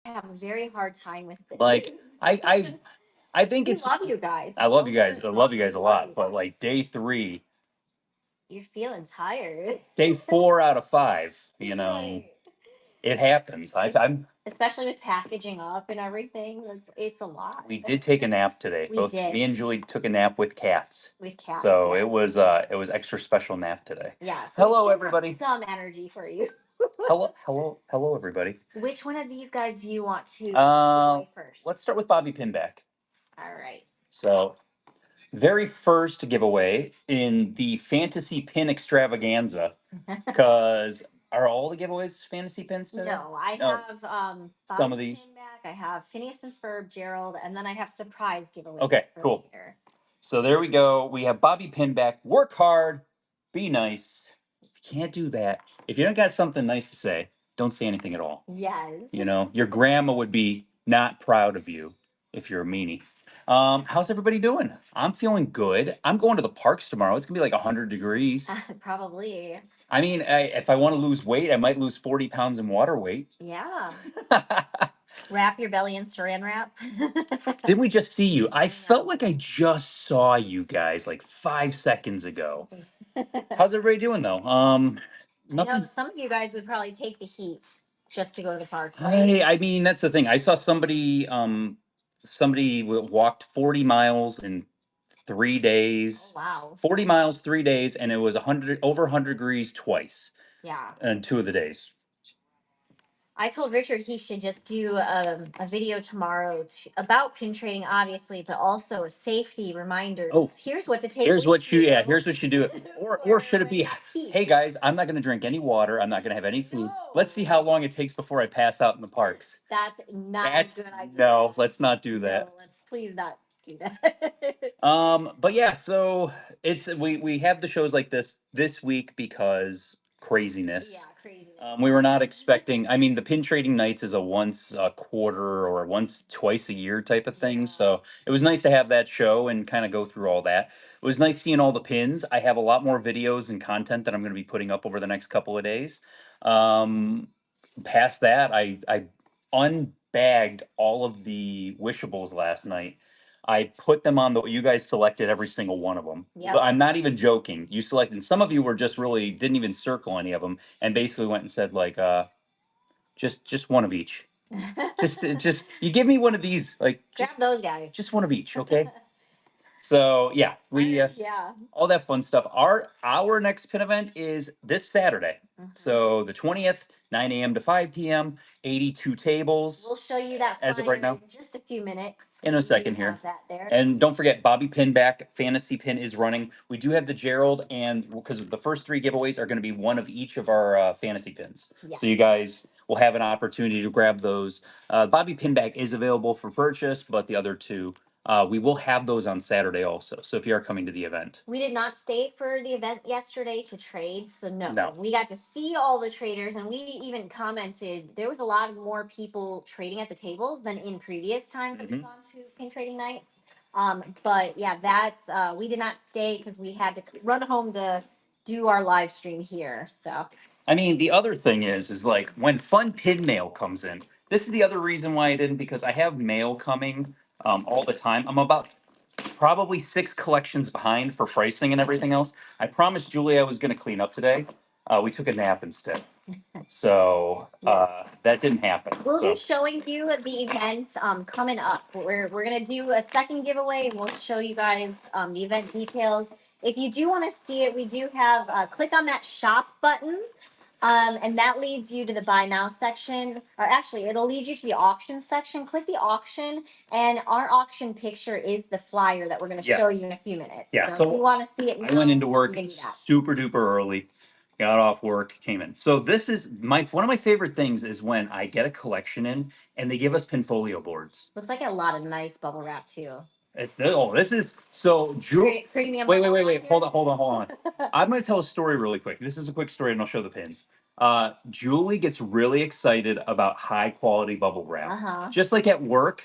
have a very hard time with this. Like I think We it's love you guys. I love Don't you get guys. us I love wrong. you We guys a love you lot. But guys. like day 3, You're feeling tired. day 4 out of 5, Right. it happens. I'm Especially with packaging up and everything. It's a lot. We did take a nap today. We Both did. me and Julie took a nap with cats. With cats, So yes. it was extra special nap today. Yeah, so we Hello should have everybody. some energy for you. Hello everybody. Which one of these guys do you want to give Uh, away first? let's start with Bobby Pinback. All right. So very first giveaway in the fantasy pin extravaganza. Because are all the giveaways fantasy pins today? No, I No, have some Bobby of these. Pinback, I have Phineas and Ferb, Gerald, and then I have surprise giveaways Okay, for cool. later. So there we go. We have Bobby Pinback. Work hard, be nice. If you can't do that, if you don't got something nice to say, don't say anything at all. Yes. Your grandma would be not proud of you if you're a meanie. How's everybody doing? I'm feeling good. I'm going to the parks tomorrow. It's gonna be like 100 degrees. Probably. I mean, if I want to lose weight, I might lose 40 pounds in water weight. Yeah. Wrap your belly in saran wrap. Didn't we just see you? I know. felt like I just saw you guys like 5 seconds ago. How's everybody doing though? I know Nothing. some of you guys would probably take the heat just to go to the park. I mean that's the thing. I saw somebody walked 40 miles in 3 days. Oh, wow. 40 miles 3 days, and it was 100 over 100 degrees twice Yeah. in 2 of the days. I told Richard he should just do a video tomorrow about pin trading, obviously, but also safety reminders. Oh, Here's what to take. here's what you you. here's what you do. Or should it be, hey guys, I'm not going to drink any water. I'm not going to have any food. Let's see how long it takes before I pass out in the parks. That's not That's a good idea. no, let's not do that. No, let's please not do that. But yeah, so it's we have the shows like this week because craziness. Yeah, crazy. We were not expecting. I mean, the pin trading nights is a once a quarter or once twice a year type of thing. Yeah. So it was nice to have that show and kind of go through all that. It was nice seeing all the pins. I have a lot more videos and content that I'm going to be putting up over the next couple of days. Past that, I unbagged all of the wishables last night. I put them on you guys selected every single one of them. Yep. But I'm not even joking. You selected, some of you were just really didn't even circle any of them and basically went and said like just one of each. Just you give me one of these, like Grab those guys. just one of each, okay? So yeah, we yeah. all that fun stuff. Our next pin event is this Saturday. So the 20th, 9 a.m. to 5 p.m., 82 tables. We'll show you that as of right now in just a few minutes. In a We second have here. that there. And don't forget, Bobby Pinback Fantasy Pin is running. We do have the Gerald, and because the first 3 giveaways are going to be one of each of our fantasy pins. Yeah. So you guys will have an opportunity to grab those. Bobby Pinback is available for purchase, but the other 2, we will have those on Saturday also. So if you are coming to the event. We did not stay for the event yesterday to trade, so No. we got to see all the traders, and we even commented there was a lot more people trading at the tables than in previous times that we've gone to pin trading nights. But yeah, that's we did not stay because we had to run home to do our live stream here. So I mean, the other thing is like when fun pin mail comes in. This is the other reason why I didn't, because I have mail coming all the time. I'm about probably 6 collections behind for pricing and everything else. I promised Julie I was going to clean up today. We took a nap instead. So that didn't happen. We'll So be showing you the event coming up. We're gonna do a second giveaway, and we'll show you guys the event details. If you do want to see it, we do have click on that shop button. And that leads you to the buy now section, or actually it'll lead you to the auction section. Click the auction, and our auction picture is the flyer that we're going to show Yes. you in a few minutes. Yeah, So, so if you want to see it I now, went into you work can do that. super duper early, got off work, came in. So this is one of my favorite things is when I get a collection in and they give us pinfolio boards. Looks like a lot of nice bubble wrap too. This is so Premium. Wait. Hold on. I'm going to tell a story really quick. This is a quick story, and I'll show the pins. Julie gets really excited about high quality bubble wrap. Just like at work,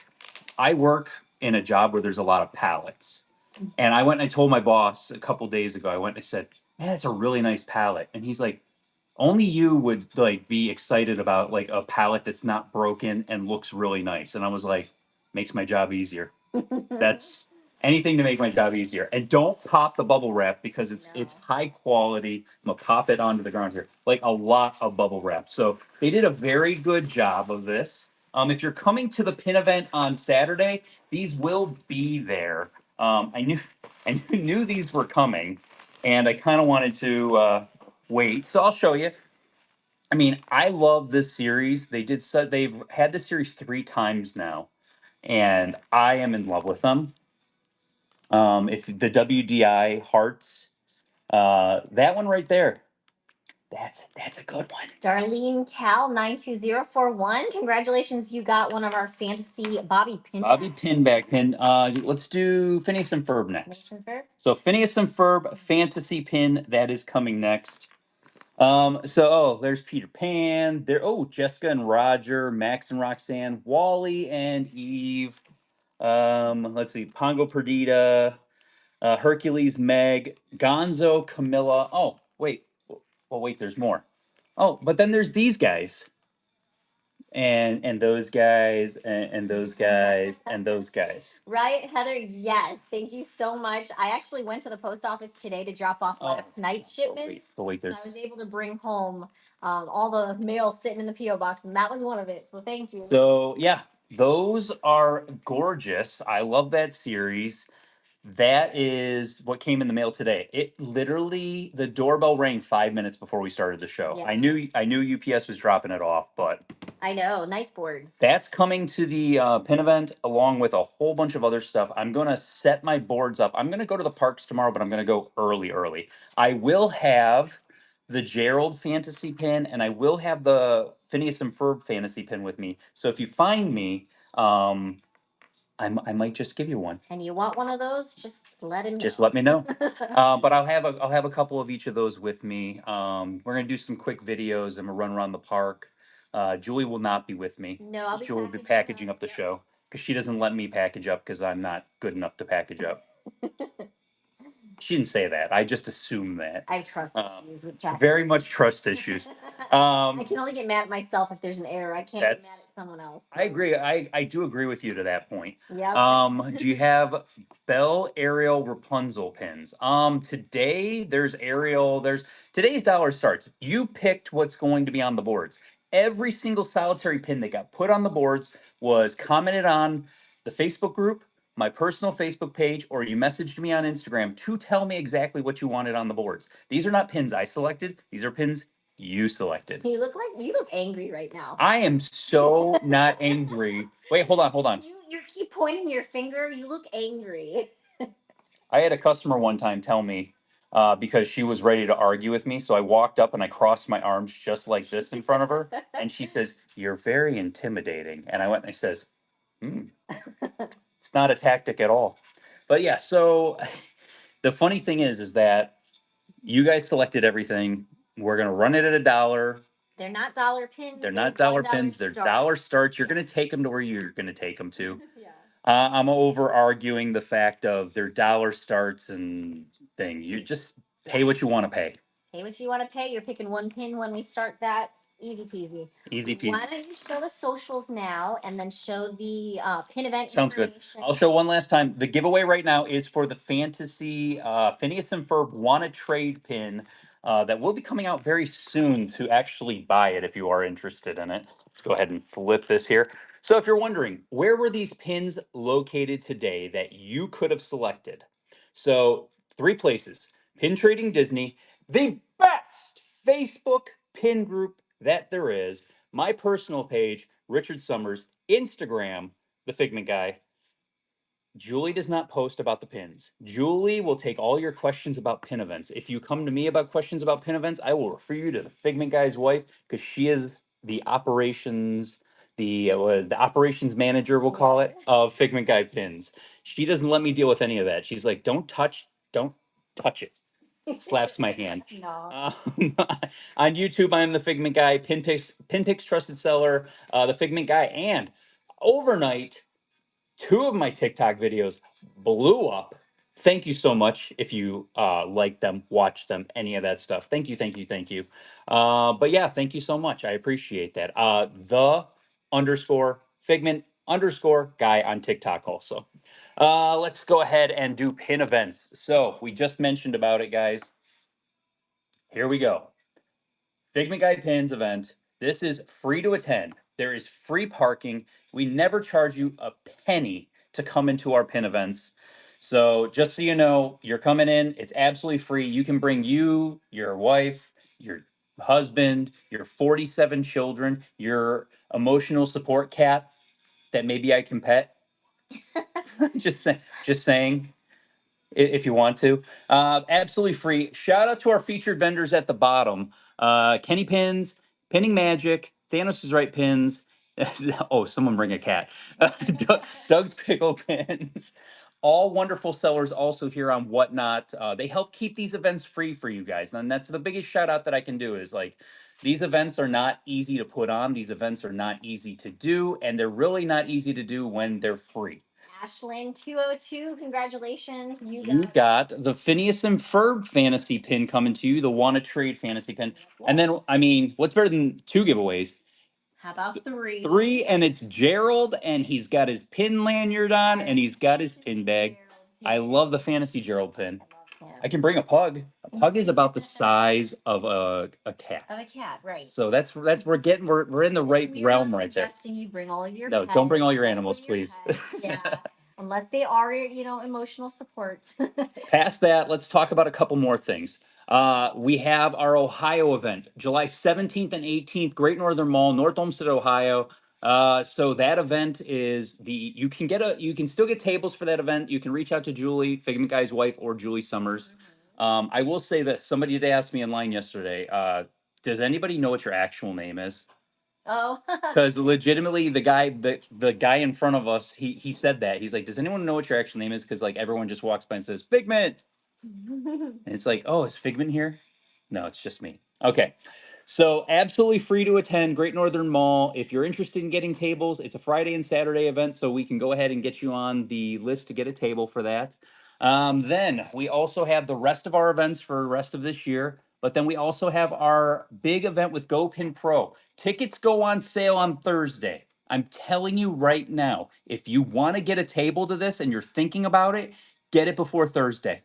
I work in a job where there's a lot of pallets. And I went and I told my boss a couple days ago, I went and I said, man, that's a really nice pallet. And he's like, only you would like be excited about like a palette that's not broken and looks really nice. And I was like, makes my job easier. That's anything to make my job easier. And don't pop the bubble wrap because it's No. high quality. I'm gonna pop it onto the ground here, like a lot of bubble wrap. So they did a very good job of this. If you're coming to the pin event on Saturday, these will be there. I knew I knew these were coming, and I kind of wanted to wait. So I'll show you. I mean, I love this series. They've had this series 3 times now, and I am in love with them. If the WDI hearts, that one right there, that's a good one. Darlene Cal 92041. Congratulations, you got one of our fantasy Bobby pin. Bobby Pinback pin. Let's do Phineas and Ferb next. Phineas and Ferb? So Phineas and Ferb fantasy pin that is coming next. There's Peter Pan. Jessica and Roger, Max and Roxanne, Wally and Eve. Let's see, Pongo Perdita, Hercules, Meg, Gonzo, Camilla. Oh, wait. Well, wait, there's more. Oh, but then there's these guys. And those guys and those guys and those guys. Right, Heather? Yes. Thank you so much. I actually went to the post office today to drop off last night's shipments. Wait, So there's I was able to bring home all the mail sitting in the P.O. box, and that was one of it. So thank you. so yeah, those are gorgeous. I love that series. That is what came in the mail today. It literally the doorbell rang 5 minutes before we started the show. Yeah. I knew UPS was dropping it off, but I know. Nice boards. that's coming to the pin event along with a whole bunch of other stuff. I'm gonna set my boards up. I'm gonna go to the parks tomorrow, but I'm gonna go early. I will have the Gerald fantasy pin and I will have the Phineas and Ferb fantasy pin with me. So if you find me, I might just give you one. And you want one of those? Just let him know. Just let me know. But I'll have a couple of each of those with me. We're gonna do some quick videos and we'll run around the park. Julie will not be with me. No, I'll be Julie will be packaging packaging up, up the yeah. show because she doesn't let me package up because I'm not good enough to package up. She didn't say that. I just assume that. I have trust issues with packaging. Very much trust issues. I can only get mad at myself if there's an error. I can't get mad at That's- someone else. I agree. I do agree with you to that point. Yep. Do you have Belle, Ariel, Rapunzel pins? Today there's Ariel. Today's dollar starts. You picked what's going to be on the boards. Every single solitary pin that got put on the boards was commented on the Facebook group, my personal Facebook page, or you messaged me on Instagram to tell me exactly what you wanted on the boards. These are not pins I selected. These are pins you selected. You look angry right now. I am so not angry. Wait, hold on. You keep pointing your finger. You look angry. I had a customer one time tell me because she was ready to argue with me. So I walked up and I crossed my arms just like this in front of her. And she says, "You're very intimidating." And I went and I says, it's not a tactic at all. But yeah, so the funny thing is that you guys selected everything. We're going to run it at $1. They're not dollar pins. They're not dollar $1 pins. They're start. dollar starts. You're Yeah. going to take them to where you're going to take them to. Yeah. I'm over arguing the fact of their dollar starts and thing. You just pay what you want to pay. Pay what you want to pay. You're picking one pin when we start that. Easy peasy. Easy peasy. Why don't you show the socials now and then show the pin event Sounds good. information? I'll show one last time. The giveaway right now is for the fantasy Phineas and Ferb Wanna Trade pin that will be coming out very soon to actually buy it if you are interested in it. Let's go ahead and flip this here. So if you're wondering, where were these pins located today that you could have selected? So 3 places. Pin Trading Disney, the best Facebook pin group that there is, my personal page, Richard Summers, Instagram, the Figment Guy. Julie does not post about the pins. Julie will take all your questions about pin events. If you come to me about questions about pin events, I will refer you to the Figment Guy's wife because she is the operations manager, we'll call it, of Figment Guy pins. She doesn't let me deal with any of that. She's like, don't touch it. Slaps my hand. No. On YouTube, I'm the Figment Guy, Pinpicks Trusted Seller, the Figment Guy, and overnight, 2 of my TikTok videos blew up thank you so much if you like them, watch them, any of that stuff. Thank you, thank you, thank you. But yeah, thank you so much. I appreciate that. The underscore figment underscore guy on TikTok also. Let's go ahead and do pin events. So we just mentioned about it, guys. Here we go. Figment Guy Pins event. This is free to attend. There is free parking. We never charge you a penny to come into our pin events. So just so you know, you're coming in, it's absolutely free. You can bring you, your wife, your husband, your 47 children, your emotional support cat that maybe I can pet. Just saying if you want to. Absolutely free. Shout out to our featured vendors at the bottom. Kenny Pins, Pinning Magic, Thanos is Right Pins. Oh, someone bring a cat. Doug's Pickle Pins. All wonderful sellers also here on Whatnot. They help keep these events free for you guys. And that's the biggest shout out that I can do is like, these events are not easy to put on. These events are not easy to do. And they're really not easy to do when they're free. Ashlyn 202, congratulations. You got the Phineas and Ferb fantasy pin coming to you, the Wanna Trade fantasy pin. And then, I mean, what's better than 2 giveaways? How about 3? 3, and it's Gerald, and he's got his pin lanyard on, and he's got his pin bag. I love the fantasy Gerald pin. I can bring a pug. A pug is about the size of a cat. Of a cat, right. So that's we're in the right realm right there. Suggesting you bring all of your No, pets. don't bring all your animals, please. Yeah. Unless they are, emotional support. Past that, let's talk about a couple more things. We have our Ohio event, July 17th and 18th, Great Northern Mall, North Olmsted, Ohio. So that event is you can still get tables for that event. You can reach out to Julie, Figment Guy's wife, or Julie Summers. I will say this, somebody did ask me in line yesterday, does anybody know what your actual name is? Oh. Because legitimately, the guy in front of us, he said that. He's like, does anyone know what your actual name is? Because like everyone just walks by and says, Figment. And it's like, oh, is Figment here? No, it's just me. Okay. So absolutely free to attend Great Northern Mall. If you're interested in getting tables, it's a Friday and Saturday event, so we can go ahead and get you on the list to get a table for that. Then we also have the rest of our events for the rest of this year. But then we also have our big event with GoPin Pro. Tickets go on sale on Thursday. I'm telling you right now, if you want to get a table to this and you're thinking about it, get it before Thursday.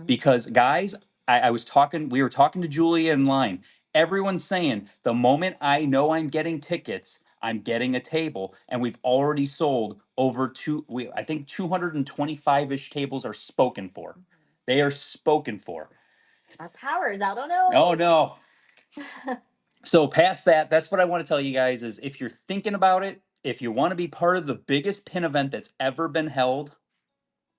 Because guys, we were talking to Julia in line. Everyone's saying the moment I know I'm getting tickets, I'm getting a table, and we've already sold over I think 225-ish tables are spoken for. They are spoken for. Our power is out. Oh no. Oh no. So past that, that's what I want to tell you guys is if you're thinking about it, if you want to be part of the biggest pin event that's ever been held,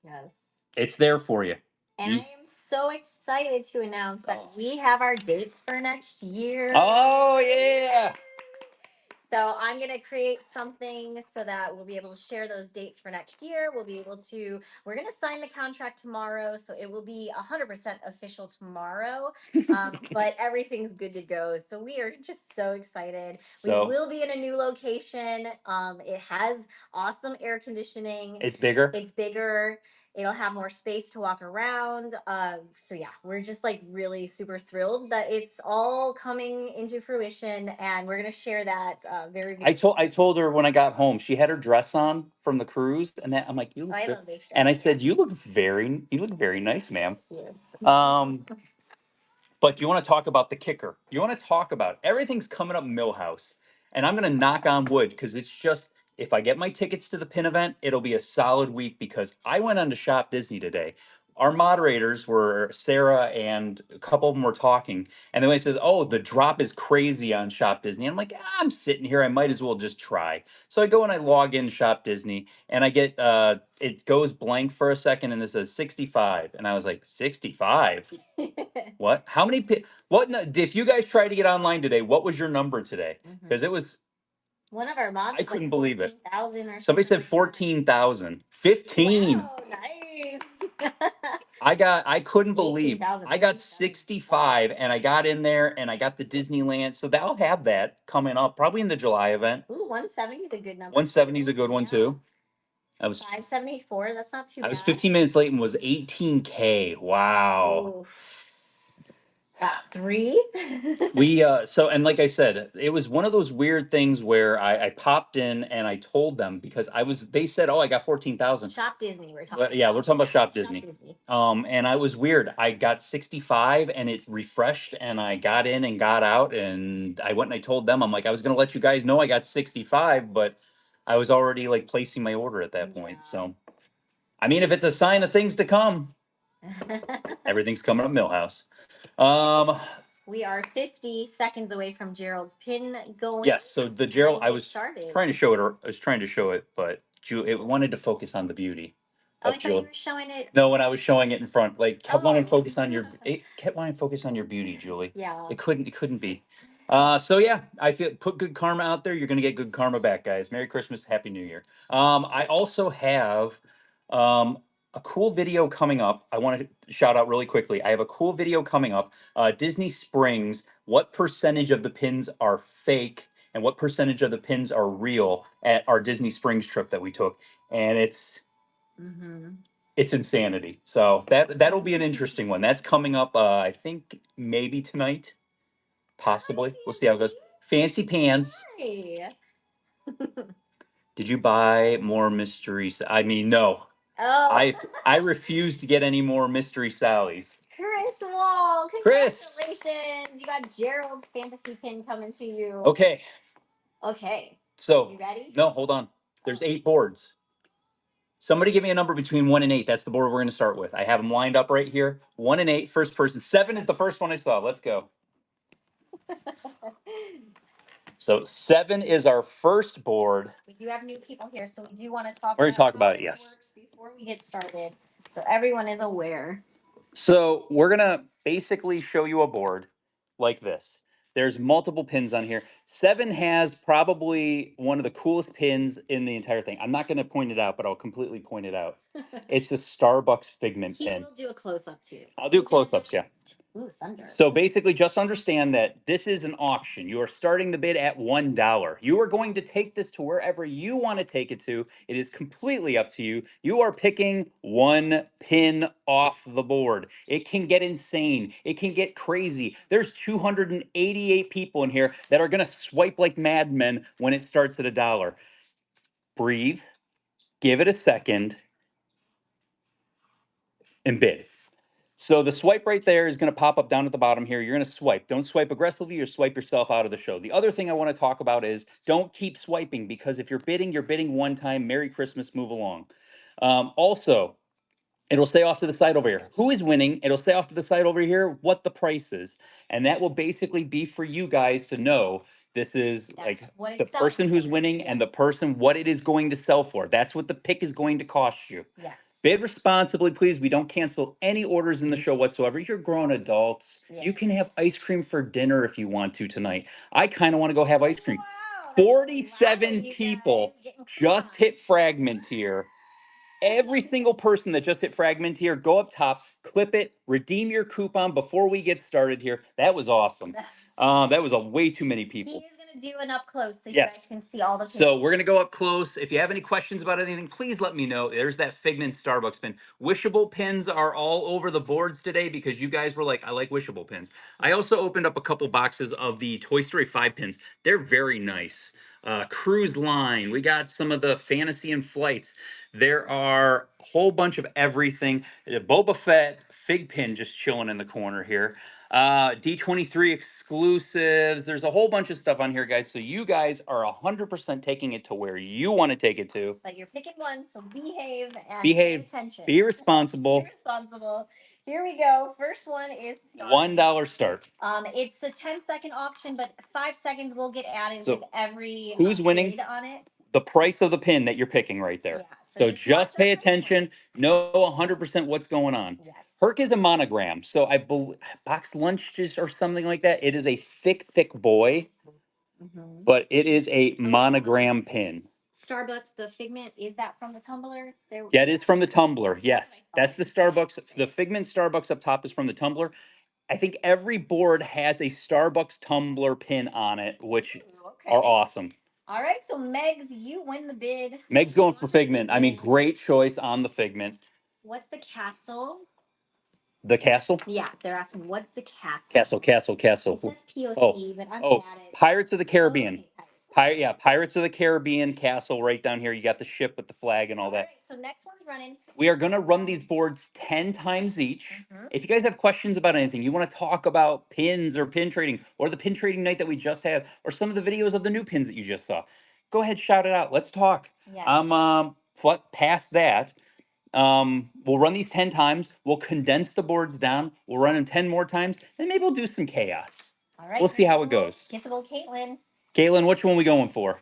Yes. it's there for you. And I am so excited to announce that we have our dates for next year. Oh yeah. So I'm going to create something so that we'll be able to share those dates for next year. We're going to sign the contract tomorrow. So it will be 100% official tomorrow. But everything's good to go. So we are just so excited. We will be in a new location. It has awesome air conditioning. It's bigger. It'll have more space to walk around. So yeah, we're just like really super thrilled that it's all coming into fruition, and we're gonna share that very. I told her when I got home, she had her dress on from the cruise, and that I'm like, you look I good. love this dress. And I said, you look very nice, ma'am. Thank you. But you want to talk about the kicker? You want to talk about everything's coming up Millhouse, and I'm gonna knock on wood because it's just if I get my tickets to the pin event, it'll be a solid week because I went on to Shop Disney today. Our moderators were Sarah and a couple of them were talking, and the way says, "Oh, the drop is crazy on Shop Disney." I'm like, I'm sitting here, I might as well just try. So I go and I log in Shop Disney, and I get it goes blank for a second, and it says 65, and I was like, 65. What? How many? If you guys tried to get online today, what was your number today? Because it was. One of our mods. I couldn't believe it. 14,000 or somebody said 14,000. 15. Wow, nice. I couldn't believe. 18,000. I got 65 and I got in there and I got the Disneyland. So I'll have that coming up probably in the July event. Ooh, 170 is a good number. 170 is a good one too. I was 574. That's not too I bad. was 15 minutes late and was 18K. Wow. Oof. Got 3. We so and like I said, it was one of those weird things where I popped in and I told them because they said, "Oh, I got 14,000." Shop Disney. We're talking. But yeah, we're talking about Shop Disney. Disney. And I was weird. I got 65 and it refreshed and I got in and got out and I went and I told them, I'm like, I was gonna let you guys know I got 65, but I was already like placing my order at that point. Yeah. So I mean, if it's a sign of things to come, everything's coming up Millhouse. Um, We are 50 seconds away from Gerald's pin going. yes. So the Gerald, I was started. trying to show it. I was trying to show it, but it wanted to focus on the beauty Oh, of I thought you Julie. were showing it. No, when I was showing it in front, like kept wanting to Oh. focus on your. It kept wanting to focus on your beauty, Julie. Yeah. It couldn't. It couldn't be. So yeah, I feel put good karma out there. You're gonna get good karma back, guys. Merry Christmas, Happy New Year. I also have a cool video coming up. I want to shout out really quickly. I have a cool video coming up. Disney Springs. What percentage of the pins are fake, and what percentage of the pins are real at our Disney Springs trip that we took? And it's insanity. So that'll be an interesting one. That's coming up. I think maybe tonight, possibly. We'll see how it goes. Fancy pants. Hey. Did you buy more I mean, no. Oh. I refuse to get any more Mystery Sallies. Chris Wall, Chris! congratulations! You got Gerald's fantasy pin coming to you. Okay. Okay. So You ready? no, hold on. There's 8 boards. Somebody give me a number between 1 and 8. That's the board we're going to start with. I have them lined up right here. 1 and 8, first person. 7 is the first one I saw. Let's go. So 7 is our first board. We do have new people here, so we do want to talk. We're going to talk about how it, yes. works before we get started, so everyone is aware. So we're going to basically show you a board like this. There's multiple pins on here. 7 has probably one of the coolest pins in the entire thing. I'm not going to point it out, but I'll completely point it out. It's the Starbucks Figment He pin. will do a close-up too. I'll do close-ups, yeah. Ooh, thunder. So basically, just understand that this is an auction. You are starting the bid at $1. You are going to take this to wherever you want to take it to. It is completely up to you. You are picking one pin off the board. It can get insane. It can get crazy. There's 288 people in here that are going to swipe like madmen when it starts at $1. Breathe, give it a second, and bid. So the swipe right there is going to pop up down at the bottom here. You're going to swipe. Don't swipe aggressively or swipe yourself out of the show. The other thing I want to talk about is don't keep swiping, because if you're bidding one time. Merry Christmas, move along. Also, it'll stay off to the side over here. Who is winning? It'll stay off to the side over here what the price is. And that will basically be for you guys to know this is like the person who's winning and the person what it is going to sell for. That's what the pick is going to cost you. Yes. Bid responsibly, please. We don't cancel any orders in the show whatsoever. You're grown adults. Yes. You can have ice cream for dinner if you want to tonight. I kind of want to go have ice cream. Wow, 47 people just hit fragment here. Every single person that just hit fragment here, go up top, clip it, redeem your coupon before we get started here. That was awesome. That was way too many people. He is going to do an up close so you Yes. guys can see all the pins. So we're going to go up close. If you have any questions about anything, please let me know. There's that Figment Starbucks pin. Wishable pins are all over the boards today because you guys were like, I like wishable pins. I also opened up a couple boxes of the Toy Story 5 pins. They're very nice. Cruise Line. We got some of the Fantasy and Flights. There are a whole bunch of everything. Boba Fett fig pin just chilling in the corner here. D23 exclusives. There's a whole bunch of stuff on here, guys. So you guys are 100% taking it to where you want to take it to. But you're picking one, so behave and Behave, pay attention. be responsible. Be responsible. Here we go. First one is $1 start. It's a 10-second auction, but 5 seconds will get added So with every who's winning? bid on it. The price of the pin that you're picking right there. Yeah, so just pay watch out. attention. Know 100% what's going on. Yes. Herc is a monogram. So I believe box lunches or something like that. It is a thick boy, but it is a monogram pin. Starbucks, the Figment, is that from the tumbler? That is from the tumbler. Yes, that's the Starbucks. The Figment Starbucks up top is from the tumbler. I think every board has a Starbucks tumbler pin on it, which are awesome. All right, so Megs, you win the bid. Meg's going for Figment. I mean, great choice on the Figment. What's the castle? The castle? Yeah, they're asking what's the Castle. castle? It says POC, but I'm bad at Pirates of the Caribbean. Okay, Pirates. Yeah, Pirates of the Caribbean castle right down here. You got the ship with the flag and all that. Right, so next one's running. We are going to run these boards 10 times each. Mhm. If you guys have questions about anything, you want to talk about pins or pin trading or the pin trading night that we just had or some of the videos of the new pins that you just saw, go ahead, shout it out. Let's talk. Yes. Past that. We'll run these 10 times. We'll condense the boards down. We'll run them 10 more times, and maybe we'll do some chaos. All right. We'll see how it goes. Kissable Caitlin. Caitlin, which one we going for?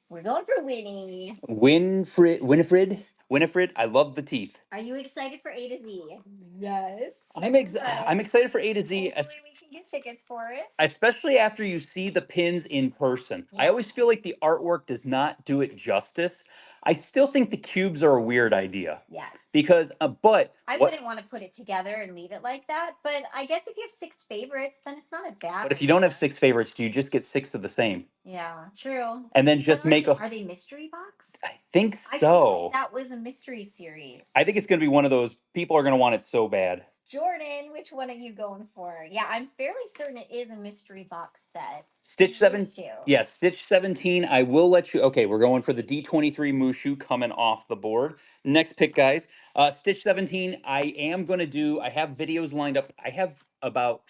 We're going for Winnie. Winifred, I love the teeth. Are you excited for A to Z? Yes. I'm excited for A to Z, Hopefully we can get tickets for it. especially after you see the pins in person. I Yeah. always feel like the artwork does not do it justice. I still think the cubes are a weird idea. Yes. Because, but I wouldn't want to put it together and leave it like that. But I guess if you have 6 favorites, then it's not a bad. But if you don't have 6 favorites, do you just get 6 of the same? Yeah, true. And then just make a. Are they mystery box? I think I feel so. like that was a mystery series. I think it's going to be one of those. People are going to want it so bad. Jordan, which one are you going for? Yeah, I'm fairly certain it is a mystery box set. Stitch 7. Mushu. Yeah, Stitch 17. I will let you. Okay, we're going for the D23 Mushu coming off the board. Next pick, guys. Stitch 17. I am going to do. I have videos lined up. I have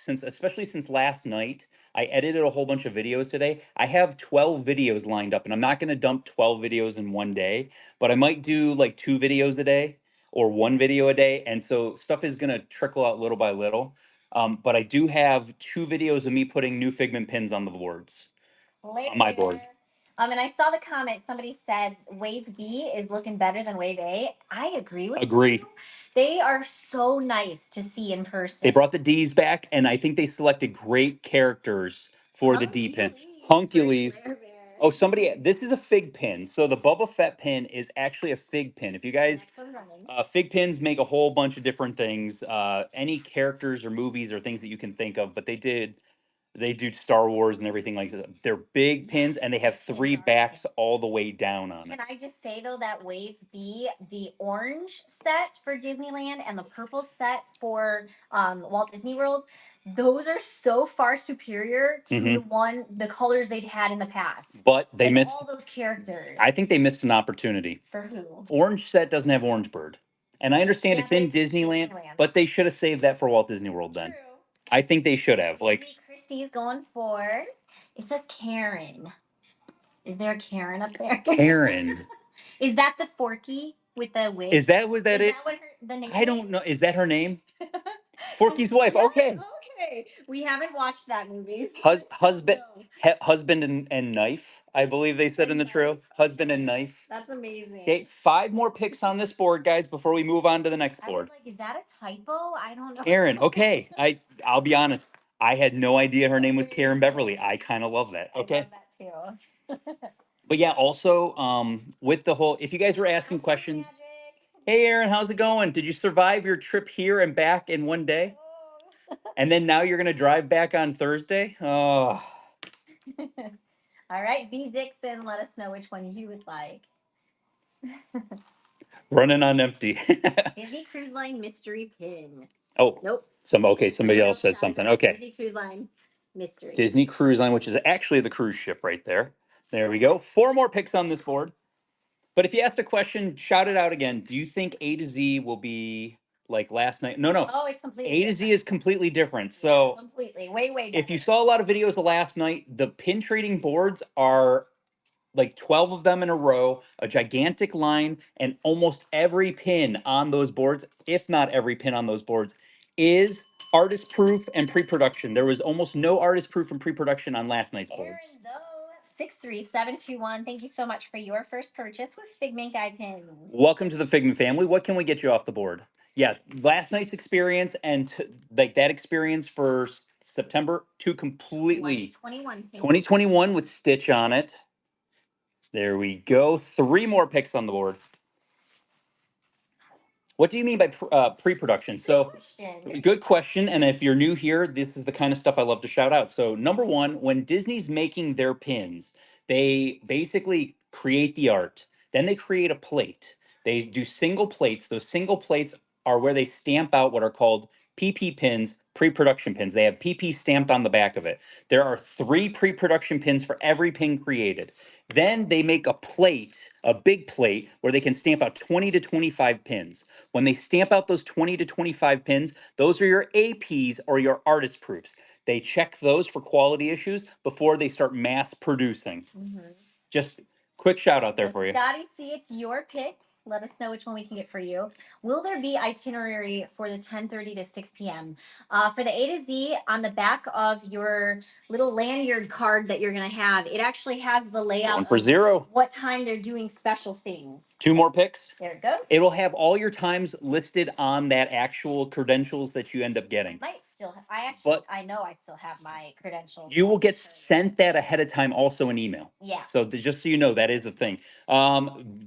especially since last night. I edited a whole bunch of videos today. I have 12 videos lined up, and I'm not going to dump 12 videos in one day, but I might do like 2 videos a day or 1 video a day. And so stuff is going to trickle out little by little. But I do have 2 videos of me putting new Figment pins on the boards. On my board. And I saw the comment. Somebody said Wave B is looking better than Wave A. I agree with Agree. you. They are so nice to see in person. They brought the D's back, and I think they selected great characters for the D pin. Hunkules. Oh, this is a fig pin. So the Boba Fett pin is actually a fig pin. If you guys, fig pins make a whole bunch of different things. Any characters or movies or things that you can think of, but they do Star Wars and everything like that. They're big pins, and they have 3 backs all the way down on it. Can I just say though that Wave B, the orange set for Disneyland and the purple set for Walt Disney World, those are so far superior to the colors they've had in the past. But they missed all those characters. I think they missed an opportunity. For who? Orange set doesn't have Orange Bird. And I understand it's in Disneyland, but they should have saved that for Walt Disney World then. True. I think they should have. Like Christie's going for. It says Karen. Is there a Karen up there? Karen. Is that the Forky with the wig? Is that what that is? That what the name I don't know. Is that her name? Forky's wife. Yes, okay. Okay. We haven't watched that movie. Husband and knife. I believe they said in the trail. Husband and knife. That's amazing. Okay, 5 more picks on this board, guys, before we move on to the next board. I was like, is that a typo? I don't know. Karen. Okay. I'll be honest. I had no idea her name was Karen Beverly. I kind of love that. Okay. I love that too. But yeah, also with the whole, if you guys were asking questions, hey Aaron, how's it going? Did you survive your trip here and back in one day? And then now you're gonna drive back on Thursday? Oh. All right, B Dixon, let us know which one you would like. Running on empty. Disney Cruise Line mystery pin. Oh. Nope. Somebody else said something. Okay. Disney Cruise Line mystery. Disney Cruise Line, which is actually the cruise ship right there. There we go. 4 more picks on this board. But if you asked a question, shout it out again. Do you think A to Z will be like last night? No. Oh, it's completely A to Z is completely different. So completely. Way different. If you saw a lot of videos of last night, the pin trading boards are like 12 of them in a row, a gigantic line, and almost every pin on those boards, if not every pin on those boards, is artist proof and pre-production. There was almost no artist proof and pre-production on last night's boards. 63721. Thank you so much for your first purchase with Figment Guide pins. Welcome to the Figment family. What can we get you off the board? Yeah, last night's experience and like that experience for September, 2 completely 2021 with Stitch on it. There we go. 3 more picks on the board. What do you mean by pre-production? Good question. And if you're new here, this is the kind of stuff I love to shout out. So number 1, when Disney's making their pins, They basically create the art, then they create a plate. They do single plates. Those single plates are where they stamp out what are called PP pins, pre-production pins. They have PP stamped on the back of it. There are 3 pre-production pins for every pin created. Then they make a plate, a big plate, where they can stamp out 20 to 25 pins. When they stamp out those 20 to 25 pins, those are your APs or your artist proofs. They check those for quality issues before they start mass producing. Just quick shout out there So for you. Scotty C, it's your pick. Let us know which one we can get for you. Will there be itinerary for the 10:30 to 6 p.m.? For the A to Z, on the back of your little lanyard card that you're gonna have, it actually has the layout Going for of 0. what time they're doing special things. 2 more picks. There it goes. It'll have all your times listed on that actual credentials that you end up getting. Might still. I actually. But I know I still have my credentials. you will get Sure. sent that ahead of time also in email. Yeah. So just so you know, that is a thing.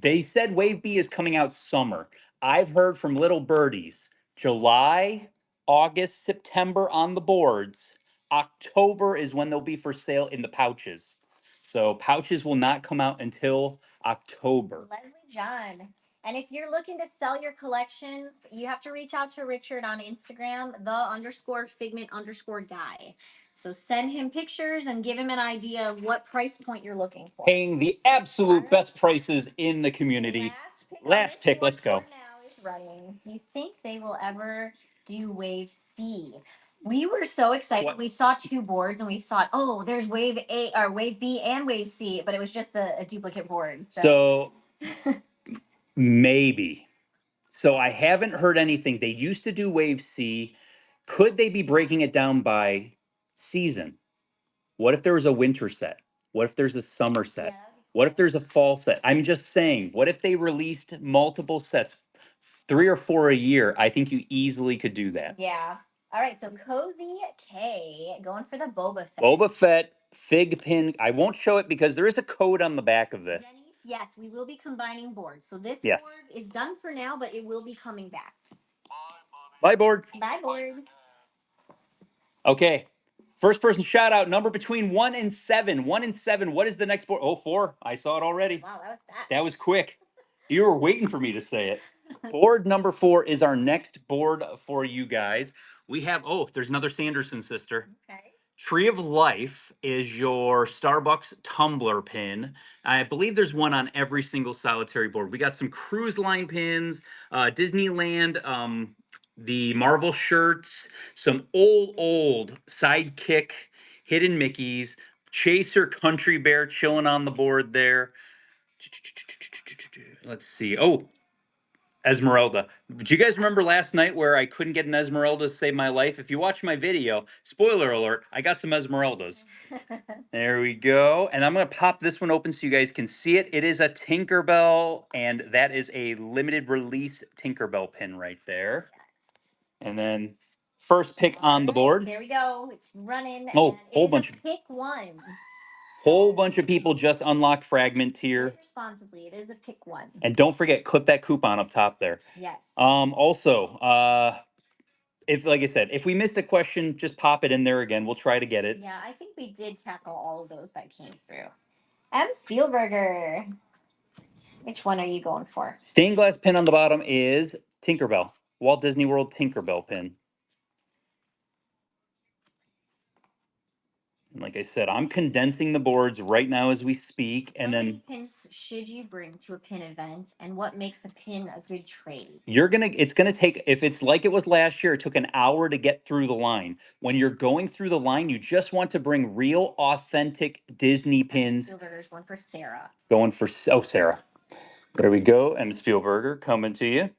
They said Wave B is coming out summer. I've heard from little birdies, July, August, September on the boards. October is when they'll be for sale in the pouches. So pouches will not come out until October. Leslie John. And if you're looking to sell your collections, you have to reach out to Richard on Instagram, the_figment_guy. So send him pictures and give him an idea of what price point you're looking for. Paying the absolute best prices in the community. Last pick, let's go. Now is running. Do you think they will ever do Wave C? We were so excited. What? We saw 2 boards and we thought, oh, there's Wave A or Wave B and Wave C, but it was just a duplicate board. So maybe. So I haven't heard anything. They used to do Wave C. Could they be breaking it down by season? What if there was a winter set? What if there's a summer set? Yeah. What if there's a fall set? I'm just saying, what if they released multiple sets, 3 or 4 a year? I think you easily could do that. Yeah. All right. So Cozy K going for the Boba Fett. Boba Fett, fig pin. I won't show it because there is a code on the back of this. Denise, yes, we will be combining boards. So this Yes. board is done for now, but it will be coming back. Bye, board. Bye, board. Okay. First person shout out, number between 1 and 7. 1 and 7. What is the next board? Oh, 4. I saw it already. Wow, that was fast. That was quick. You were waiting for me to say it. Board number 4 is our next board for you guys. We have, oh, there's another Sanderson sister. Okay. Tree of Life is your Starbucks tumbler pin. I believe there's one on every single solitary board. We got some cruise line pins, Disneyland, the Marvel shirts, some old Sidekick, Hidden Mickeys, Chaser Country Bear chilling on the board there. Let's see. Oh, Esmeralda. Do you guys remember last night where I couldn't get an Esmeralda to save my life? If you watch my video, spoiler alert, I got some Esmeraldas. There we go. And I'm going to pop this one open so you guys can see it. It is a Tinkerbell, and that is a limited release Tinkerbell pin right there. And then first pick on the board. There we go. It's running. Oh, and whole it is bunch a of- pick one. Whole bunch of people just unlocked Fragment Tier. Responsibly, it is a pick one. And don't forget, clip that coupon up top there. Yes. Also, if, like I said, if we missed a question, just pop it in there again. We'll try to get it. Yeah, I think we did tackle all of those that came through. M. Spielberger. Which one are you going for? Stained glass pin on the bottom is Tinkerbell. Walt Disney World Tinkerbell pin. And like I said, I'm condensing the boards right now as we speak. And How then many pins should you bring to a pin event, and what makes a pin a good trade? it's gonna take, if it's like it was last year, it took an hour to get through the line. When you're going through the line, you just want to bring real, authentic Disney pins. Spielberger's one for Sarah. Going for, oh, Sarah. There we go. M. Spielberger coming to you.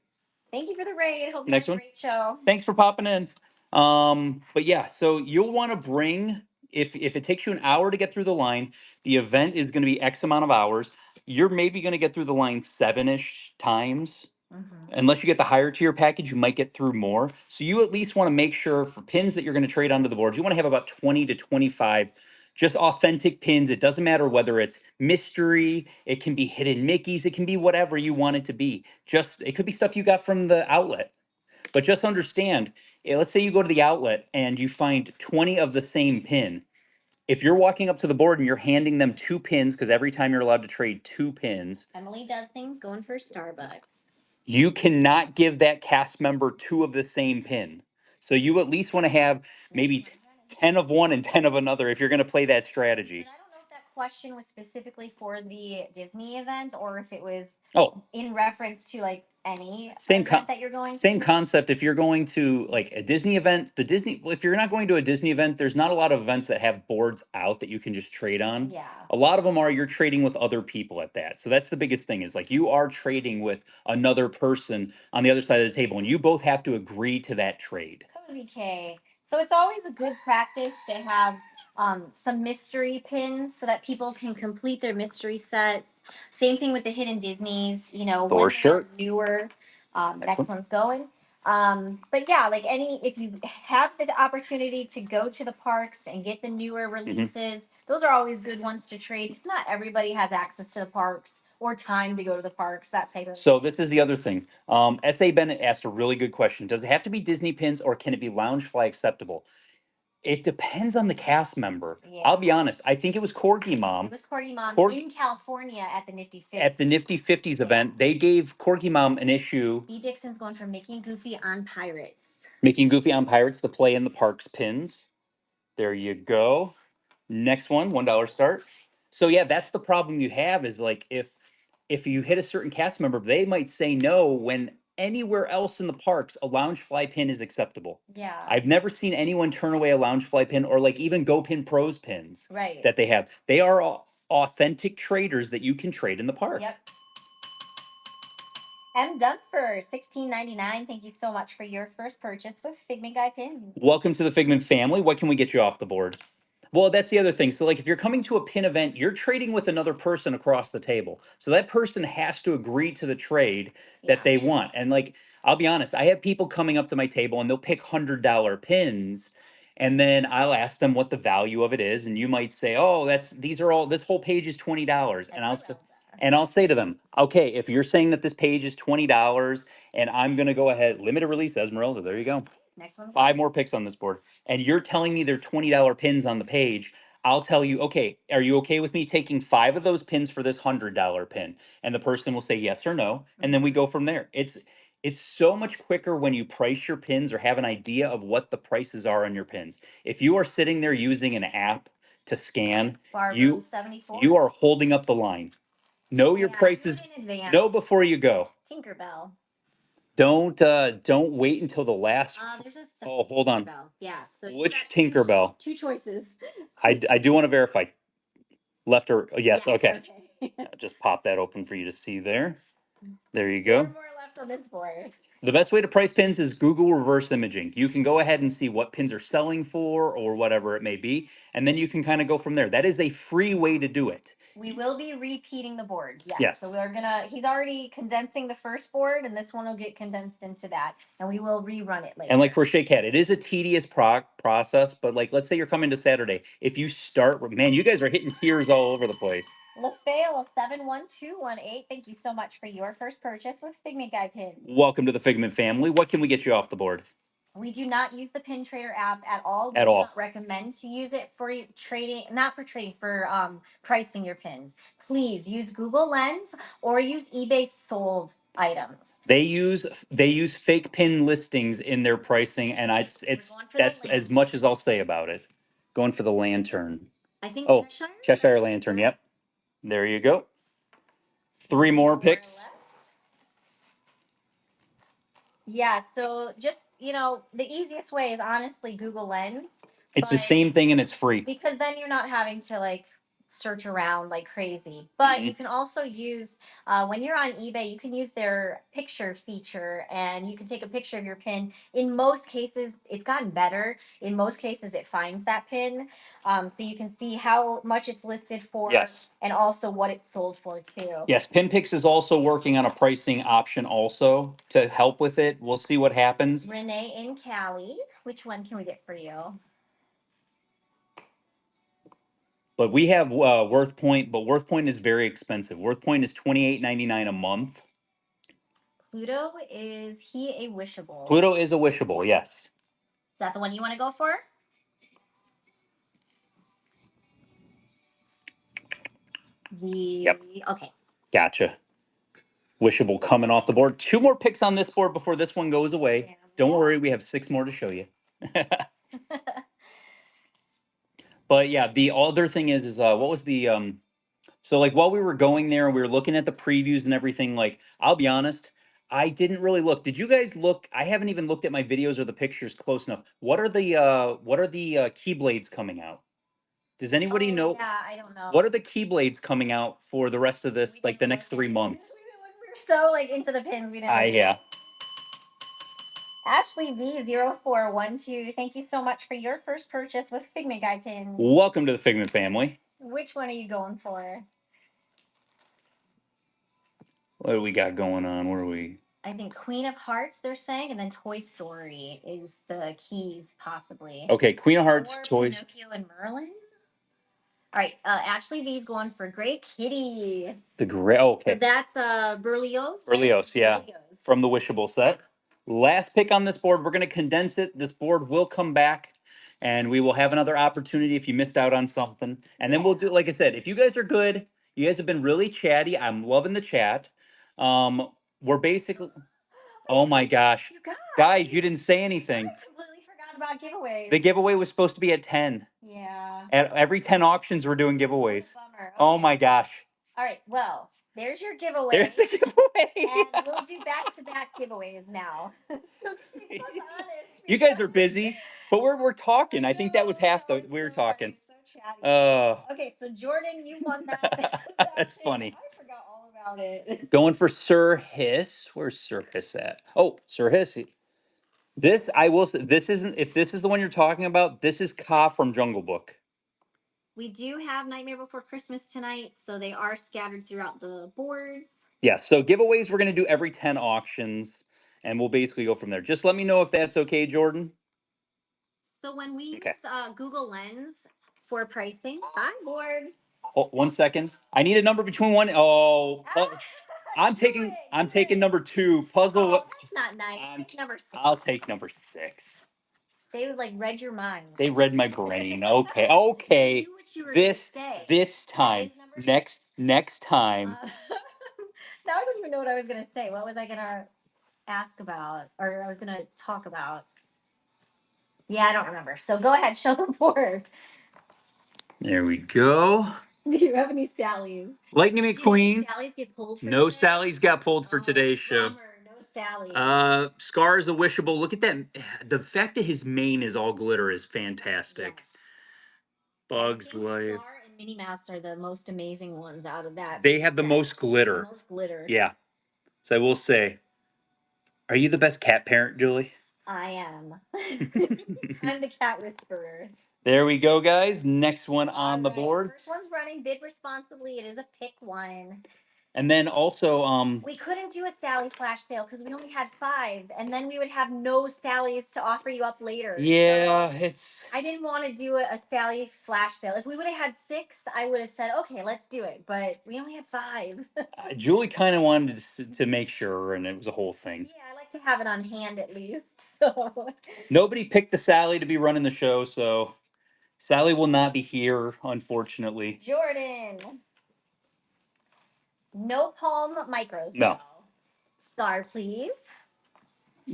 Thank you for the raid. Hope you Next had a one. great show. Thanks for popping in. But yeah, so you'll want to bring, if it takes you an hour to get through the line, the event is going to be X amount of hours. You're maybe going to get through the line 7-ish times. Unless you get the higher tier package, you might get through more. So you at least want to make sure for pins that you're going to trade onto the board, you want to have about 20 to 25 just authentic pins. It doesn't matter whether it's mystery, it can be hidden Mickeys, it can be whatever you want it to be. Just, it could be stuff you got from the outlet. But just understand, let's say you go to the outlet and you find 20 of the same pin. if you're walking up to the board and you're handing them 2 pins, because every time you're allowed to trade 2 pins, Emily does things going for Starbucks. you cannot give that cast member 2 of the same pin. So you at least want to have maybe 10 of one and 10 of another if you're going to play that strategy. But I don't know if that question was specifically for the Disney event or if it was Oh, in reference to like any same event that you're going same to. concept. If you're going to like a Disney event, if you're not going to a Disney event, there's not a lot of events that have boards out that you can just trade on. Yeah. A lot of them are you're trading with other people at that. So that's the biggest thing is like you are trading with another person on the other side of the table and you both have to agree to that trade. Cozy K. So it's always a good practice to have some mystery pins so that people can complete their mystery sets. Same thing with the hidden Disneys. You know, Thor when they are shirt. newer. Next one. one's going. But yeah, like if you have the opportunity to go to the parks and get the newer releases, those are always good ones to trade because not everybody has access to the parks or time to go to the parks, that type of. So this is the other thing. S.A. Bennett asked a really good question. Does it have to be Disney pins or can it be Loungefly acceptable? It depends on the cast member. Yeah. I'll be honest. I think it was Corgi It Mom was Corgi Mom Corgi- in California at the Nifty 50. at the Nifty 50s event. They gave Corgi Mom an issue. B. Dixon's going for Mickey and Goofy on Pirates. Making Goofy on Pirates the play in the parks pins. There you go. Next one, $1 start. So yeah, that's the problem you have is like if you hit a certain cast member, they might say no when anywhere else in the parks a Loungefly pin is acceptable. Yeah. I've never seen anyone turn away a Loungefly pin or like even Go Pin Pros pins Right. that they have. They are authentic traders that you can trade in the park. Yep. M. Dunford, $16.99. Thank you so much for your first purchase with Figment Guy pins. Welcome to the Figment family. What can we get you off the board? Well, that's the other thing. So, like, if you're coming to a pin event, you're trading with another person across the table. So that person has to agree to the trade that they want. And like, I'll be honest, I have people coming up to my table and they'll pick $100 pins. And then I'll ask them what the value of it is. And you might say, oh, this whole page is $20. And I'll say to them, okay, if you're saying that this page is $20 and I'm going to go ahead, limited release Esmeralda, there you go. Next one. 5 more picks on this board. And you're telling me they're $20 pins on the page. I'll tell you, okay, are you okay with me taking 5 of those pins for this $100 pin? And the person will say yes or no. And then we go from there. It's so much quicker when you price your pins or have an idea of what the prices are on your pins. If you are sitting there using an app to scan, Barbara 74. you are holding up the line. Know your prices. Know before you go. Tinkerbell. Don't wait until the last. There's a Oh, hold on. Tinkerbell. Yeah. So you Which got Tinkerbell? two choices. I do want to verify. Left or yes, okay. Okay. I'll just pop that open for you to see there. There you 4 go. more left on this board. The best way to price pins is Google reverse imaging. You can go ahead and see what pins are selling for or whatever it may be, and then you can kind of go from there. That is a free way to do it. We will be repeating the boards. Yes. Yes. So he's already condensing the first board, and this one will get condensed into that, and we will rerun it later. And like Crochet Cat, it is a tedious process, but like, let's say you're coming to Saturday. If you start, man, you guys are hitting tiers all over the place. LaFail 71218. Thank you so much for your first purchase with Figment Guy pins. Welcome to the Figment family. What can we get you off the board? We do not use the Pin Trader app at all. At all. We do not recommend to use it for trading, not for trading, for pricing your pins. Please use Google Lens or use eBay sold items. They use fake pin listings in their pricing, and that's as much as I'll say about it. Going for the lantern. I think Cheshire Lantern. Yep. There you go. 3 more picks. Yeah, so just, the easiest way is honestly Google Lens. It's the same thing and it's free. Because then you're not having to search around like crazy. But you can also use, when you're on eBay, you can use their picture feature and you can take a picture of your pin. In most cases, it's gotten better. In most cases, it finds that pin. So you can see how much it's listed for. Yes. And also what it's sold for too. Yes, PinPix is also working on a pricing option also to help with it. We'll see what happens. Renee in Cali, which one can we get for you? But we have Worth Point, but Worth Point is very expensive. Worth Point is $28.99 a month. Pluto, is he a wishable? Pluto is a wishable, yes. Is that the one you want to go for? Yep. Okay. Gotcha. Wishable coming off the board. 2 more picks on this board before this one goes away. Yeah. Don't worry, we have 6 more to show you. But yeah, the other thing is what was the so like while we were going there and we were looking at the previews and everything, like I'll be honest, I didn't really look. Did you guys look? I haven't even looked at my videos or the pictures close enough. What are the keyblades coming out? Does anybody know? Yeah, I don't know. What are the keyblades coming out for the rest of this, We like the didn't next look 3 at- months? we were so like into the pins, we didn't. I Look. yeah. Ashley V0412, thank you so much for your first purchase with Figment Guy pins. Welcome to the Figment family. Which one are you going for? What do we got going on? Where are we? I think Queen of Hearts, they're saying, and then Toy Story is the keys, possibly. Okay, Queen of Hearts, Or toys. Pinocchio and Merlin. All right, Ashley V's going for Great Kitty. The gray. Oh, So okay. that's Berlioz. Right? Berlioz, yeah. Berlioz. From the Wishable set. Last pick on this board. We're going to condense it. This board will come back and we will have another opportunity if you missed out on something. And then we'll do, like I said, if you guys are good, you guys have been really chatty. I'm loving the chat. We're basically, oh my gosh. You Guys, you didn't say anything. I completely forgot about giveaways. The giveaway was supposed to be at 10. Yeah. At every 10 auctions, we're doing giveaways. Bummer. Oh Okay. my gosh. All right, well, there's your giveaway. There's the giveaway. And we'll do back-to-back giveaways now. So keep us honest. You guys are busy, but we're talking. I think that was half the we were talking. So chatty. Okay, so Jordan, you won that. That's pin. funny. I forgot all about it. Going for Sir Hiss. Where's Sir Hiss at? Oh, Sir Hiss. This I will say. This isn't. If this is the one you're talking about, this is Ka from Jungle Book. We do have Nightmare Before Christmas tonight, so they are scattered throughout the boards. Yeah. So giveaways we're gonna do every 10 auctions, and we'll basically go from there. Just let me know if that's okay, Jordan. So when we Okay. use Google Lens for pricing, hi board. Oh, 1 second. I need a number between one. Oh, I'm taking number 2. Puzzle. Oh, that's not nice. Take number 6. I'll take number 6. They would like read your mind. They read my brain. Okay. Okay. Knew what you were This gonna say. this time. That is number Next time. now I don't even know what I was gonna say. What was I gonna ask about, or I was gonna talk about? Yeah, I don't remember. So go ahead, show the board. There we go. Do you have any Sallies? Lightning McQueen. Did Sallies get pulled for No today? Sallies got pulled for today's show. Bummer, no Sallies. Scar is the wishable. Look at that. The fact that his mane is all glitter is fantastic. Yes. Bugs Life. Star and Minnie Mouse are the most amazing ones out of that. They have the most glitter. The most glitter. Yeah. So I will say, are you the best cat parent, Julie? I am. I'm the cat whisperer. There we go, guys. Next one on the board. First one's running. Bid responsibly. It is a pick one. And then also, we couldn't do a Sally flash sale because we only had 5, and then we would have no Sallies to offer you up later. Yeah, so it's. I didn't want to do a Sally flash sale. If we would have had 6, I would have said, okay, let's do it. But we only had 5. Julie kind of wanted to make sure, and it was a whole thing. Yeah, I like to have it on hand at least. So nobody picked the Sally to be running the show, so Sally will not be here, unfortunately. Jordan. No palm micros. No. Star, please.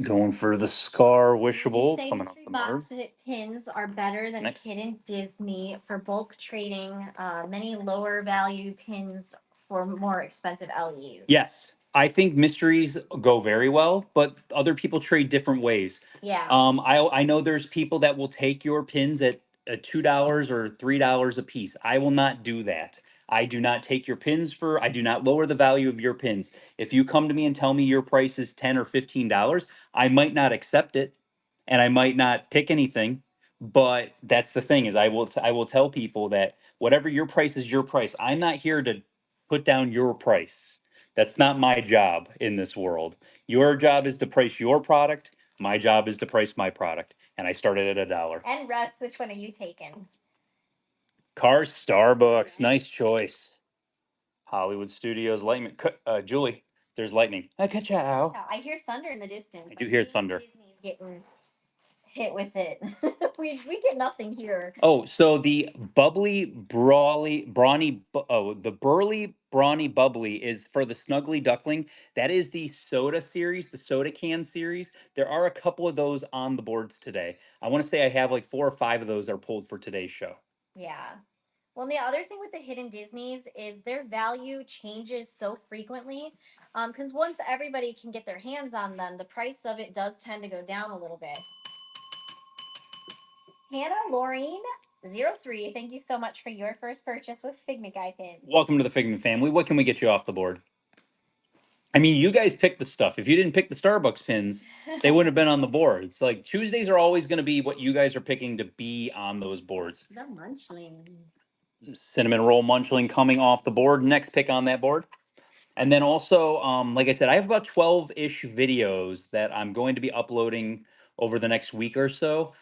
Going for the Scar Wishable. Say Coming off mystery the board. box pins are better than Next. Hidden Disney for bulk trading. Many lower value pins for more expensive LEs. Yes. I think mysteries go very well, but other people trade different ways. Yeah. I know there's people that will take your pins at $2 or $3 a piece. I will not do that. I do not take your pins I do not lower the value of your pins. If you come to me and tell me your price is $10 or $15, I might not accept it and I might not pick anything. But that's the thing is I will tell people that whatever your price is your price. I'm not here to put down your price. That's not my job in this world. Your job is to price your product. My job is to price my product. And I started at $1. And Russ, which one are you taking? Cars, Starbucks. Nice choice. Hollywood Studios, Lightning. Julie, there's lightning. I hear thunder in the distance. I do hear thunder. Disney's getting hit with it. We get nothing here. Oh, so the bubbly, brawly, brawny, the burly, brawny, bubbly is for the Snuggly Duckling. That is the soda series, the soda can series. There are a couple of those on the boards today. I want to say I have like 4 or 5 of those are pulled for today's show. Yeah. Well, and the other thing with the hidden Disneys is their value changes so frequently. Because once everybody can get their hands on them, the price of it does tend to go down a little bit. Hannah Laureen 03, thank you so much for your first purchase with Figment Guy pin. Welcome to the Figment family. What can we get you off the board? I mean, you guys picked the stuff. If you didn't pick the Starbucks pins, they wouldn't have been on the board. It's like Tuesdays are always going to be what you guys are picking to be on those boards. The Munchling. Cinnamon Roll Munchling coming off the board. Next pick on that board. And then also, like I said, I have about 12-ish videos that I'm going to be uploading over the next week or so.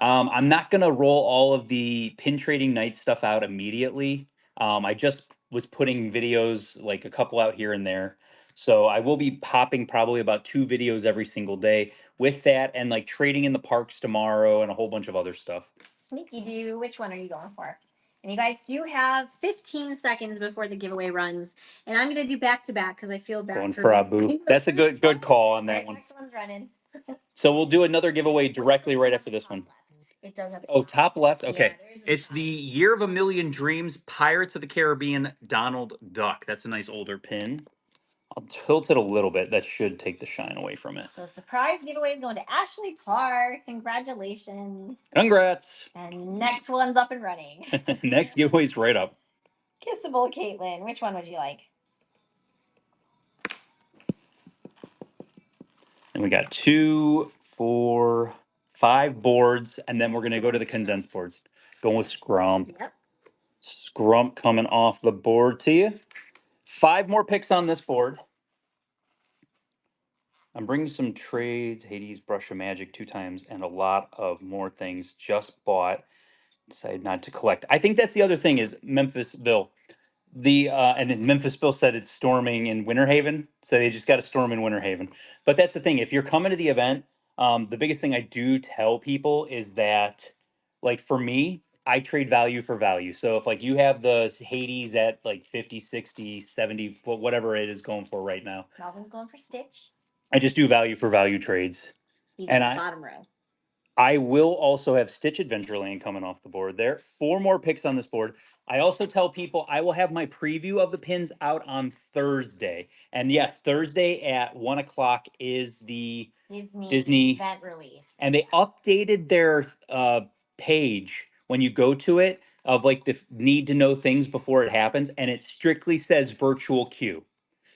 I'm not going to roll all of the pin trading night stuff out immediately. I just was putting videos, like a couple out here and there. So I will be popping probably about 2 videos every single day with that, and like trading in the parks tomorrow and a whole bunch of other stuff. Sneaky do, which one are you going for? And you guys do have 15 seconds before the giveaway runs. And I'm going to do back to back because I feel bad Going for for missing Abu. the That's a first good one. call on All that right, one. next one's running. So we'll do another giveaway directly right after this one. It does have. Oh, top left. Okay. Yeah, there's a It's the shine. Year of a Million Dreams Pirates of the Caribbean Donald Duck. That's a nice older pin. I'll tilt it a little bit. That should take the shine away from it. So surprise giveaway is going to Ashley Parr. Congratulations. Congrats. And next one's up and running. Next giveaway's right up. Kissable Caitlin. Which one would you like? And we got 2, 4, 5 boards, and then we're gonna go to the condensed boards. Going with Scrump. Yep. Scrump coming off the board to you. 5 more picks on this board. I'm bringing some trades, Hades, Brush of Magic 2 times, and a lot of more things just bought. Decided not to collect. I think that's the other thing is Memphis Bill. And then Memphis Bill said it's storming in Winter Haven, so they just got a storm in Winter Haven. But that's the thing. If you're coming to the event, the biggest thing I do tell people is that, like for me, I trade value for value. So if like you have the Hades at like 50, 60, 70, whatever it is going for right now, Melvin's going for Stitch. I just do value for value trades. He's And in the bottom row. I will also have Stitch Adventureland coming off the board there. 4 more picks on this board. I also tell people I will have my preview of the pins out on Thursday. And yes, Thursday at 1 o'clock is the Disney event release. And they updated their page when you go to it of like the need to know things before it happens. And it strictly says virtual queue.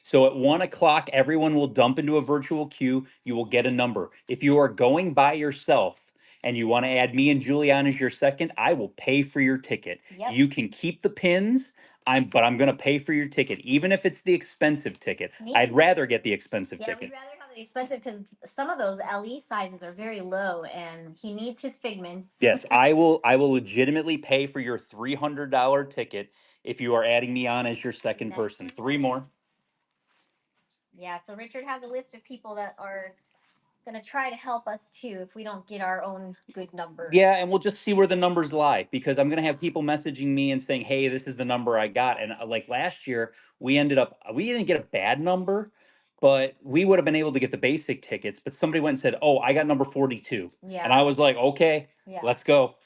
So at 1 o'clock, everyone will dump into a virtual queue. You will get a number. If you are going by yourself and you want to add me and Julian as your second, I will pay for your ticket. Yep. You can keep the pins, but I'm going to pay for your ticket, even if it's the expensive ticket. Me I'd too. rather get the expensive Yeah, ticket. we'd rather have the expensive because some of those LE sizes are very low, and he needs his figments. Yes, I will legitimately pay for your $300 ticket if you are adding me on as your second Next person. one. 3 more. Yeah, so Richard has a list of people that are going to try to help us too if we don't get our own good number. Yeah, and we'll just see where the numbers lie, because I'm going to have people messaging me and saying, "Hey, this is the number I got." And like last year, we didn't get a bad number, but we would have been able to get the basic tickets, but somebody went and said, "Oh, I got number 42." Yeah. And I was like, "Okay, Yeah. let's go."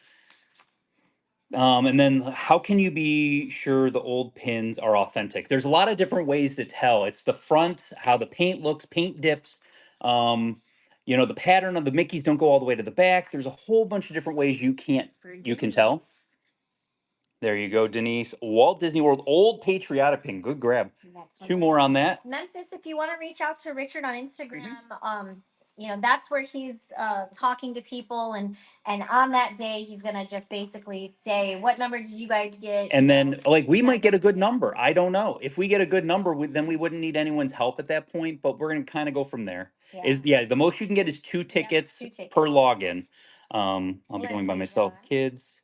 And then how can you be sure the old pins are authentic? There's a lot of different ways to tell. It's the front, how the paint looks, paint dips. The pattern of the Mickeys don't go all the way to the back. There's a whole bunch of different ways you can tell. There you go, Denise. Walt Disney World Old Patriotic pin. Good grab. Next one. 2 more on that. Memphis, if you want to reach out to Richard on Instagram, that's where he's talking to people, and on that day he's gonna just basically say, what number did you guys get? And then like we might get a good number. I don't know. If we get a good number, then we wouldn't need anyone's help at that point, but we're gonna kind of go from there. The most you can get is 2 tickets, 2 tickets. per login. I'll be going by myself. Kids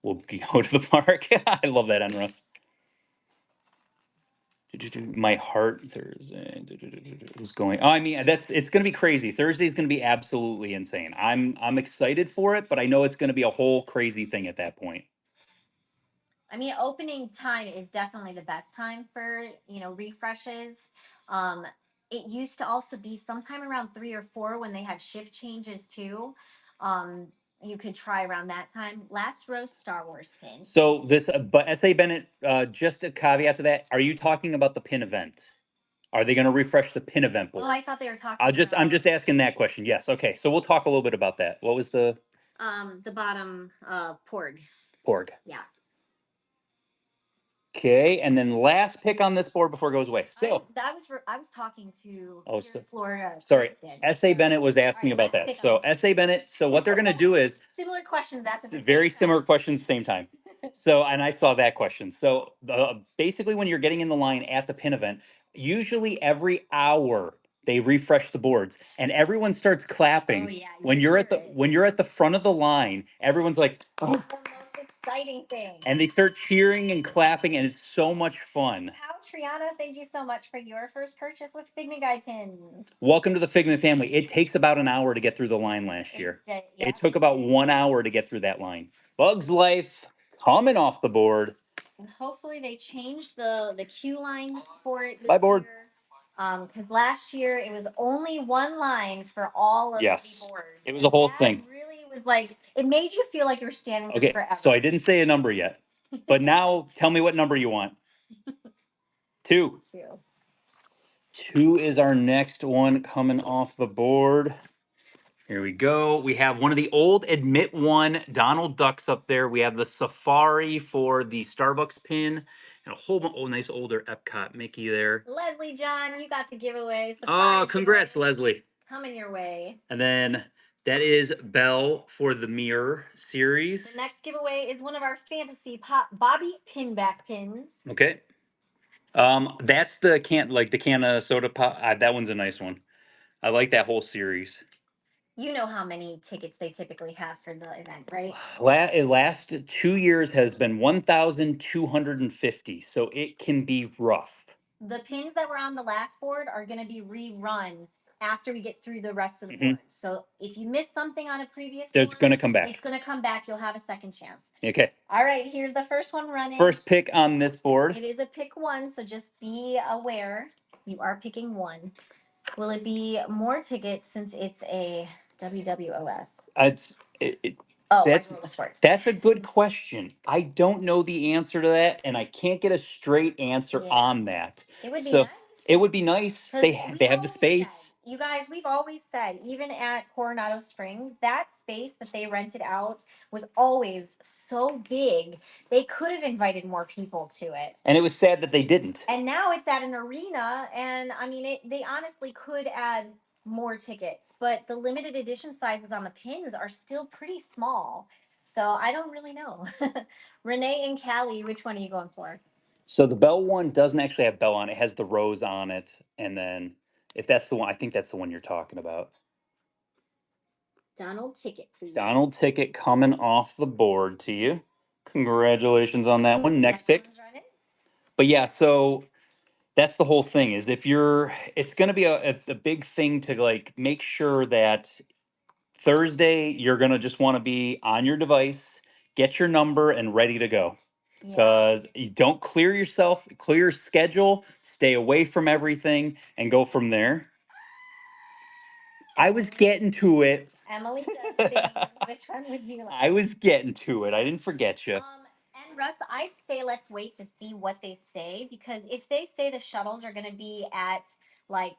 will go to the park. I love that, Enros. My heart Thursday is going. Oh, I mean, it's going to be crazy. Thursday's going to be absolutely insane. I'm excited for it, but I know it's going to be a whole crazy thing at that point. I mean, opening time is definitely the best time for, refreshes. Um, it used to also be sometime around 3 or 4 when they had shift changes too. Um, you could try around that time. Last row Star Wars pin. So this, but SA Bennett, just a caveat to that. Are you talking about the pin event? Are they going to refresh the pin event Oh, boards? I thought they were talking I'm just asking that question. Yes. Okay. So we'll talk a little bit about that. What was the the bottom Porg. Porg? Yeah. Okay, and then last pick on this board before it goes away. So, I was talking to oh, Pure Florida. sorry, Kristen. S.A. Bennett was asking All right, about let's that. pick on So this. S.A. Bennett, so what they're going to do is Similar questions at the very same similar time. questions, same time. So, and I saw that question. So, basically, when you're getting in the line at the pin event, usually every hour they refresh the boards, and everyone starts clapping. Oh, yeah, when you you're hear at the it. when you're at the front of the line, everyone's like, "Oh," It's the most exciting thing. and they start cheering and clapping, and it's so much fun. How Triana, thank you so much for your first purchase with Figment Guy pins. Welcome to the Figment family. It takes about an hour to get through the line last year. Yeah, It took about 1 hour to get through that line. Bugs Life coming off the board. And hopefully they changed the queue line for it this Bye, board. year. Because last year it was only one line for all of Yes. the boards. It was a whole That thing. really was like, it made you feel like you're standing there Okay, forever. so I didn't say a number yet. But now tell me what number you want. 2. Too. 2 is our next one coming off the board. Here we go. We have one of the old Admit One Donald Ducks up there. We have the Safari for the Starbucks pin, and a whole nice older Epcot Mickey there. Leslie John, you got the giveaway. Oh, Surprise congrats, giveaway Leslie. coming your way. And then that is Belle for the Mirror The series. next giveaway is one of our fantasy pop Bobby pinback pins. Okay. That's the can of soda pop. That one's a nice one. I like that whole series. You know how many tickets they typically have for the event, right? Last 2 years has been 1,250, so it can be rough. The pins that were on the last board are going to be rerun after we get through the rest of the Mhm. board. So if you missed something on a previous It's board, gonna come back. it's going to come back. You'll have a second chance. Okay. All right, here's the first one running. First pick on this board. It is a pick one, so just be aware you are picking one. Will it be more tickets since it's a WWOS? Oh, That's that's a good question. I don't know the answer to that, and I can't get a straight answer Yeah. on that. It would be So nice. it would be nice. 'Cause They we've have the always space. said, you guys, we've always said, even at Coronado Springs, that space that they rented out was always so big. They could have invited more people to it. And it was sad that they didn't. And now it's at an arena, and I mean, they honestly could add more tickets, but the limited edition sizes on the pins are still pretty small. So I don't really know. Renee and Callie, which one are you going for? So the Bell one doesn't actually have Bell on it. It has the rose on it. And then if that's the one, I think that's the one you're talking about. Donald Ticket, please. Donald Ticket coming off the board to you. Congratulations on that one. Next pick. one's running. But yeah, so that's the whole thing is if you're, it's going to be a big thing to like make sure that Thursday you're going to just want to be on your device, get your number and ready to go. Yeah. Because you don't clear yourself, clear your schedule, stay away from everything, and go from there. I was getting to it. Emily does things. Which one would you like? I was getting to it. I didn't forget you. And Russ, I'd say let's wait to see what they say, because if they say the shuttles are going to be at like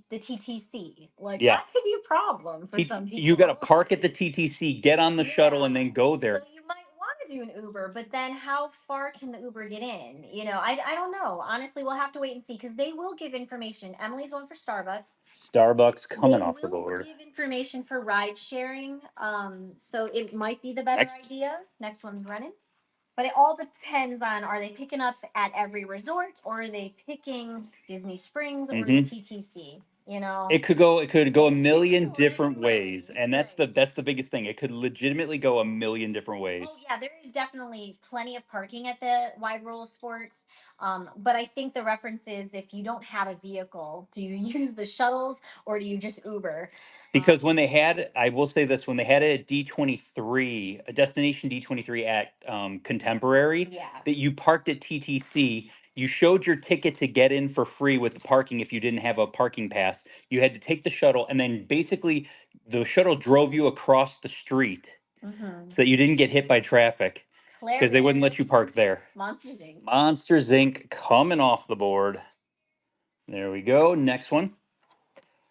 the TTC, like Yeah. that could be a problem for some people. You got to park at the TTC, get on the shuttle, and Yeah. then go there. So you might want to do an Uber, but then how far can the Uber get in? I don't know. Honestly, we'll have to wait and see, because they will give information. Emily's one for Starbucks. Starbucks coming They off the will board. give information for ride sharing. So it might be the better Next. idea. Next one's running. But it all depends on, are they picking up at every resort, or are they picking Disney Springs or the TTC? You know, It could go a It could million go different any way, ways, and right. that's the biggest thing. It could legitimately go a million different Oh ways. yeah, there is definitely plenty of parking at the Wide World of Sports. But I think the reference is if you don't have a vehicle, do you use the shuttles or do you just Uber? Because when they had, I will say this, when they had it at D23, a destination D23 at Contemporary, Yeah. that you parked at TTC, you showed your ticket to get in for free with the parking if you didn't have a parking pass. You had to take the shuttle, and then basically the shuttle drove you across the street Mm-hmm. so that you didn't get hit by traffic because they wouldn't let you park there. Monsters Inc. Monsters Inc. coming off the board. There we go. Next one.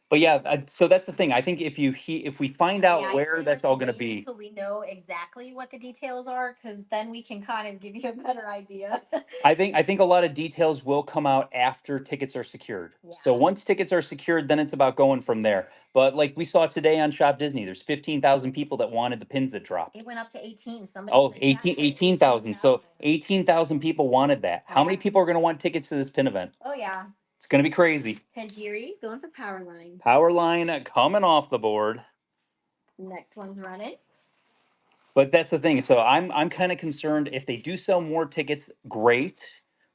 But yeah, so that's the thing. I think if we find Yeah, out I'd where say that's let's all going to wait be, until we know exactly what the details are, because then we can kind of give you a better idea. I think a lot of details will come out after tickets are secured. So Yeah. once tickets are secured, then it's about going from there. But like we saw today on Shop Disney, there's 15,000 people that wanted the pins that dropped. It went up to 18. Somebody Oh, in the chat said 18,000. So 18,000 people wanted that. How many Yeah. people are going to want tickets to this pin event? Oh yeah. It's going to be crazy. Kajiri's going for Powerline. Powerline coming off the board. Next one's running. But that's the thing. So I'm kind of concerned if they do sell more tickets, great.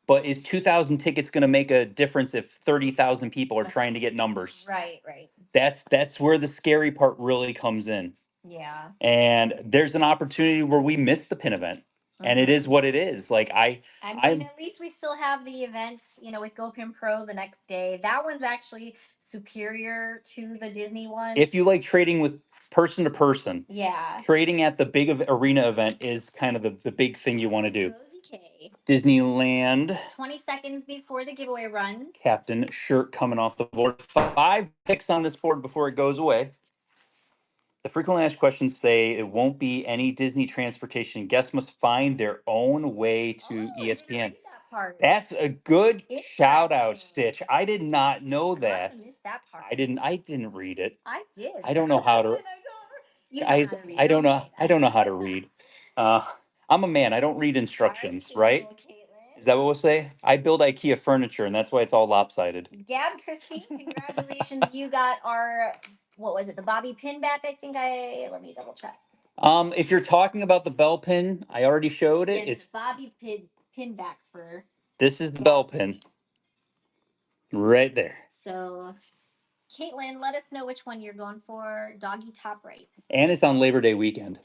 But is 2,000 tickets going to make a difference if 30,000 people are trying to get numbers? Right, right. That's where the scary part really comes in. Yeah. And there's an opportunity where we miss the pin event. And it is what it is. Like I mean, I'm at least we still have the event, with GoPin Pro the next day. That one's actually superior to the Disney one. if you like trading with person to person, Yeah. trading at the big arena event is kind of the big thing you want to do. Rosie K. Disneyland 20 seconds before the giveaway runs. captain shirt coming off the board. 5 picks on this board before it goes away. The frequently asked questions say it won't be any Disney transportation. Guests must find their own way to Oh, I didn't ESPN. read that part. That's a good shout out, Interesting. Stitch. I did not know I must that. have missed that part. I didn't read it. I did. I don't know how to. And I don't. You know Guys, how to read. I don't know. say I don't know how to that. read. I'm a man. I don't read instructions, All right, right? Kissable Caitlin. Is that what we'll say? I build IKEA furniture, and that's why it's all lopsided. Gab Christine, congratulations. You got our, what was it, the Bobby pin back? Let me double check. If you're talking about the bell pin, I already showed it. Yes, It's the Bobby pin back for. this is the bell pin. Right there. So, Caitlin, let us know which one you're going for. Doggy top right. And it's on Labor Day weekend,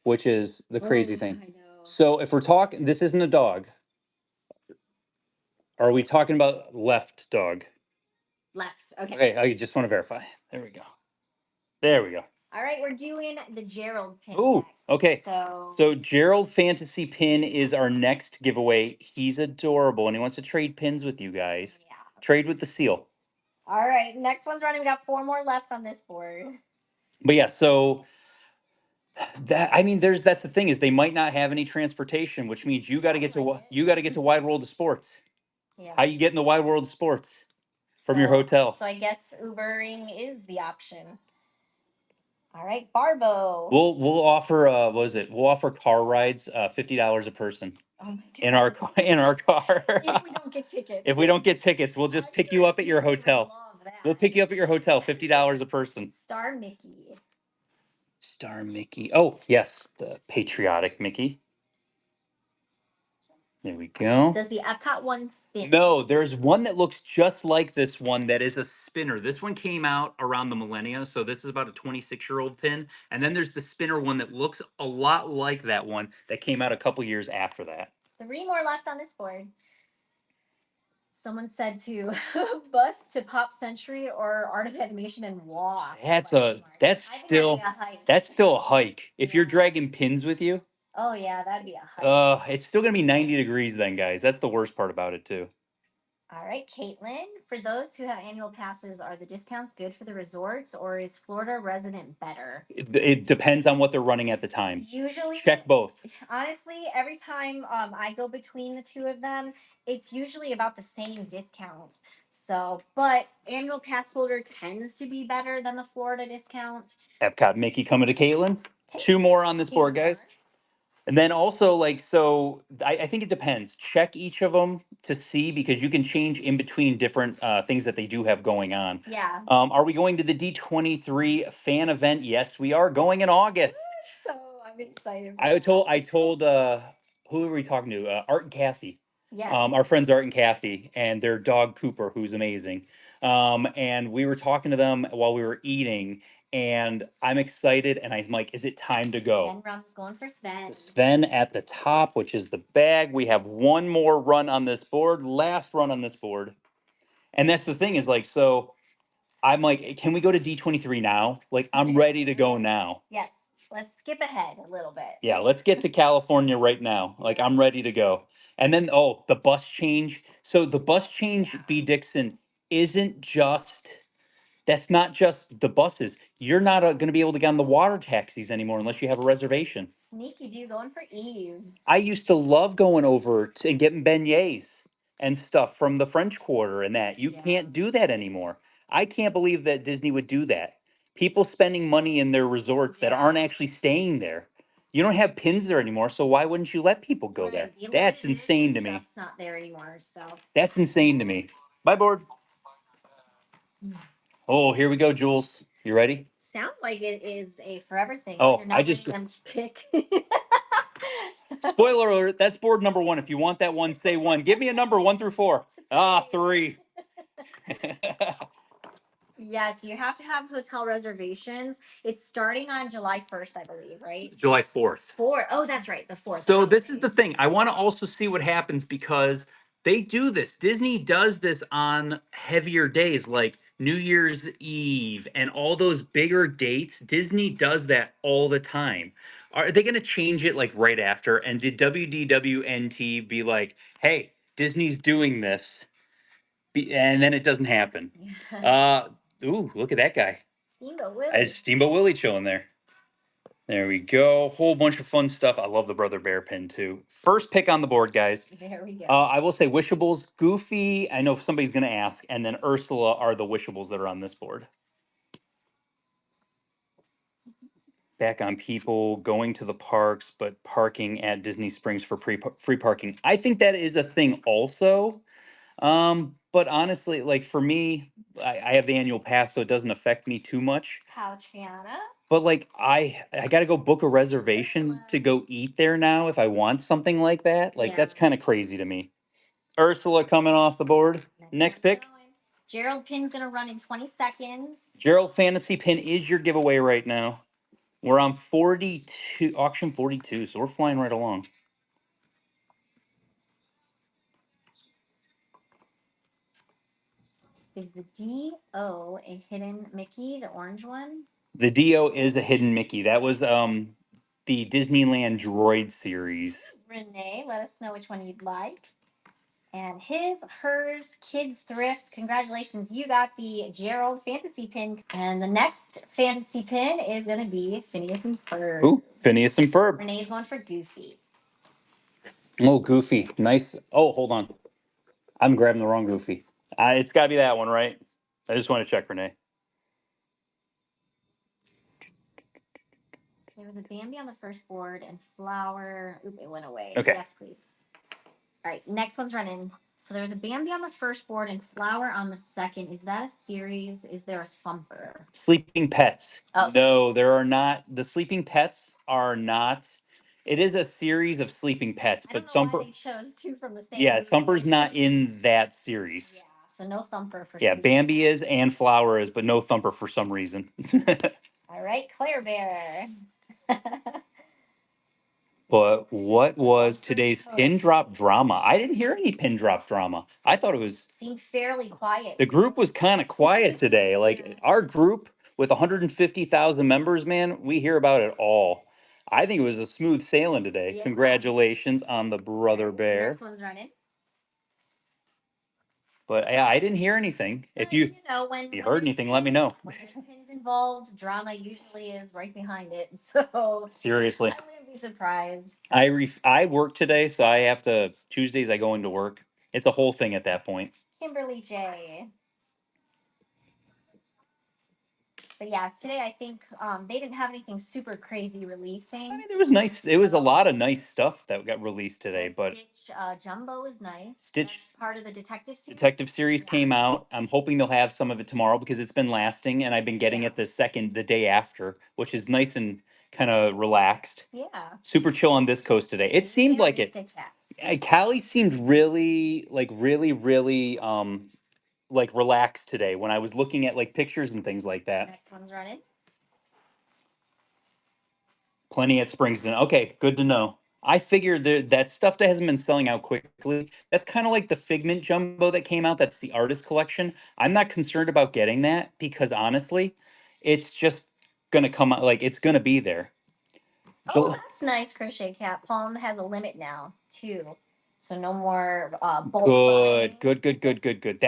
which is the crazy thing. I know. So if we're talking, this isn't a dog. Are we talking about left dog? Left. Okay. Okay, I just want to verify. There we go. There we go. All right, we're doing the Gerald pin. Ooh, next. okay. So So Gerald Fantasy Pin is our next giveaway. He's adorable and he wants to trade pins with you guys. yeah. Trade with the seal. All right, next one's running. We got 4 more left on this board. But yeah, so that's the thing is they might not have any transportation, which means you got to get to Wide World of Sports. Yeah. How you get in the Wide World of Sports? From your hotel. So I guess Ubering is the option. All right, Barbo. We'll offer we'll offer car rides, $50 a person. Oh my God. In our car. If we don't get tickets. If we don't get tickets, we'll just pick you up at your hotel. We'll pick you up at your hotel, $50 a person. Star Mickey. Star Mickey. Oh, yes, the patriotic Mickey. There we go. Does the Epcot one spin? No, there's one that looks just like this one that is a spinner. This one came out around the millennia, so this is about a 26-year-old pin. And then there's the spinner one that looks a lot like that one that came out a couple years after that. 3 more left on this board. Someone said to bus to Pop Century or Art of Animation and walk. That's still a hike. If you're dragging pins with you, oh yeah, that'd be a hike. it's still gonna be 90 degrees then, guys. That's the worst part about it too. All right, Caitlin. For those who have annual passes, are the discounts good for the resorts, or is Florida resident better? It depends on what they're running at the time. Usually, check both. Honestly, every time I go between the two of them, it's usually about the same discount. So, but annual pass holder tends to be better than the Florida discount. Epcot Mickey coming to Caitlin. 2 more on this board, guys. And then also, like, so I think it depends. Check each of them to see because you can change in between different things that they do have going on. Yeah. Are we going to the D23 fan event? Yes, we are going in August. So I'm excited. I told who were we talking to? Art and Kathy. Yes. Our friends Art and Kathy and their dog Cooper, who's amazing. And we were talking to them while we were eating, and I'm excited. And I'm like, is it time to go? And Rum's going for Sven. Sven at the top, which is the bag. We have one more run on this board, last run on this board. And that's the thing is like, so I'm like, can we go to D23 now? Like, I'm ready to go now. Yes. Let's skip ahead a little bit. Yeah, let's get to California right now. Like, I'm ready to go. And then, oh, the bus change. So the bus change, B. Dixon, isn't just, that's not just the buses. You're not going to be able to get on the water taxis anymore unless you have a reservation. Sneaky dude going for Eve. I used to love going over to, and getting beignets and stuff from the French Quarter and that. You Yeah. can't do that anymore. I can't believe that Disney would do that. People spending money in their resorts that Yeah. aren't actually staying there. You don't have pins there anymore, so why wouldn't you let people go there? The That's limited insane to edition me. stuff's not there anymore, so. That's insane to me. Bye, board. Oh, here we go, Jules. You ready? Sounds like it is a forever thing. Oh, You're not I just- letting them pick. Spoiler alert, that's board number 1. If you want that one, say 1. Give me a number 1 through 4. 3. Yes, you have to have hotel reservations. It's starting on July 1st, I believe, right? July 4th. Oh, that's right, the 4th. So this is the thing. I want to also see what happens because they do this. Disney does this on heavier days like New Year's Eve and all those bigger dates. Disney does that all the time. Are they going to change it like right after? And did WDWNT be like, "Hey, Disney's doing this," and then it doesn't happen? Ooh, look at that guy. Steamboat Willie. As Steamboat Willie chilling there. There we go. Whole bunch of fun stuff. I love the Brother Bear pin too. First pick on the board, guys. There we go. I will say Wishables, Goofy. I know somebody's going to ask, and then Ursula are the Wishables that are on this board. Back on people going to the parks, but parking at Disney Springs for free parking. I think that is a thing also. But honestly, like for me, I have the annual pass, so it doesn't affect me too much. Pouchiana. But like I got to go book a reservation to go eat there now if I want something like that. Like Yeah. that's kind of crazy to me. Ursula coming off the board. Next pick. Gerald pin's gonna run in 20 seconds. Gerald Fantasy Pin is your giveaway right now. We're on 42, auction 42, so we're flying right along. Is the D-O a hidden Mickey, the orange one? The Dio is a hidden Mickey. That was the Disneyland Droid series. Renee, let us know which one you'd like. And hers, Kids Thrift. Congratulations, you got the Gerald Fantasy Pin. And the next Fantasy Pin is going to be Phineas and Ferb. Ooh, Phineas and Ferb. Renee's going for Goofy. Oh, Goofy. Nice. Oh, hold on. I'm grabbing the wrong Goofy. It's got to be that one, right? I just want to check, Renee. There was a Bambi on the first board and Flower. Oop, it went away. Okay. Yes, please. All right, next one's running. So there's a Bambi on the first board and Flower on the second. Is that a series? Is there a Thumper? Sleeping Pets. Oh. No, there are not. The Sleeping Pets are not. It is a series of Sleeping Pets, I don't but know Thumper. why they chose two from the same. Yeah, movie. Thumper's not in that series. Yeah, so no Thumper for. Yeah, Sleeping Bambi Pets. is and Flower is, but no Thumper for some reason. All right, Claire Bear. But what was today's pin drop drama? I didn't hear any pin drop drama. I thought it was Seemed fairly quiet. the group was kind of quiet today. Like our group with 150,000 members, man, we hear about it all. I think it was a smooth sailing today. Yeah. Congratulations on the Brother Bear. Next one's running. But yeah, I didn't hear anything. If you know, when you heard anything, let me know. When there's pins involved, drama usually is right behind it. So Seriously. I wouldn't be surprised. I work today, so I have to Tuesdays I go into work. It's a whole thing at that point. Kimberly J. But yeah, today I think they didn't have anything super crazy I releasing. mean, there was nice. It was a lot of nice stuff that got released today, The but Stitch Jumbo is nice. Stitch That's part of the detective series. Detective series Yeah. came out. I'm hoping they'll have some of it tomorrow because it's been lasting, and I've been getting Yeah. it the day after, which is nice and kind of relaxed. Yeah. Super chill on this coast today. It seemed Very like it. Stitch Cats. Callie seemed really, really, like relaxed today when I was looking at like pictures and things like that. Next one's running. Plenty at Springston. Okay, good to know. I figured that stuff that hasn't been selling out quickly. That's kind of like the Figment Jumbo that came out. That's the artist collection. I'm not concerned about getting that because honestly, it's just gonna come out like it's gonna be there. Oh, that's nice, Crochet Cat. Palm has a limit now too, so no more bulk buying. Good.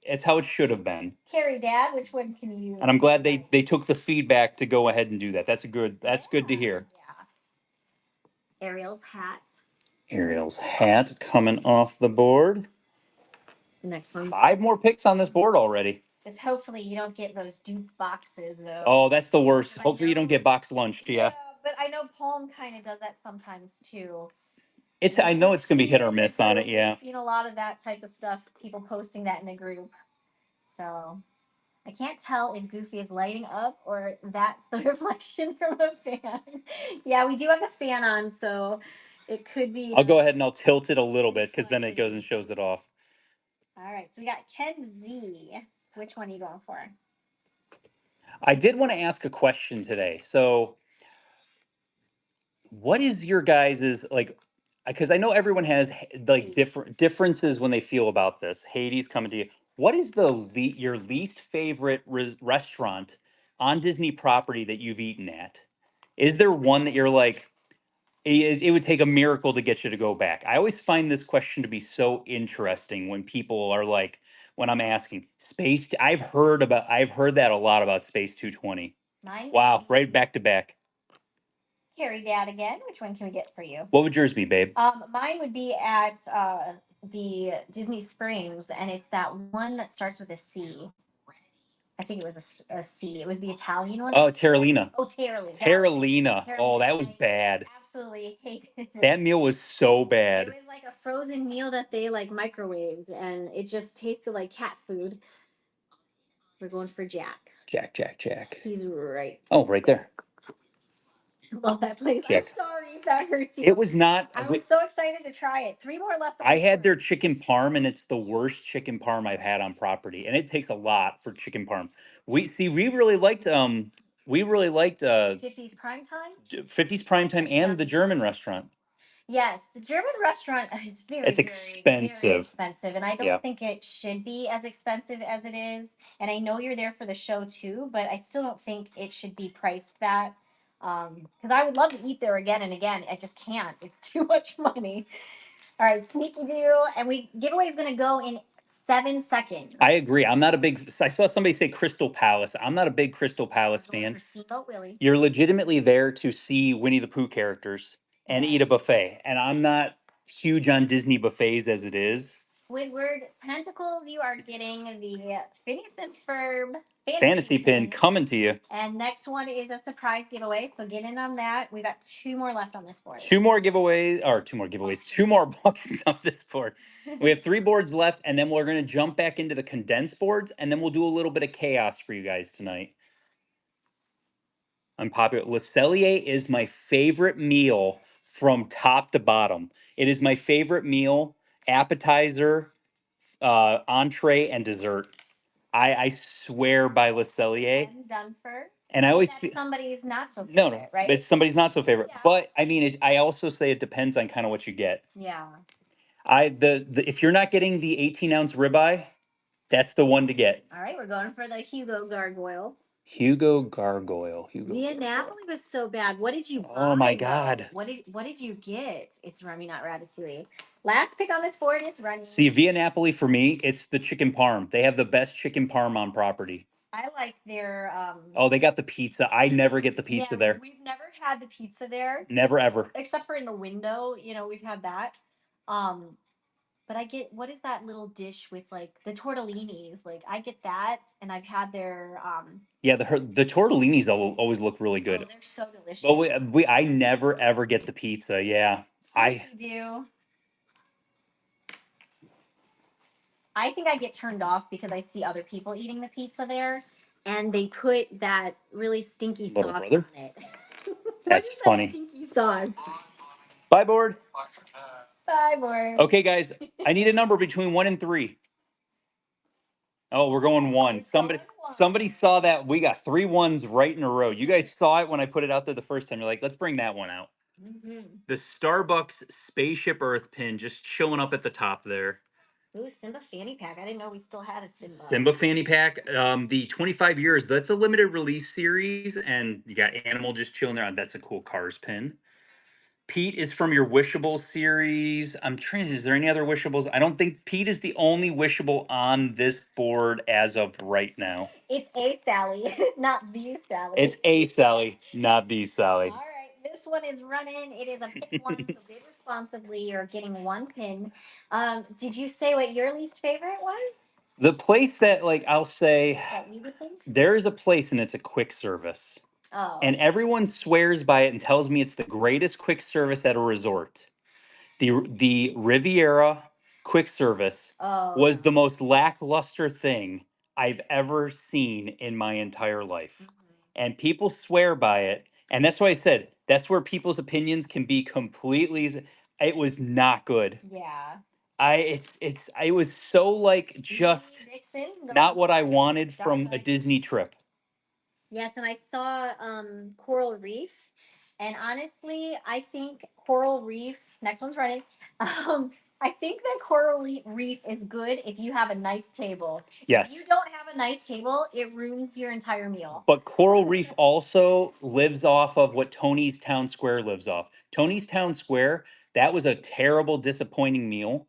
That's how it should have been. Carrie, Dad, which one can you? And I'm glad they took the feedback to go ahead and do that. That's good to hear. Yeah. Ariel's hat. Ariel's hat coming off the board. The next one. 5 more picks on this board already. Because hopefully you don't get those dupe boxes though. Oh, that's the worst. 'Cause I Hopefully you don't know- get box lunched. Yeah. But I know Palm kind of does that sometimes too. I know it's gonna be Seen hit it or in the miss on it. group. Yeah. We've seen a lot of that type of stuff. People posting that in the group. So I can't tell if Goofy is lighting up or that's the reflection from a fan. Yeah, we do have the fan on, so it could be. I'll go ahead and I'll tilt it a little bit because then it goes and shows it off. All right, so we got Ken Z. Which one are you going for? I did want to ask a question today. So, what is your guys's like? Because I know everyone has like different differences when they feel about this. Hades coming to you. What is your least favorite restaurant on Disney property that you've eaten at? Is there one that you're like, it would take a miracle to get you to go back? I always find this question to be so interesting when people are like, when I'm asking Space. I've heard that a lot about Space 220. Mine. Wow, right back to back. Carrie, Dad again. Which one can we get for you? What would yours be, babe? Mine would be at the Disney Springs, and it's that one that starts with a C. I think it was a C. It was the Italian one. Oh, Terralina. Oh, Terralina. Terralina. Oh, that was bad. Absolutely hated it. That meal was so bad. It was like a frozen meal that they like microwaved, and it just tasted like cat food. We're going for Jack. Jack. He's right. Oh, right there. Love that place. Jack. I'm sorry if that hurts you. It was not. I was so excited to try it. 3 more left. I had their chicken parm, and it's the worst chicken parm I've had on property, and it takes a lot for chicken parm. We really liked 50s prime time. 50s prime time and the German restaurant. Yes, the German restaurant is It's expensive. very expensive, and I don't Yeah. think it should be as expensive as it is. And I know you're there for the show too, but I still don't think it should be priced that. Because I would love to eat there again and again. I just can't. It's too much money. All right, Sneaky Doo, and giveaway is gonna go in 7 seconds. I agree. I'm not a big. I saw somebody say Crystal Palace. I'm not a big Crystal Palace fan. Steamboat Willie. You're legitimately there to see Winnie the Pooh characters and eat a buffet, and I'm not huge on Disney buffets as it is. Squidward Tentacles, you are getting the Phineas and Ferb Fantasy pin coming to you. And next one is a surprise giveaway, so get in on that. We got 2 more left on this board. 2 more giveaways. 2 more boxes off this board. We have 3 boards left, and then we're going to jump back into the condensed boards, and then we'll do a little bit of chaos for you guys tonight. Unpopular. Le Cellier is my favorite meal from top to bottom. It is my favorite meal, appetizer, entree, and dessert. I swear by Le Cellier. And Dunford. And I always feel somebody's not so favorite, no, right? it's somebody's not so favorite. Yeah. But I mean, I also say it depends on kind of what you get. Yeah. If you're not getting the 18-ounce ribeye, that's the one to get. All right, we're going for the Hugo Gargoyle. Hugo Gargoyle. The Napoli was so bad. What did you buy? Oh my God. What did you get? It's Remy, not Ratatouille. Last pick on this board is Remy. See, Via Napoli for me, it's the chicken parm. They have the best chicken parm on property. I like their Oh, they got the pizza. I never get the pizza there. We've never had the pizza there. Never ever. Except for in the window, we've had that. But I get, what is that little dish with like the tortellinis? Like I get that, and I've had their Yeah, the tortellinis always look really oh, good. they're so delicious. But we I never ever get the pizza. Yeah, See if you do. I think I get turned off because I see other people eating the pizza there, and they put that really stinky Little sauce brother? on it. That's What is that funny. stinky sauce? Bye, board. Bye, board. Okay, guys, I need a number between 1 and 3. Oh, we're going 1. It's Somebody going one. somebody saw that. We got 3 ones right in a row. You guys saw it when I put it out there the first time. You're like, let's bring that one out. The Starbucks Spaceship Earth pin just showing up at the top there. Ooh, Simba fanny pack. I didn't know we still had a Simba. Simba fanny pack. The 25 years, that's a limited release series, and you got Animal just chilling there. That's a cool Cars pin. Pete is from your Wishable series. I'm trying. Is there any other Wishables? I don't think Pete is the only Wishable on this board as of right now. It's a Sally, not the Sally. It's a Sally, not the Sally. All right, this one is running. It is a pin one, so bid responsibly. You're getting 1 pin. Did you say what your least favorite was? The place that, like, I'll say, That you would think? there is a place and it's a quick service. Oh. And everyone swears by it and tells me it's the greatest quick service at a resort. The Riviera quick service was the most lackluster thing I've ever seen in my entire life. And people swear by it. And that's why I said that's where people's opinions can be completely. It was not good. Yeah. It was so like just Dixon's not what I wanted Starbucks. from a Disney trip. Yes, and I saw Coral Reef, and honestly, I think Coral Reef. Next one's running. I think that Reef is good if you have a nice table. Yes. If you don't have a nice table, it ruins your entire meal. But Coral Reef also lives off of what Tony's Town Square lives off. Tony's Town Square, that was a terrible, disappointing meal,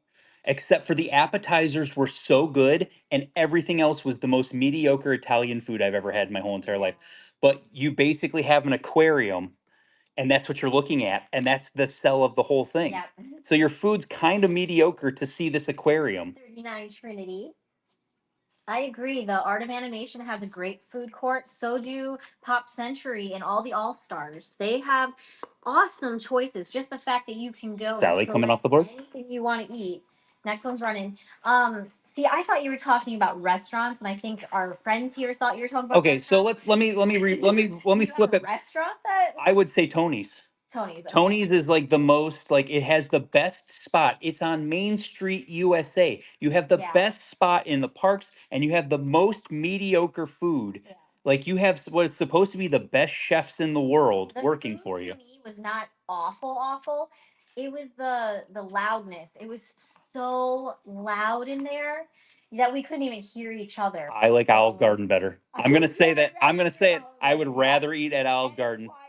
except for the appetizers were so good and everything else was the most mediocre Italian food I've ever had in my whole entire life. But you basically have an aquarium and that's what you're looking at, and that's the sell of the whole thing. Yep. So your food's kind of mediocre to see this aquarium. 39 Trinity. I agree. The Art of Animation has a great food court. So do Pop Century and all the All Stars. They have awesome choices. Just the fact that you can go Sally and coming select off the board. anything you want to eat. Next one's running. See, I thought you were talking about restaurants, and I think our friends here thought you were talking about. Okay, so let me flip it. Restaurant that I would say Tony's. Tony's. Okay. Tony's is like the most, like, it has the best spot. It's on Main Street, USA. You have the Yeah. best spot in the parks and you have the most mediocre food. Yeah. Like you have what is supposed to be the best chefs in the world The working food for to you. me was not awful. It was the loudness. It was so loud in there that we couldn't even hear each other. I like Olive Garden better. I'm gonna say that. I'm gonna say it. I would Olive rather eat at Olive And it's Garden quieter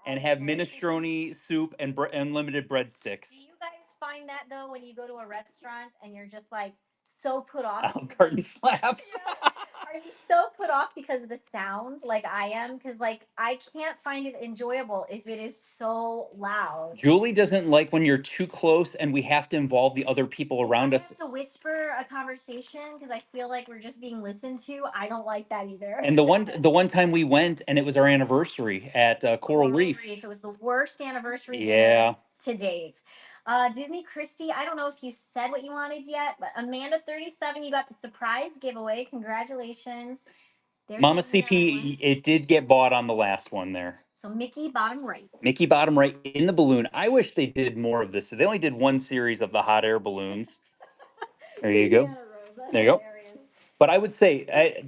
at and Olive have Garden. minestrone soup and unlimited breadsticks. Do you guys find that though when you go to a restaurant and you're just like so put off? Olive Garden slaps. Yeah. Are you so put off because of the sound like I am? Because like I can't find it enjoyable if it is so loud. Julie doesn't like when you're too close and we have to involve the other people around I us. have to whisper a conversation because I feel like we're just being listened to. I don't like that either. And the one time we went and it was our anniversary at Coral Reef. It was the worst anniversary Yeah. to date. Disney Christie, I don't know if you said what you wanted yet, but Amanda 37, you got the surprise giveaway. Congratulations. There's Mama another CP, one. it did get bought on the last one there. So Mickey bottom right. Mickey bottom right in the balloon. I wish they did more of this. They only did one series of the hot air balloons. There you go. There you go. But I would say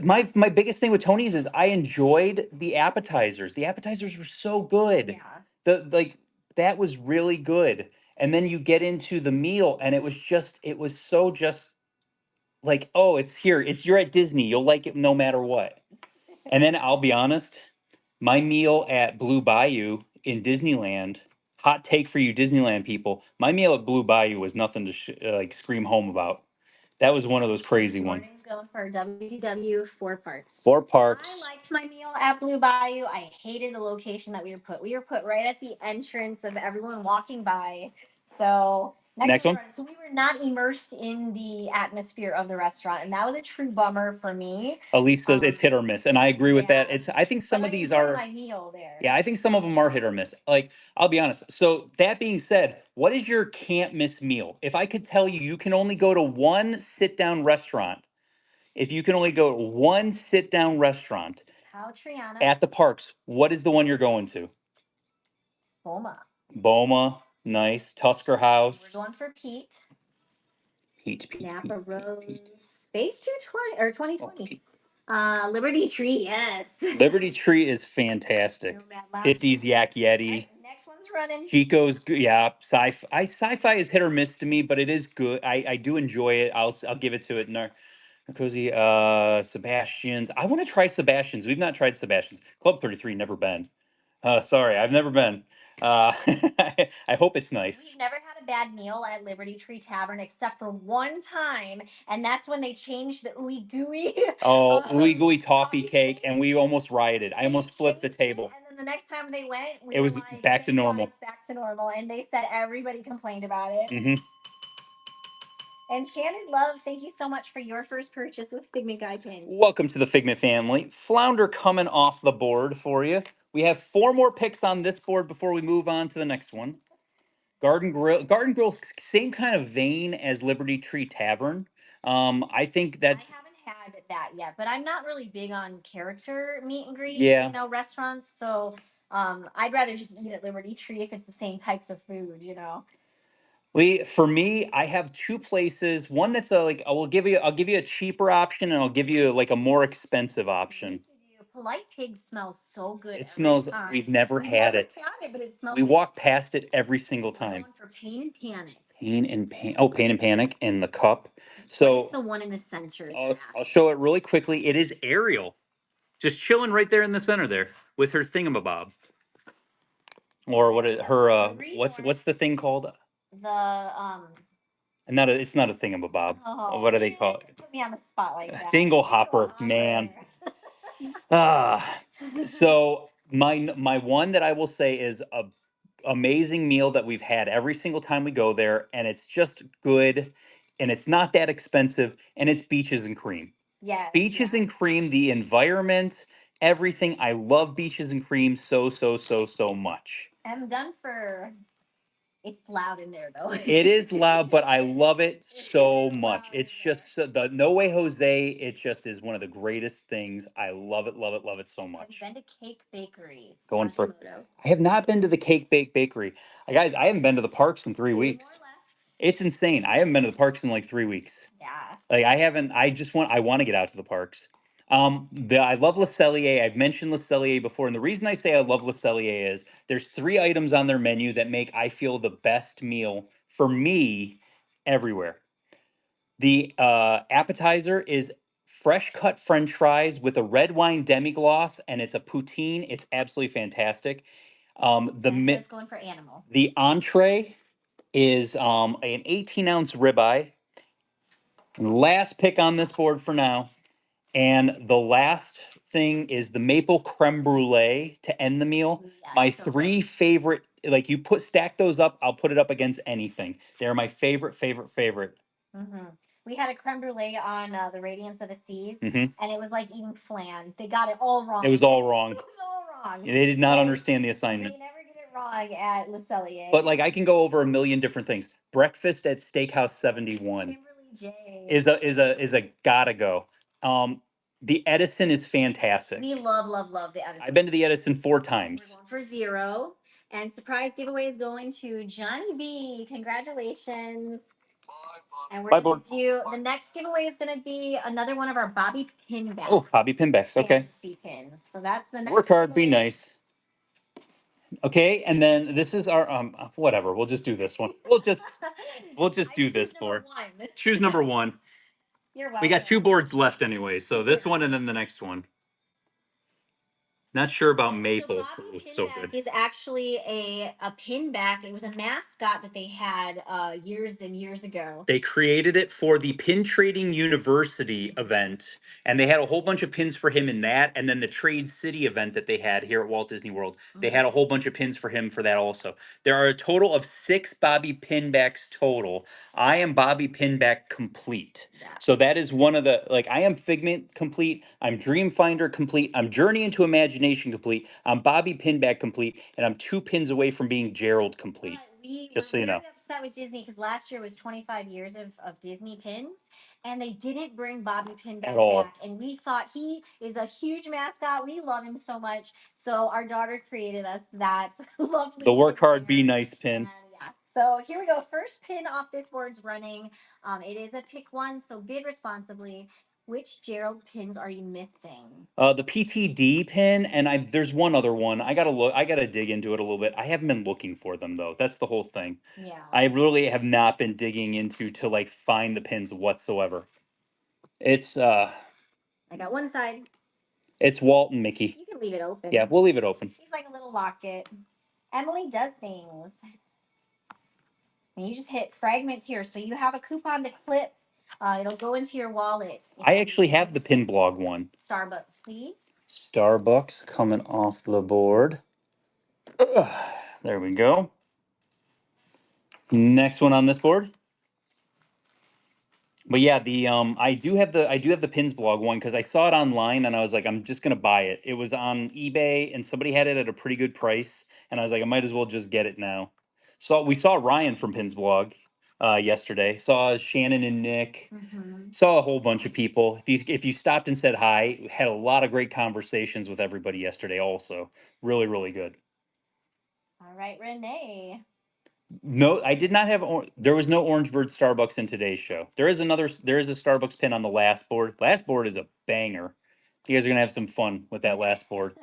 my biggest thing with Tony's is I enjoyed the appetizers. The appetizers were so good. Yeah. The like that was really good. And then you get into the meal and it was so just like, oh, it's here. You're at Disney. You'll like it no matter what. And then I'll be honest, my meal at Blue Bayou in Disneyland, hot take for you Disneyland people, my meal at Blue Bayou was nothing to like scream home about. That was one of those crazy ones. Jordan's going for WDW 4 parks. 4 parks. I liked my meal at Blue Bayou. I hated the location that we were put. We were put right at the entrance of everyone walking by. So Next one. So we were not immersed in the atmosphere of the restaurant, and that was a true bummer for me. Elise says it's hit or miss, and I agree with that. Yeah. I think some But of I these enjoyed are. my meal there. Yeah, I think some of them are hit or miss. Like, I'll be honest. So that being said, what is your can't miss meal? If I could tell you, you can only go to one sit down restaurant. If you can only go to one sit down restaurant How Triana? at the parks, what is the one you're going to? Boma. Boma, nice. Tusker We're House. going for Pete. Pete. Napa Rose. Space 220 or Oh, 2020. Pete. Liberty Tree, yes. Liberty Tree is fantastic. Nomad Lounge. 50s Yak Yeti. Right, next one's running. Chico's, yeah, sci-fi is hit or miss to me, but it is good. I do enjoy it. I'll give it to it. Narcozy, Sebastian's. I want to try Sebastian's. We've not tried Sebastian's. Club 33, never been. Sorry, I've never been. I hope it's nice. We've never had a bad meal at Liberty Tree Tavern except for one time, and that's when they changed the ooey gooey. Oh, ooey gooey toffee cake, and we almost rioted. I They almost flipped the changed it, table. and then the next time they went, we It were was like, back to "Thank God normal. it's back to normal," and they said everybody complained about it. Hmm. And Shannon Love, thank you so much for your first purchase with Figment Guy Pin. Welcome to the Figment family. Flounder coming off the board for you. We have 4 more picks on this board before we move on to the next one. Garden Grill, same kind of vein as Liberty Tree Tavern. I think that's. I haven't had that yet, but I'm not really big on character meet and greet, Yeah. restaurants. So I'd rather just eat at Liberty Tree if it's the same types of food, For me, I have 2 places. One that's I'll give you a cheaper option, and I'll give you like a more expensive option. Polite Pig smells so good. It smells. Time. We've never had it. But it smells. We walk past it every single time. Going for Pain and Panic. Pain and Panic in the cup. So what's the one in the center? I'll show it really quickly. It is Ariel, just chilling right there in the center there with her thingamabob, or what's the thing called? It's not a thingamabob. What do they call it? Put me on the spot like that. Dingle hopper, man. So my one that I will say is a amazing meal that we've had every single time we go there, and it's just good, and it's not that expensive, and it's Beaches and Cream. Yes. Beaches and Cream, the environment, everything. I love Beaches and Cream so much. I'm done for. It's loud in there though. It is loud, but I love it so much. It's just the No Way Jose. It just is one of the greatest things. I love it so much. Have you been to Cake Bakery? Going for. I have not been to the Cake Bake Bakery. Guys, I haven't been to the parks in 3 weeks. It's insane. I haven't been to the parks in like 3 weeks. Yeah. Like I haven't. I want to get out to the parks. I love Le Cellier. I've mentioned Le Cellier before, and the reason I say I love Le Cellier is there's 3 items on their menu that make I feel the best meal for me everywhere. The appetizer is fresh cut French fries with a red wine demi-glace, and it's a poutine. It's absolutely fantastic. That's going for animal. The entree is an 18-ounce ribeye. Last pick on this board for now. And the last thing is the maple creme brulee to end the meal. Yeah, my so 3 favorite, like you stack those up, I'll put it up against anything. They're my favorite. Mm-hmm. We had a creme brulee on the Radiance of the Seas, and it was like eating flan. They got it all wrong. It was all wrong. It was all wrong. They did not understand the assignment. They never get it wrong at Le Cellier. But like I can go over a million different things. Breakfast at Steakhouse 71 Kimberly J. is a gotta go. The Edison is fantastic. We love the Edison. I've been to the Edison 4 times. We're going for 0. And surprise giveaway is going to Johnny B. Congratulations. And we're going to do the next giveaway is going to be another one of our Bobby Pinbacks. Oh, Bobby Pinbacks. Okay. Fantasy pins. So that's the next. Work hard, be nice. Okay, and then this is our whatever. We'll just do this one. We'll just do this board. Choose number 1. You're welcome. We got 2 boards left anyway, so this one and then the next one. Not sure about So Maple. Bobby Ooh, so Pinback good. is actually a pinback. It was a mascot that they had years and years ago. They created it for the Pin Trading University event, and they had a whole bunch of pins for him in that. And then the Trade City event that they had here at Walt Disney World, they had a whole bunch of pins for him for that also. There are a total of 6 Bobby Pinbacks total. I am Bobby Pinback complete. So Yes. that is one of the, like, I am Figment complete. I'm Dreamfinder complete. I'm Journey into Imagination complete. I'm Bobby Pinback complete, and I'm 2 pins away from being Gerald complete. But we Just so were you very know. upset with Disney because last year was 25 years of Disney pins, and they didn't bring Bobby Pinback At all. back. And we thought he is a huge mascot. We love him so much. So our daughter created us that lovely The work pin hard, be there. nice pin. And yeah. So here we go. First pin off this board's running. It is a pick one, so bid responsibly. Which Gerald pins are you missing? The PTD pin, and there's one other one. I gotta look. I gotta dig into it a little bit. I haven't been looking for them though. That's the whole thing. Yeah. I really have not been digging into to like find the pins whatsoever. It's I got one side. it's Walt and Mickey. You can leave it open. Yeah, we'll leave it open. He's like a little locket. Emily does things. And you just hit fragments here. So you have a coupon to clip. It'll go into your wallet. I actually have the pin blog one. Starbucks, please. Starbucks coming off the board. Ugh, there we go. Next one on this board. But yeah, the I do have the pins blog one because I saw it online and I was like, I'm just gonna buy it. It was on eBay and somebody had it at a pretty good price, and I was like, I might as well just get it now. So we saw Ryan from Pins Blog yesterday. Saw Shannon and Nick. Saw a whole bunch of people. If you stopped and said hi, had a lot of great conversations with everybody yesterday. Also, really really good. All right, Renee. No, I did not have. There was no Orange Bird Starbucks in today's show. There is another. There is a Starbucks pin on the last board. Last board is a banger. You guys are gonna have some fun with that last board.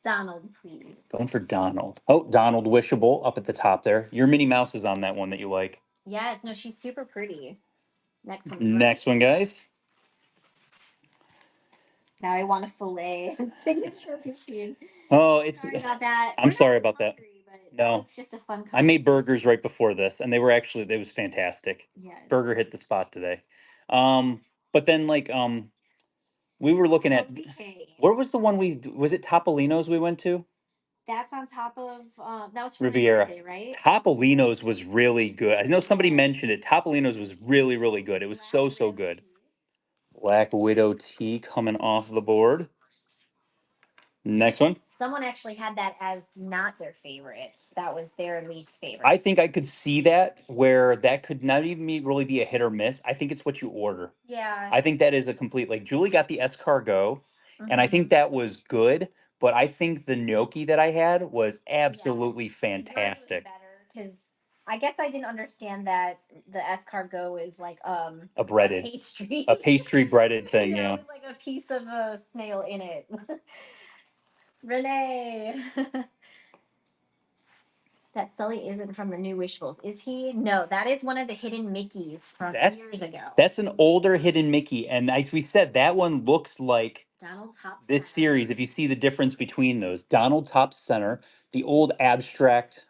Donald, please. Going for Donald. Oh, Donald Wishable up at the top there. Your Minnie Mouse is on that one that you like. Yes, no, she's super pretty. Next one. Next one, guys. Now I want a fillet signature machine. Oh, it's. Sorry about that. I'm sorry about that. No. It's just a fun. I made burgers right before this, and they were actually. It was fantastic. Yes. Burger hit the spot today. But then we were looking at. Where was the one was it Topolino's we went to? That's on top of that was for Riviera, birthday, right? Topolino's was really good. I know somebody mentioned it. Topolino's was really, really good. It was so good. Black Widow tea coming off the board. Next one. Someone actually had that as not their favorites. That was their least favorite. I think I could see that where that could not even really be a hit or miss. I think it's what you order. Yeah. I think that is a complete, like Julie got the escargot, and I think that was good, but I think the gnocchi that I had was absolutely fantastic. Because I guess I didn't understand that the escargot is like A breaded pastry. a pastry breaded thing, yeah. With like a piece of a snail in it. Renee. That Sully isn't from the new Wishables, is he? No, that is one of the hidden Mickeys from years ago. That's an older hidden Mickey, and as we said, that one looks like Donald Top this Center. series. If you see the difference between those, Donald Top Center, the old abstract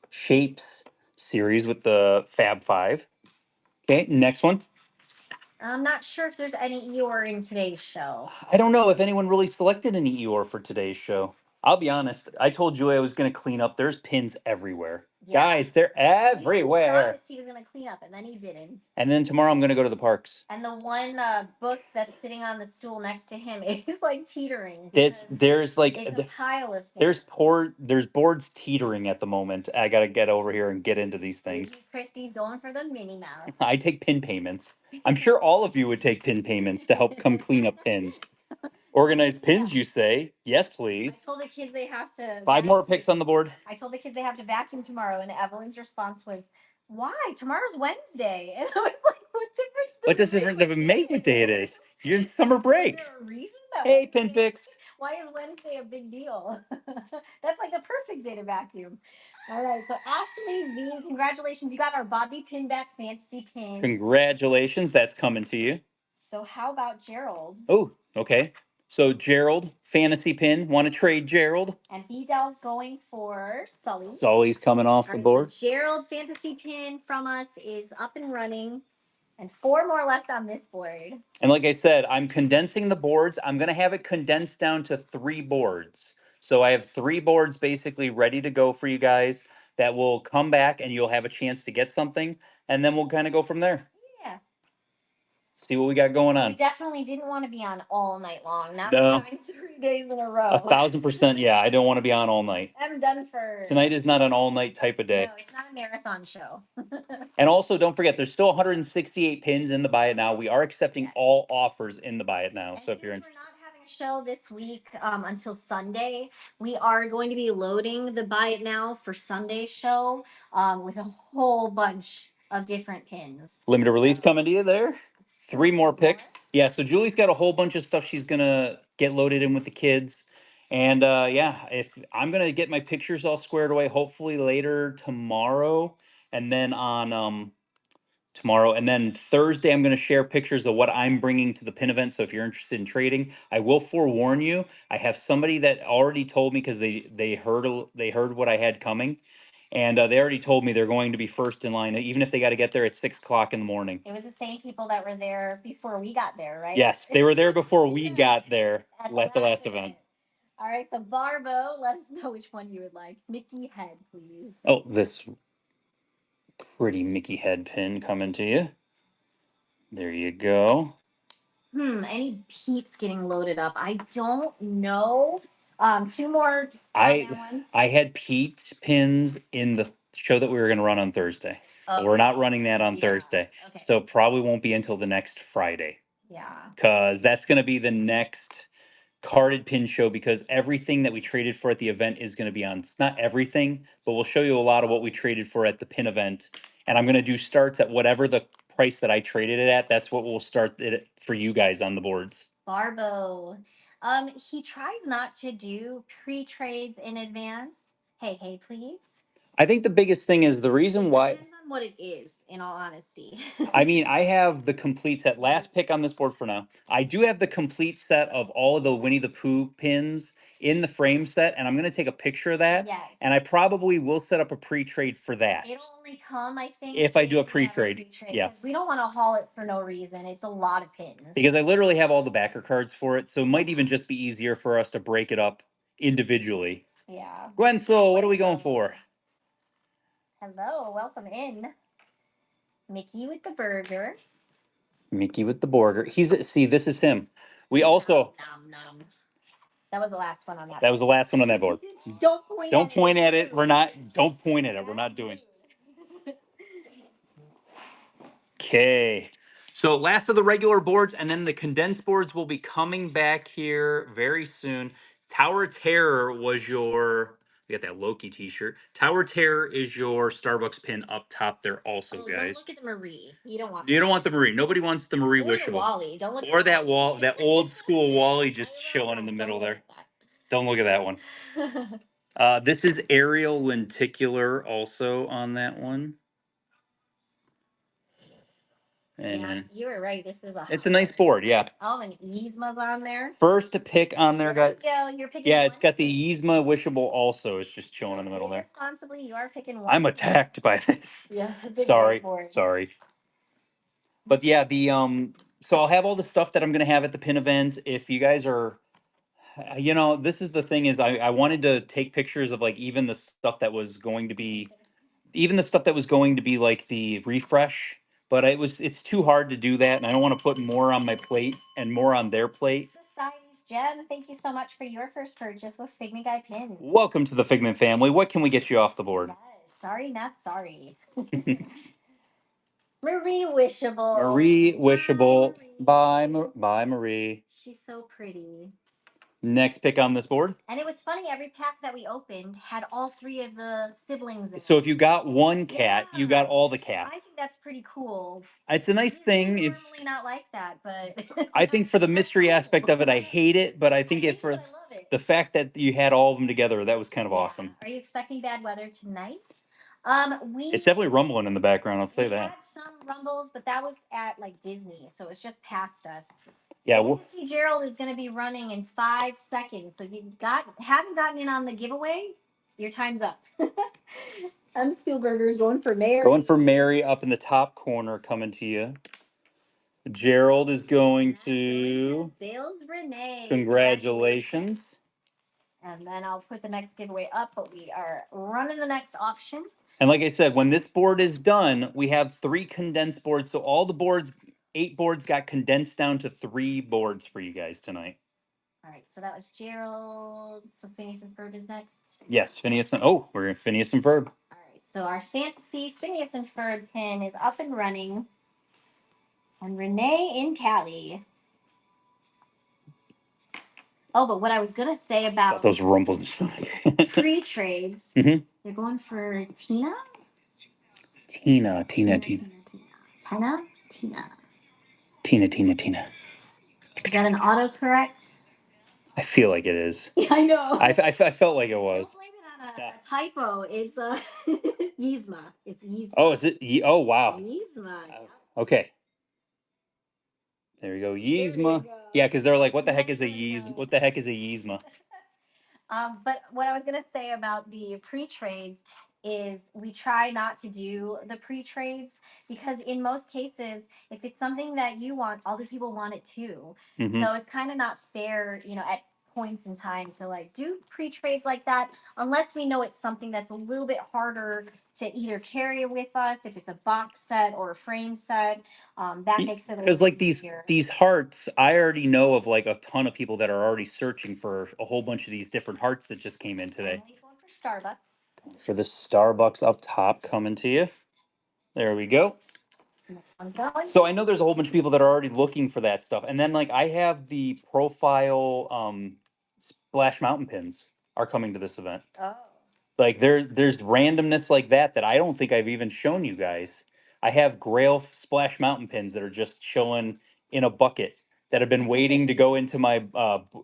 shapes series with the Fab Five. Okay, next one. I'm not sure if there's any Eeyore in today's show. I don't know if anyone really selected an Eeyore for today's show. I'll be honest. I told Julie I was going to clean up. There's pins everywhere. Yeah. Guys, they're everywhere. He promised he was going to clean up, and then he didn't. And then tomorrow I'm going to go to the parks. And the one book that's sitting on the stool next to him is like teetering. There's like it's a pile of things. There's boards teetering at the moment. I got to get over here and get into these things. Christy's going for the Minnie Mouse. I take pin payments. I'm sure all of you would take pin payments to help come clean up pins. Organized pins, you say? Yes, please. I told the kids they have to. 5 more picks on the board. I told the kids they have to vacuum tomorrow, and Evelyn's response was, "Why? Tomorrow's Wednesday." And I was like, "What difference does it make what day it is? You're in summer break." Is there a reason hey, pin picks. Why is Wednesday a big deal? That's like the perfect day to vacuum. All right, so Ashley V, congratulations. You got our Bobby Pinback Fantasy pin. Congratulations. That's coming to you. So how about Gerald? Oh, okay. So Gerald, fantasy pin. Want to trade Gerald? And Fidel's going for Sully. Sully's coming off All the right, board. so Gerald fantasy pin from us is up and running. And 4 more left on this board. And like I said, I'm condensing the boards. I'm going to have it condensed down to 3 boards. So I have 3 boards basically ready to go for you guys that will come back and you'll have a chance to get something. And then we'll kind of go from there. Yeah. See what we got going We on. definitely didn't want to be on all night long. Not No. having 3 days in a row. 1,000%. Yeah, I don't want to be on all night. I'm done for. Tonight is not an all night type of day. No, it's not a marathon show. And also, don't forget, there's still 168 pins in the Buy It Now. We are accepting all offers in the Buy It Now. And So if you're since we're not having a show this week until Sunday, we are going to be loading the Buy It Now for Sunday's show with a whole bunch of different pins. Limited release coming to you there. 3 more picks. Yeah, so Julie's got a whole bunch of stuff she's gonna get loaded in with the kids. And yeah, if I'm gonna get my pictures all squared away, hopefully later tomorrow. And then on tomorrow. And then Thursday, I'm going to share pictures of what I'm bringing to the pin event. So if you're interested in trading, I will forewarn you. I have somebody that already told me because they heard what I had coming, and they already told me they're going to be first in line, even if they got to get there at 6 o'clock in the morning. It was the same people that were there before we got there, right? Yes, they were there before we got there At at the last event. All right, so Barbo, let us know which one you would like. Mickey Head, please. Oh, this pretty Mickey head pin coming to you. There you go. Any Pete's getting loaded up? I don't know. 2 more. I had Pete pins in the show that we were going to run on Thursday. But we're not running that on Thursday. Okay. So probably won't be until the next Friday. Yeah. Because that's going to be the next carded pin show, because everything that we traded for at the event is going to be on. It's not everything, but we'll show you a lot of what we traded for at the pin event. And I'm going to do starts at whatever the price that I traded it at. That's what we'll start it for you guys on the boards. Barbo. He tries not to do pre-trades in advance. Hey, please. I think the biggest thing is the reason why. Depends on what it is, in all honesty. I mean, I have the complete set. Last pick on this board for now. I do have the complete set of all of the Winnie the Pooh pins in the frame set, and I'm going to take a picture of that. Yes. And I probably will set up a pre-trade for that. It'll only come, I think, if I do a pre-trade. Yeah. Because we don't want to haul it for no reason. It's a lot of pins. Because I literally have all the backer cards for it, so it might even just be easier for us to break it up individually. Yeah. Gwensel, what are we going for? Hello, welcome in. Mickey with the burger. Mickey with the burger. See, this is him. We also. Nom. That was the last one on that. That was the last one on that board. Don't point at it. We're not. Don't point at it. We're not doing. Okay. So last of the regular boards, and then the condensed boards will be coming back here very soon. Tower Terror was your. We got that Loki T-shirt. Tower Terror is your Starbucks pin up top there, also, guys. Don't look at the Marie. You don't want. You don't want the Marie. Nobody wants the Marie Wishable. Wally. Don't look. Or that wall, that old school Wally just chilling in the middle there. Don't look at that one. This is Aerial Lenticular also on that one. And yeah, you were right. This is it's a nice board, yeah. Oh, and Yzma's on there. First to pick on there, guys. You're picking. Yeah, it's got the Yzma Wishable also. It's just chilling in the middle there. Responsibly, you are picking one. I'm attacked by this. Yeah. Sorry. But yeah, so I'll have all the stuff that I'm gonna have at the pin event. If you guys are, this is the thing is I wanted to take pictures of like even the stuff that was going to be like the refresh, but it's too hard to do that, and I don't want to put more on my plate and more on their plate. Society's Gem, thank you so much for your first purchase with Figment Guy pins. Welcome to the Figment family. What can we get you off the board? Yes, sorry, not sorry. Marie Wishable. Marie Wishable. Bye, Marie. She's so pretty. Next pick on this board. And it was funny, every pack that we opened had all 3 of the siblings in So it. if you got one cat, you got all the cats. I think that's pretty cool. It's a nice thing. It's normally not like that, but I think for the mystery aspect of it, I hate it, but I think for the fact that you had all of them together, that was kind of awesome. Are you expecting bad weather tonight? It's definitely rumbling in the background, I'll say that. We had some rumbles, but that was at like Disney, so it's just past us. Yeah, we'll, Fantasy Gerald is going to be running in 5 seconds. So if you haven't gotten in on the giveaway, your time's up. M. Spielberger is going for mayor. going for Mary up in the top corner, coming to you. Gerald is going to. Bales Renee. Congratulations. And then I'll put the next giveaway up, but we are running the next auction. And like I said, when this board is done, we have 3 condensed boards. So all the boards, 8 boards got condensed down to 3 boards for you guys tonight. All right, so that was Gerald. So Phineas and Ferb is next. Yes, Phineas and we're in Phineas and Ferb. All right, so our fantasy Phineas and Ferb pin is up and running. And Renee in Cali. Oh, but what I was gonna say about Those rumbles in stomach. pre-trades, Mhm. they're going for Tina. Tina. Is that an autocorrect? I feel like it is. Yeah, I know. I felt like it was. Don't blame it on a typo. It's Yzma. It's Yzma. Oh, is it? Oh, wow. Yzma. Okay. There we go. Yzma. Yeah, because they're like, what the heck is a Yzma? What the heck is a Yzma? But what I was gonna say about the pre-trades is we try not to do the pre-trades because in most cases, if it's something that you want, other people want it too. Mhm. So it's kind of not fair, at points in time to like do pre-trades like that unless we know it's something that's a little bit harder to either carry with us if it's a box set or a frame set. That makes it a Because little like easier. these hearts, I already know of like a ton of people that are already searching for a whole bunch of these different hearts that just came in today. Emily's going for Starbucks. For the Starbucks up top coming to you. There we go. Next one's going. So I know there's a whole bunch of people that are already looking for that stuff. And then like I have the profile Splash Mountain pins are coming to this event. Oh. Like there's randomness like that I don't think I've even shown you guys. I have Grail Splash Mountain pins that are just chilling in a bucket that have been waiting to go into my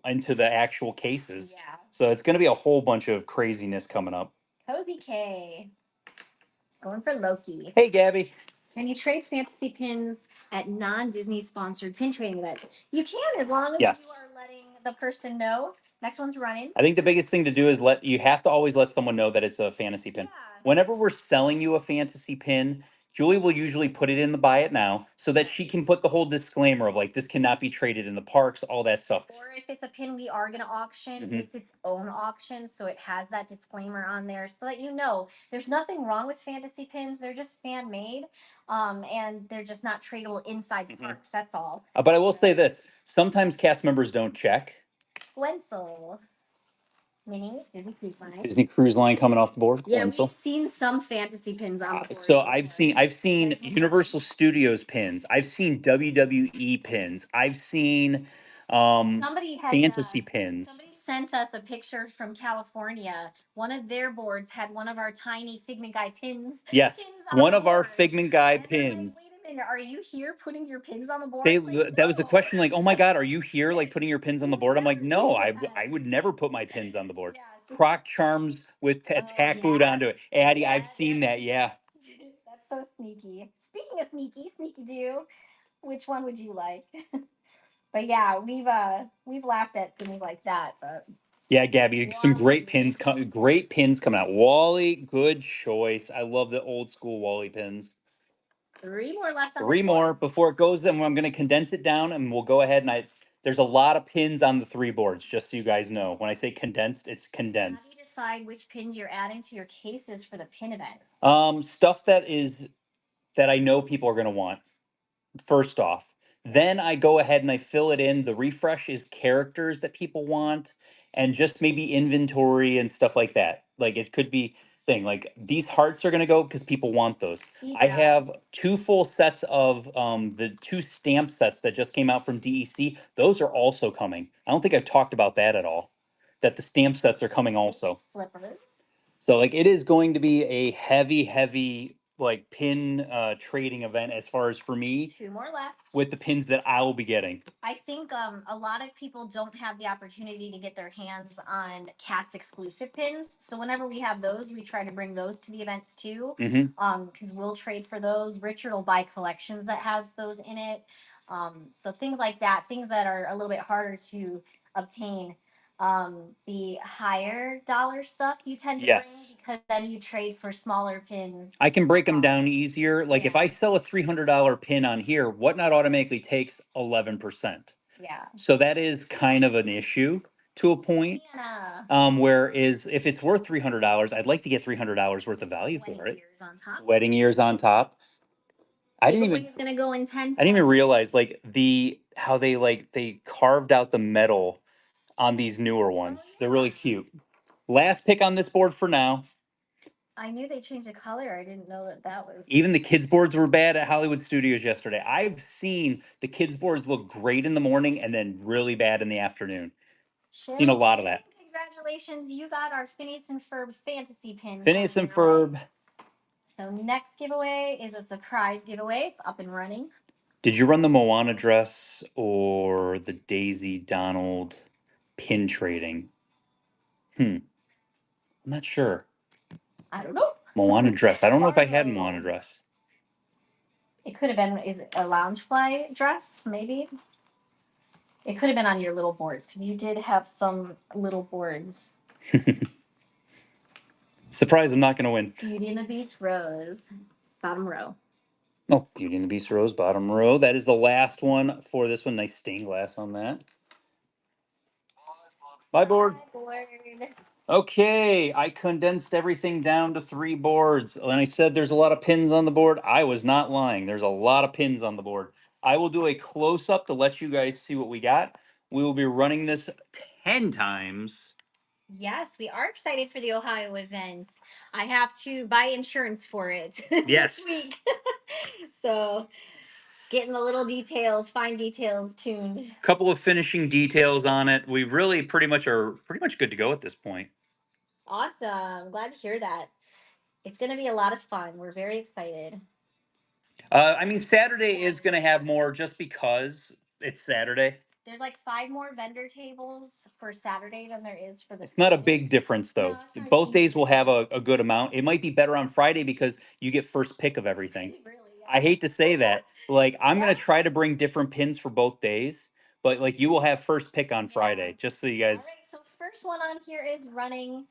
into the actual cases. Yeah. So it's going to be a whole bunch of craziness coming up. Cozy K. Going for Loki. Hey, Gabby. Can you trade fantasy pins at non-Disney sponsored pin trading event? You can, as long as Yes. you are letting the person know. Next one's running. I think the biggest thing to do is you have to always let someone know that it's a fantasy pin. Yeah. Whenever we're selling you a fantasy pin, Julie will usually put it in the buy it now so that she can put the whole disclaimer of like, this cannot be traded in the parks, all that stuff. Or if it's a pin we are going to auction, Mhm. it's its own auction. So it has that disclaimer on there so that you know there's nothing wrong with fantasy pins. They're just fan made. And they're just not tradable inside the parks. That's all. But I will say this, sometimes cast members don't check. Wenzel. Mini Disney Cruise Line. Disney Cruise Line coming off the board. Yeah, Wenzel. we've seen some fantasy pins on the board. So I've seen Universal Studios pins. I've seen WWE pins. I've seen Somebody had fantasy pins. Somebody sent us a picture from California. One of their boards had one of our tiny Figment Guy pins. Yes, pins on one the of our board. Figment Guy And they're like, pins. wait a minute, are you here putting your pins on the board? They It's like, that was the no. question, like, oh my God, are you here, like putting your pins on the board? I'm like, no, Never I do that. I would never put my pins on the board. Yeah, so- Croc charms with tack glued yeah. onto it. Addie, Yeah, I've seen that. Yeah. That's so sneaky. Speaking of sneaky do, which one would you like? But yeah, we've laughed at things like that, but Yeah, Gabby, some great pins, great pins coming out. Wally, good choice. I love the old school Wally pins. 3 more left. On 3 more before it goes. And I'm going to condense it down, and we'll go ahead and there's a lot of pins on the 3 boards, just so you guys know. When I say condensed, it's condensed. How do you decide which pins you're adding to your cases for the pin events? Stuff that I know people are going to want. First off, then I go ahead and I fill it in. The refresh is characters that people want, and just maybe inventory and stuff like that. Like it could be thing like these hearts are going to go because people want those. I have 2 full sets of the 2 stamp sets that just came out from DEC. Those are also coming. I don't think I've talked about that at all. That the stamp sets are coming also. Slippers. So like it is going to be a heavy like pin trading event as far as for me 2 more left. with the pins that I will be getting. I think a lot of people don't have the opportunity to get their hands on cast exclusive pins. So whenever we have those, we try to bring those to the events too. Mhm. Because we'll trade for those. Richard will buy collections that has those in it. So things like that, things that are a little bit harder to obtain. The higher dollar stuff you tend to Yes. bring because then you trade for smaller pins. I can break them down easier. Like if Yeah. I sell a $300 pin on here, Whatnot automatically takes 11%. Yeah. So that is kind of an issue to a point. Hannah. Whereas if it's worth $300, I'd like to get $300 worth of value for Wedding it. years on top. Wedding years on top. I didn't even Giveaway's gonna go in 10 I didn't even seconds. realize like how they carved out the metal on these newer ones. Oh, They're yeah. really cute. Last pick on this board for now. I knew they changed the color. I didn't know that was. Even the kids boards were bad at Hollywood Studios yesterday. I've seen the kids boards look great in the morning and then really bad in the afternoon. Seen a lot of that. Congratulations, you got our Phineas and Ferb fantasy pin. Phineas and coming your way. Ferb. So next giveaway is a surprise giveaway. It's up and running. Did you run the Moana dress or the Daisy Donald pin trading? I'm not sure. I don't know. Moana dress. I don't know if I had Moana dress. It could have been, is it a Loungefly dress? Maybe. It could have been on your little boards because you did have some little boards. Surprise, I'm not going to win. Beauty and the Beast Rose, bottom row. Oh, Beauty and the Beast Rose, bottom row. That is the last one for this one. Nice stained glass on that. Bye, board. Bye, board. Okay, I condensed everything down to 3 boards. And I said there's a lot of pins on the board. I was not lying. There's a lot of pins on the board. I will do a close-up to let you guys see what we got. We will be running this 10 times. Yes, we are excited for the Ohio events. I have to buy insurance for it Yes. this week. So getting the little details, fine details tuned. Couple of finishing details on it. We really pretty much good to go at this point. Awesome. Glad to hear that. It's going to be a lot of fun. We're very excited. I mean, Saturday is going to have more just because it's Saturday. There's like 5 more vendor tables for Saturday than there is for the It's not a Sunday. big difference, though. No, it's not Both huge. days will have a good amount. It might be better on Friday because you get first pick of everything. Really, yeah. I hate to say that. Like, I'm Yeah. going to try to bring different pins for both days, but like you will have first pick on Friday, Yeah. just so you guys. All right, so first one on here is running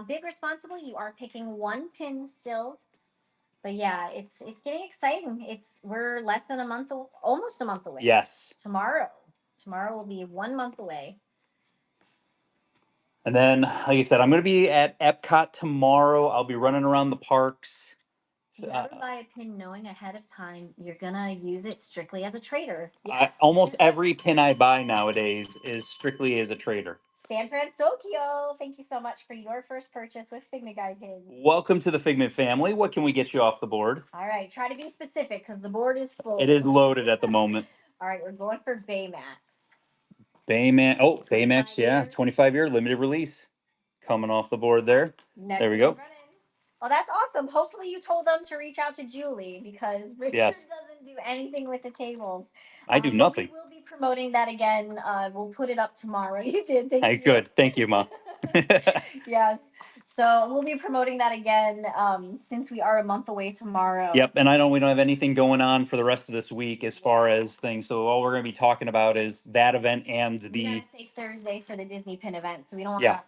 Big Responsible. You are picking 1 pin still. But yeah, it's getting exciting. We're less than a month, almost a month away. Yes. Tomorrow will be 1 month away. And then, like I said, I'm going to be at Epcot tomorrow. I'll be running around the parks. Do you ever buy a pin knowing ahead of time you're gonna use it strictly as a trader? Yes. Almost every pin I buy nowadays is strictly as a trader. San Francisco, thank you so much for your first purchase with Figment Guy pins. Welcome to the Figment family. What can we get you off the board? All right, try to be specific because the board is full. It is loaded at the moment. All right, we're going for Baymax. Baymax, yeah, 25-year limited release. Coming off the board there. Next there we go. Well, that's awesome. Hopefully you told them to reach out to Julie because Richard Yes. doesn't do anything with the tables. I do nothing. We will be promoting that again. We'll put it up tomorrow. You did. Thank you. Good. Thank you, Mom. Yes. So we'll be promoting that again since we are a month away tomorrow. Yep. And we don't have anything going on for the rest of this week as far as things. So all we're going to be talking about is that event and We gotta say Thursday for the Disney Pin event. So we don't want Yeah. to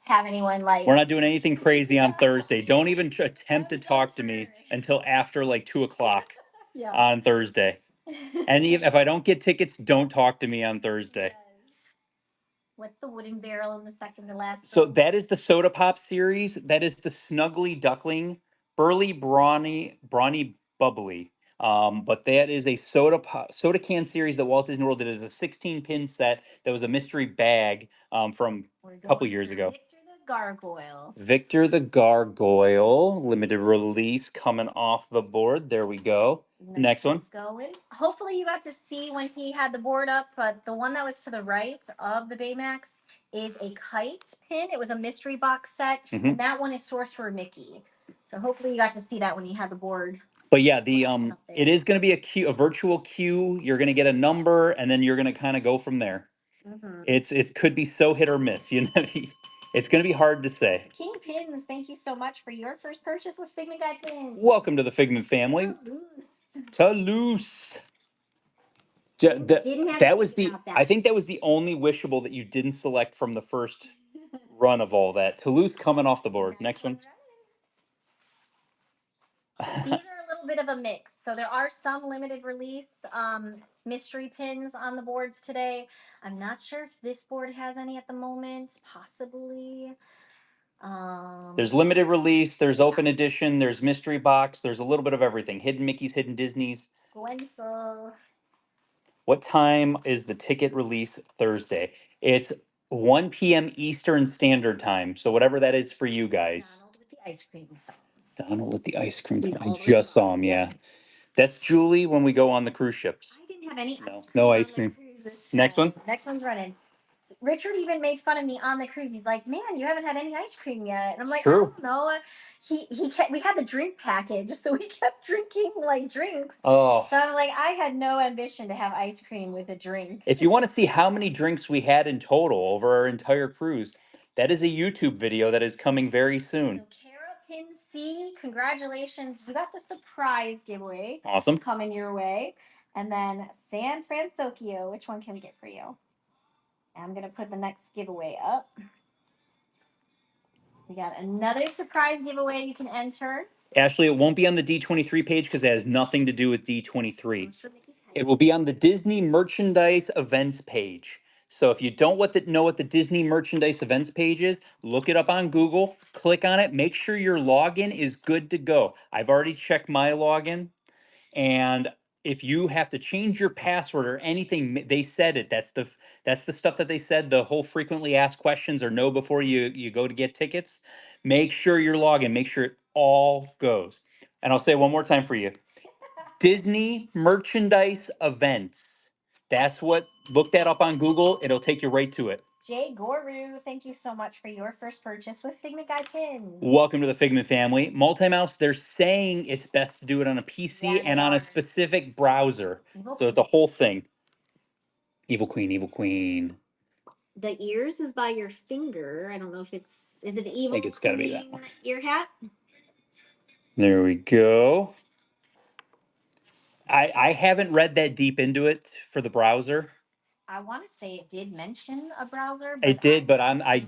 have anyone like. We're not doing anything crazy on Thursday. Don't even attempt to talk to me until after like 2:00 Yeah. on Thursday. And if I don't get tickets, don't talk to me on Thursday. What's the wooden barrel in the second to last? So that is the Soda Pop series. That is the Snuggly Duckling, Burly Brawny Bubbly. But that is a soda can series that Walt Disney World did as a 16 pin set that was a mystery bag from a couple years ago. Gargoyle. Victor the Gargoyle, limited release coming off the board. There we go. Next one. Going. Hopefully you got to see when he had the board up, but the one that was to the right of the Baymax is a kite pin. It was a mystery box set, and that one is Sorcerer Mickey. So hopefully you got to see that when he had the board. But yeah, it is going to be a virtual queue. You're going to get a number, and then you're going to kind of go from there. It could be so hit or miss. You know, it's going to be hard to say. King Pins, thank you so much for your first purchase with Figment Guy Pins. Welcome to the Figment family. Toulouse. Didn't have to That was think the. about I that. think that was the only wishable that you didn't select from the first run of all that. Toulouse coming off the board. Next one. These are a little bit of a mix. So there are some limited release mystery pins on the boards today. I'm not sure if this board has any at the moment. Possibly. There's limited release. There's open edition. There's mystery box. There's a little bit of everything. Hidden Mickeys, hidden Disneys. Gwensel. What time is the ticket release Thursday? It's 1 p.m. Eastern Standard Time. So whatever that is for you guys. Donald with the ice cream. Donald with the ice cream. He's I all the way just saw above. him. Yep. Yeah, that's Julie when we go on the cruise ships. I didn't have any No, ice cream no on ice the cream. cruise this Next time. one. Next one's running. Richard even made fun of me on the cruise. He's like, "Man, you haven't had any ice cream yet." And I'm like, "I True. don't know." He kept. We had the drink package, so we kept drinking like drinks. Oh, So I'm like, I had no ambition to have ice cream with a drink. if you want to see how many drinks we had in total over our entire cruise, that is a YouTube video that is coming very soon. So Kara Pin C, congratulations! You got the surprise giveaway Awesome. coming your way. And then San Francisco, which one can we get for you? I'm gonna put the next giveaway up. We got another surprise giveaway you can enter. Ashley, it won't be on the D23 page because it has nothing to do with D23. I'm sure Mickey It will be on the Disney merchandise events page. So if you don't know what the Disney merchandise events page is, look it up on Google, click on it, make sure your login is good to go. I've already checked my login, and if you have to change your password or anything, they said it. That's the stuff that they said. The whole frequently asked questions or no before you go to get tickets. Make sure your login. Make sure it all goes. And I'll say it one more time for you. Disney merchandise events. That's what. Look that up on Google. It'll take you right to it. Jay Goru, thank you so much for your first purchase with Figment Guy Pin. Welcome to the Figment family. Multi-mouse, they're saying it's best to do it on a PC Yeah, and they on are. a specific browser. Evil So it's a whole thing. Evil Queen, Evil Queen. The ears is by your finger. I don't know if is it the evil think it's gotta be queen that one. ear hat? There we go. I haven't read that deep into it for the browser. I want to say it did mention a browser, but It did, but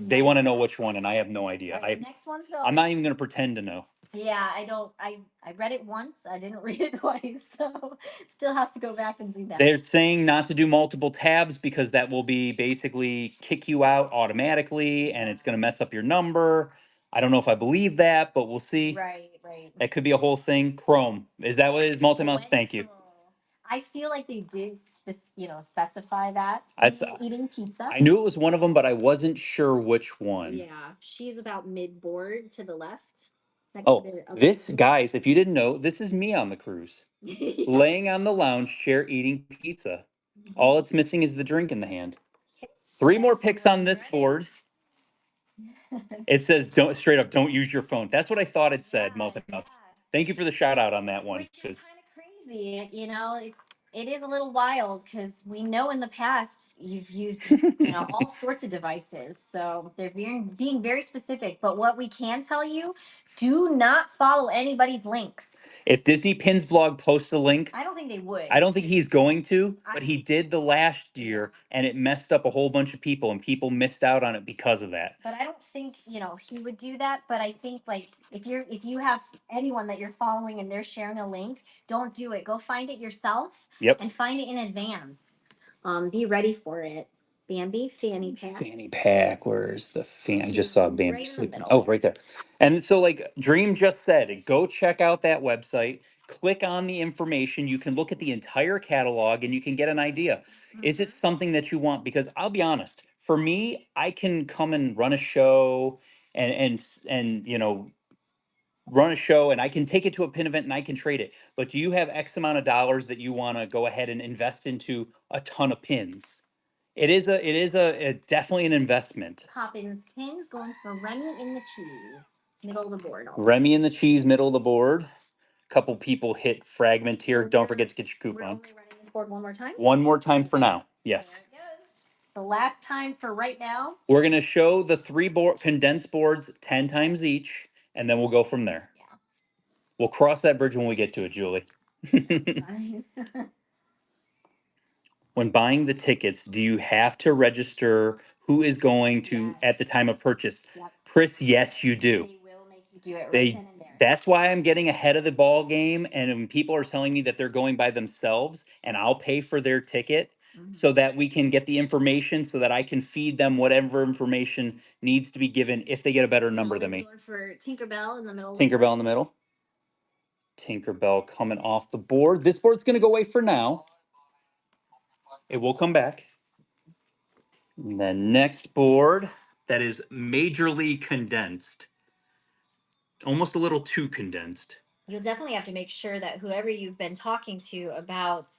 they want to know remember. which one, and I have no idea. All right, the next one's though. I'm not even gonna pretend to know. Yeah, I don't. I read it once. I didn't read it twice, so still have to go back and do that. They're saying not to do multiple tabs because that will be basically kick you out automatically, and it's gonna mess up your number. I don't know if I believe that, but we'll see. Right. That could be a whole thing. Chrome. Is that what it is? Multi-mouse? Thank you. I feel like they did, specify that. That's- eating pizza. I knew it was one of them, but I wasn't sure which one. Yeah, she's about mid-board to the left. Oh, this, guys, if you didn't know, this is me on the cruise. Yeah. Laying on the lounge chair eating pizza. All it's missing is the drink in the hand. 3 more picks on this board. It says, "Don't straight up, don't use your phone." That's what I thought it said, Multi-mouse. Thank you for the shout out on that one. Which is kind of crazy, it is a little wild because we know in the past you've used all sorts of devices, so they're being very specific. But what we can tell you, do not follow anybody's links. If Disney Pins blog posts a link, I don't think they would. I don't think he's going to, but he did the last year, and it messed up a whole bunch of people, and people missed out on it because of that. But I don't think he would do that. But I think like if you have anyone that you're following and they're sharing a link, don't do it. Go find it yourself. Yep. And find it in advance. Be ready for it. Bambi fanny pack. Fanny pack. Where's the fan? I just saw Bambi Right in the sleeping. middle. Oh, right there. And so, like Dream just said, go check out that website. Click on the information. You can look at the entire catalog and you can get an idea. Is it something that you want? Because I'll be honest, for me, I can come and run a show and run a show and I can take it to a pin event and I can trade it. But do you have X amount of dollars that you want to go ahead and invest into a ton of pins? It is definitely an investment. Poppins pins going for Remy in the cheese. Middle of the board. Remy in the cheese, middle of the board. Couple people hit fragment here. So Don't forget to get your We're coupon. only running this board one more time. One more time for now. Yes. There it goes. So last time for right now. We're gonna show the 3 condensed boards 10 times each, and then we'll go from there. Yeah. We'll cross that bridge when we get to it, Julie. That's fine. when buying the tickets, do you have to register who is going to at the Yes. time of purchase? Yep. Chris, yes, you do. They will make you do it right They then and there. that's why I'm getting ahead of the ball game. And when people are telling me that they're going by themselves and I'll pay for their ticket so that we can get the information so that I can feed them whatever information needs to be given if they get a better number than me. Going for Tinkerbell in the middle. Tinkerbell in the middle. Tinkerbell coming off the board. This board's going to go away for now. It will come back. And then next board that is majorly condensed. Almost a little too condensed. You'll definitely have to make sure that whoever you've been talking to about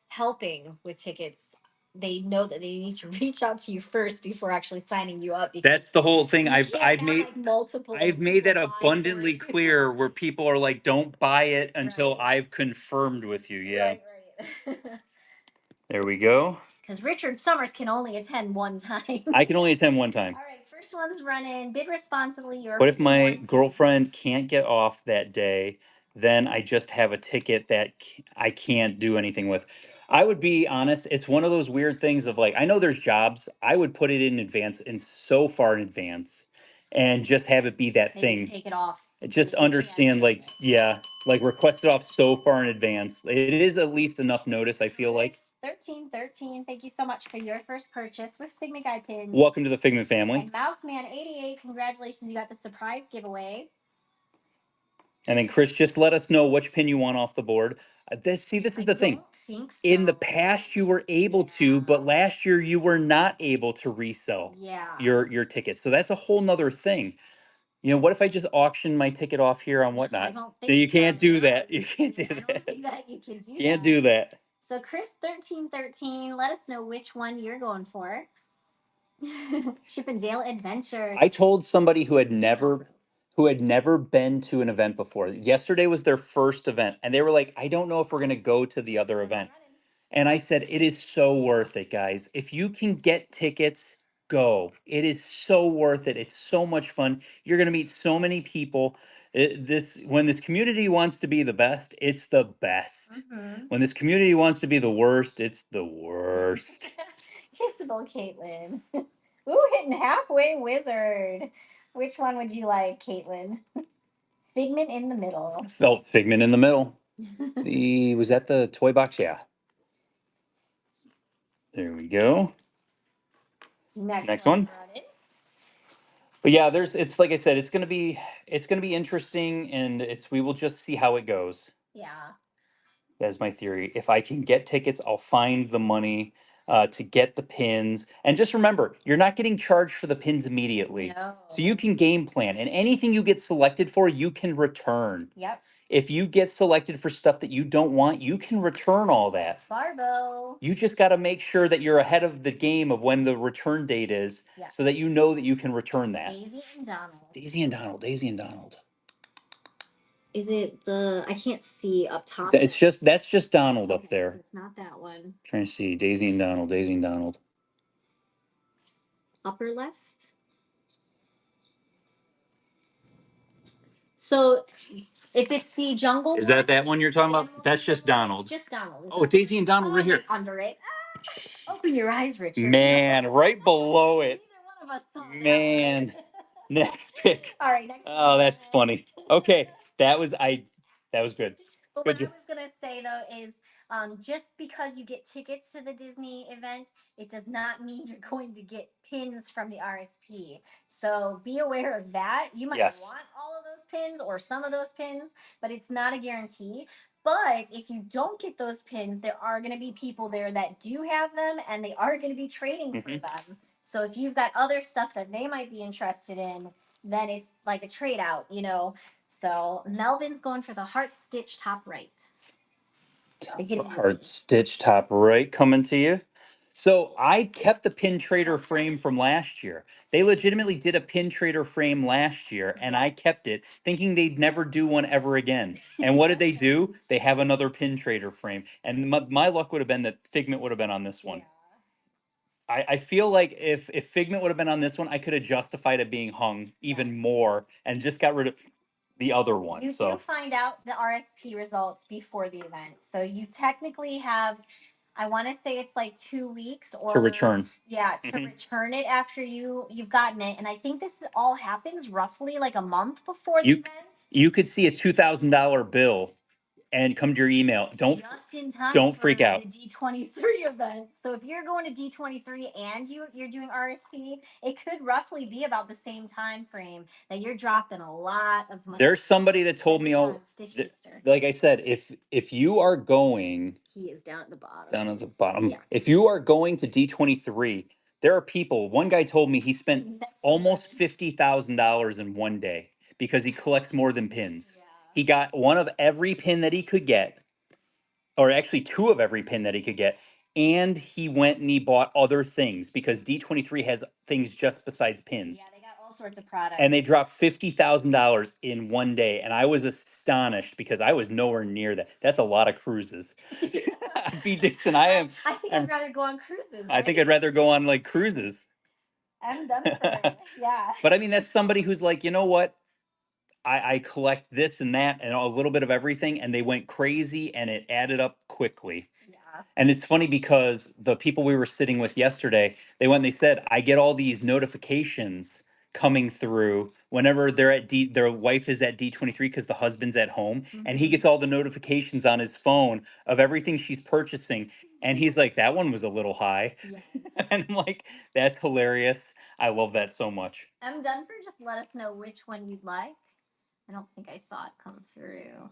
helping with tickets, they know that they need to reach out to you first before actually signing you up. That's the whole thing. You I've can't I've have, made like, multiple I've made that people buy for abundantly you. clear where people are like, don't buy it until Right. I've confirmed with you. Yeah. Right. There we go. Because Richard Summers can only attend one time. I can only attend one time. All right, first one's running. Bid responsibly. Your What if my girlfriend can't get off that day? Then I just have a ticket that I can't do anything with. I would be honest, it's one of those weird things of like, I know there's jobs. I would put it in advance and so far in advance and just have it be that thing. take it off? Just understand, like, yeah, like request it off so far in advance. It is at least enough notice, I feel like. 1313. Thank you so much for your first purchase with Figment Guide pins. Welcome to the Figment family. And Mouseman88, congratulations, you got the surprise giveaway. And then Chris, just let us know which pin you want off the board. This is the thing. Think so. In the past, you were able to, but last year you were not able to resell your tickets. So that's a whole nother thing. You know, what if I just auction my ticket off here on Whatnot? You can't do that. You can't do that. I don't think that you can do Can't do that. So Chris 1313, let us know which one you're going for. Chip and Dale Adventure. I told somebody who had never been to an event before. Yesterday was their first event and they were like, "I don't know if we're going to go to the other event." And I said, "It is so worth it, guys. If you can get tickets, go. It is so worth it. It's so much fun. You're going to meet so many people. When this community wants to be the best, it's the best. When this community wants to be the worst, it's the worst." Kissable Caitlin. Ooh, hitting halfway wizard. Which one would you like, Caitlin? Figment in the middle. Felt Figment in the middle. Was that the toy box? Yeah. There we go. Next one. But yeah, it's like I said, it's gonna be interesting, and we will just see how it goes. Yeah. That's my theory. If I can get tickets, I'll find the money to get the pins. And just remember, you're not getting charged for the pins immediately. No. So you can game plan, and anything you get selected for, you can return. Yep. If you get selected for stuff that you don't want, you can return all that. Barbo. You just got to make sure that you're ahead of the game of when the return date is, so that you know that you can return that. Daisy and Donald. Daisy and Donald. Daisy and Donald. Is it I can't see up top. That's just Donald up there. It's not that one. Trying to see Daisy and Donald. Daisy and Donald. Upper left. So if it's the jungle, is that one you're talking about? That's just Donald. Just Donald. Oh, Daisy and Donald right here. Under it. Open your eyes, Richard. Man, right below it. Neither one of us saw that. Man. Next pick. All right, next. Oh, that's funny. Okay, that was good. But Good what I was gonna say though is, just because you get tickets to the Disney event, it does not mean you're going to get pins from the RSP. So be aware of that. You might want all of those pins or some of those pins, but it's not a guarantee. But if you don't get those pins, there are going to be people there that do have them, and they are going to be trading for them. So if you've got other stuff that they might be interested in, then it's like a trade out, you know. So Melvin's going for the heart stitch top right. Heart stitch top right coming to you. So I kept the pin trader frame from last year. They legitimately did a pin trader frame last year, and I kept it thinking they'd never do one ever again. And what did they do? They have another pin trader frame. And my luck would have been that Figment would have been on this one. I feel like if Figment would have been on this one, I could have justified it being hung even more and just got rid of the other one. You do find out the RSP results before the event. So you technically have I want to say it's like 2 weeks or to return. Yeah, to Mhm. return it after you've gotten it. And I think this all happens roughly like a month before the You event. you could see a $2,000 bill and come to your email. Just in time Don't for freak out. the D23 event. So if you're going to D23 and you're doing RSP, it could roughly be about the same time frame that you're dropping a lot of money. There's somebody that told me, on oh, Stitch th- Easter. like I said, if you are going He is down at the bottom. down at the bottom, Yeah. if you are going to D23, there are people. One guy told me he spent Next almost one. $50,000 in one day because he collects more than pins. Yeah. He got one of every pin that he could get, or actually two of every pin that he could get, and he went and he bought other things because D23 has things just besides pins. Yeah, they got all sorts of products. And they dropped $50,000 in one day, and I was astonished because I was nowhere near that. That's a lot of cruises. B. Dixon, I think I'm I'd rather go on cruises. I think right? I'd rather go on like cruises. I'm done for it. Yeah. But I mean, that's somebody who's like, you know what? I collect this and that and a little bit of everything, and they went crazy, and it added up quickly. Yeah. And it's funny because the people we were sitting with yesterday, they went and they said, I get all these notifications coming through whenever their wife is at D23 because the husband's at home, and he gets all the notifications on his phone of everything she's purchasing. And he's like, that one was a little high. Yes. And I'm like, that's hilarious. I love that so much. I'm done for. Just let us know which one you'd like. I don't think I saw it come through.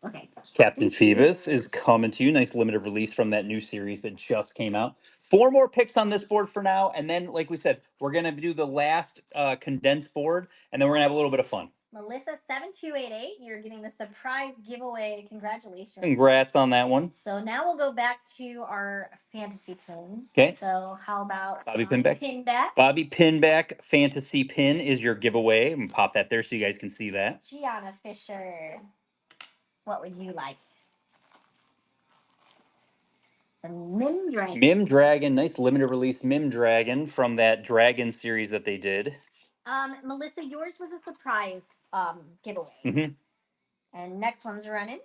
Okay. Captain Phoebus is coming to you. Nice limited release from that new series that just came out. 4 more picks on this board for now. And then, like we said, we're going to do the last condensed board, and then we're going to have a little bit of fun. Melissa7288, you're getting the surprise giveaway. Congratulations. Congrats on that one. So now we'll go back to our fantasy pins. Okay. So how about Bobby Pinback? Pinback? Bobby Pinback Fantasy Pin is your giveaway. I'm going to pop that there so you guys can see that. Gianna Fisher. What would you like? The Mim Dragon. Mim Dragon, nice limited release Mim Dragon from that Dragon series that they did. Melissa, yours was a surprise giveaway. Mm-hmm. And next one's running.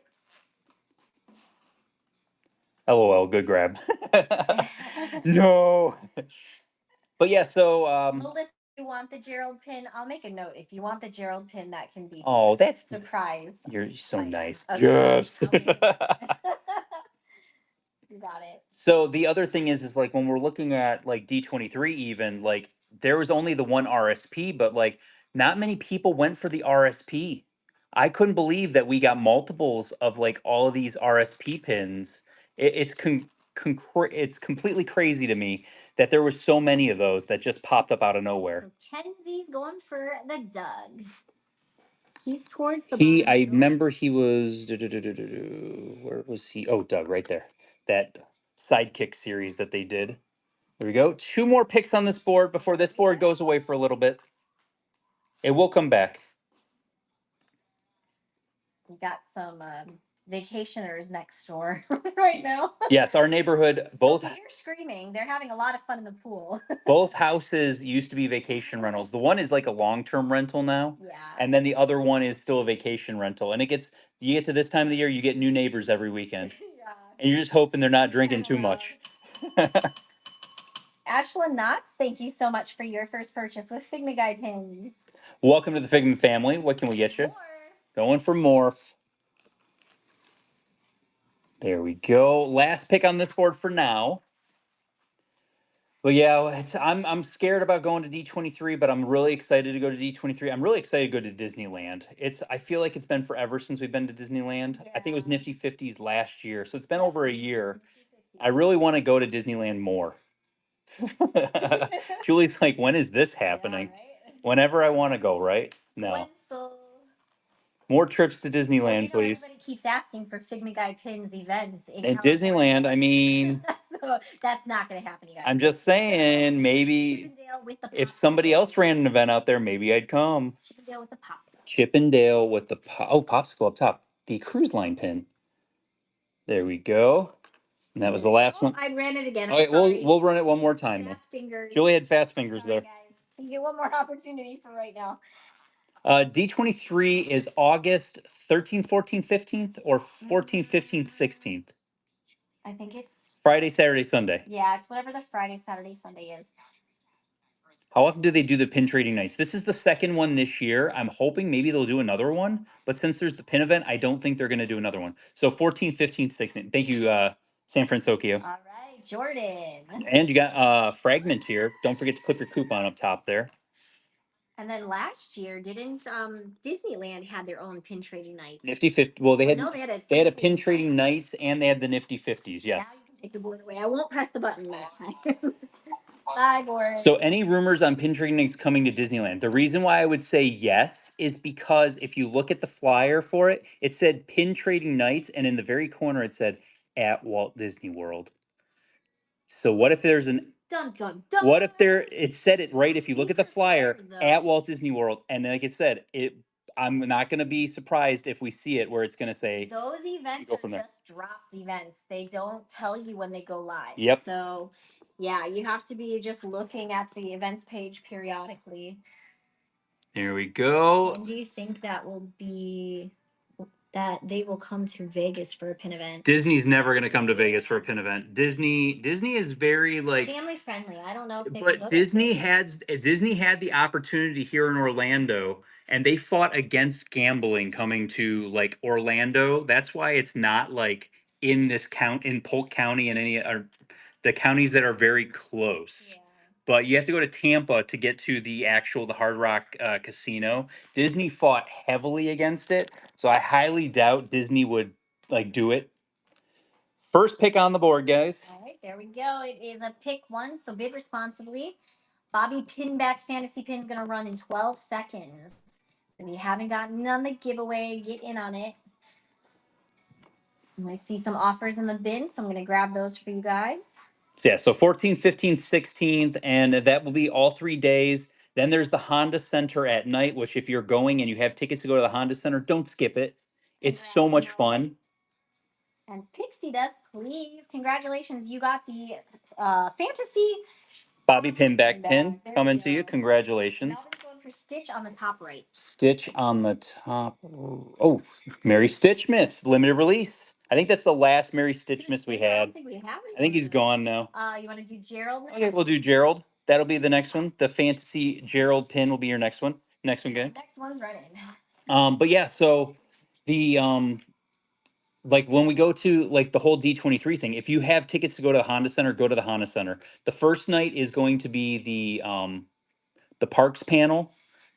LOL, good grab. No. But yeah, so Melissa, if you want the Gerald pin, I'll make a note. If you want the Gerald pin, that can be oh, that's surprise. you're so item. nice. Okay. Yes. You got it. So the other thing is like when we're looking at like D23 even, like there was only the one RSP, but like not many people went for the RSP. I couldn't believe that we got multiples of like all of these RSP pins. It's completely crazy to me that there were so many of those that just popped up out of nowhere. So Kenzie's going for the Doug. He's towards the I bottom. remember he was where was he? Oh, Doug, right there. That sidekick series that they did. There we go. 2 more picks on this board before this board goes away for a little bit. It will come back. We got some vacationers next door right now. Yes, our neighborhood, both So if you're screaming. They're having a lot of fun in the pool. both houses used to be vacation rentals. The one is like a long-term rental now. Yeah. And then the other one is still a vacation rental. And you get to this time of the year, you get new neighbors every weekend. Yeah. And you're just hoping they're not drinking too much. Ashlyn Knotts, thank you so much for your first purchase with Figma Guy pins. Welcome to the Figment family. What can we get you? More. Going for Morph. There we go. Last pick on this board for now. But yeah, I'm scared about going to D23, but I'm really excited to go to D23. I'm really excited to go to Disneyland. I feel like it's been forever since we've been to Disneyland. I think it was Yeah. Nifty 50s last year, so it's been over a year. I really want to go to Disneyland more. Julie's like, when is this happening? Yeah, right? Whenever I want to go, right? No. Wenzel. More trips to Well, Disneyland, please. everybody keeps asking for Figma Guy pins events in And California. Disneyland, I mean, So that's not going to happen, you guys. I'm just saying, maybe Chippendale with the if popsicle. somebody else ran an event out there, maybe I'd come. Chippendale with the popsicle. Chippendale with the popsicle up top, the cruise line pin. There we go. And that was the last one. I ran it again. I'm Okay, sorry. we'll run it one more time. Fast fingers. Julie had fast fingers Sorry, there. guys. So you get one more opportunity for right now. D23 is August 13th, 14th, 15th, or 14th, 15th, 16th. I think it's Friday, Saturday, Sunday. yeah, it's whatever the Friday, Saturday, Sunday is. How often do they do the pin trading nights? This is the second one this year. I'm hoping maybe they'll do another one, but since there's the pin event, I don't think they're going to do another one. So 14th, 15th, 16th. Thank you, San Francisco. All right, Jordan. And you got Fragment here. Don't forget to clip your coupon up top there. And then last year, didn't Disneyland had their own pin trading nights? Nifty 50. Well, they had No, they had a they had a pin pin trading trading nights and they had the Nifty 50s. Now Yes. you can take the board away. I won't press the button that time. Bye, board. So any rumors on pin trading nights coming to Disneyland? The reason why I would say yes is because if you look at the flyer for it, it said pin trading nights, and in the very corner it said at Walt Disney World. So what if there's an Dun dun dun. what if there it said it right if you look at the These are flyer there, though. at Walt Disney World, and like it said, I'm not going to be surprised if we see it where it's going to say Those events go are from there. just dropped events. They don't tell you when they go live. Yep. So, yeah, you have to be just looking at the events page periodically. There we go. When do you think that will be? That they will come to Vegas for a pin event? Disney's never going to come to Vegas for a pin event. Disney is very like Family friendly. I don't know if they can but go to Disney Vegas. had the opportunity here in Orlando, and they fought against gambling coming to like Orlando. That's why it's not like in this count in Polk County and any or the counties that are very close. Yeah. But you have to go to Tampa to get to the Hard Rock Casino. Disney fought heavily against it, so I highly doubt Disney would like do it. First pick on the board, guys. All right, there we go. It is a pick one, so bid responsibly. Bobby Pinback Fantasy Pin's gonna run in 12 seconds. If you haven't gotten on the giveaway, get in on it. I see some offers in the bin, so I'm gonna grab those for you guys. So yeah, so 14th, 15th, 16th, and that will be all 3 days. Then there's the Honda Center at night, which if you're going and you have tickets to go to the Honda Center, don't skip it. It's so much fun. And Pixie Dust, please. Congratulations. You got the fantasy Bobby Pinback pin There coming you to you. go. Congratulations. Melvin's going for Stitch on the top right. Stitch on the top. Oh, Mary Stitch Miss, limited release. I think that's the last Mary Stitch Miss we I don't had. think we have it. I think he's gone now. You want to do Gerald next? Okay, we'll do Gerald. That'll be the next one. The fantasy Gerald pin will be your next one. Next one, guy. Next one's running. But yeah, so the like when we go to like the whole D23 thing, if you have tickets to go to the Honda Center, go to the Honda Center. The first night is going to be the parks panel.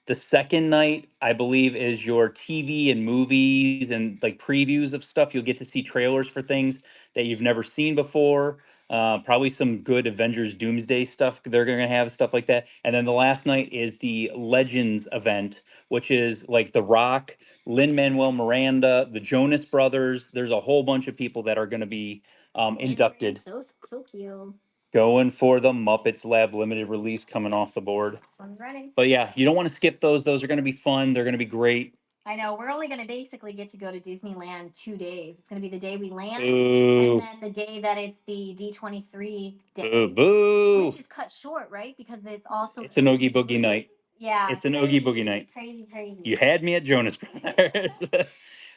The second night, I believe, is your TV and movies and like previews of stuff. You'll get to see trailers for things that you've never seen before. Probably some good Avengers Doomsday stuff. They're going to have stuff like that. And then the last night is the Legends event, which is like The Rock, Lin-Manuel Miranda, the Jonas Brothers. There's a whole bunch of people that are going to be inducted. So cute. Going for the Muppets Lab limited release coming off the board. This one's running. But yeah, you don't want to skip those. Those are going to be fun. They're going to be great. I know. We're only going to basically get to go to Disneyland 2 days. It's going to be the day we land, Boo. and then the day that it's the D23 day. Boo. Boo. Which is cut short, right? Because it's also It's an Oogie Boogie night. Yeah. It's an Oogie Boogie night. Crazy. You had me at Jonas Brothers.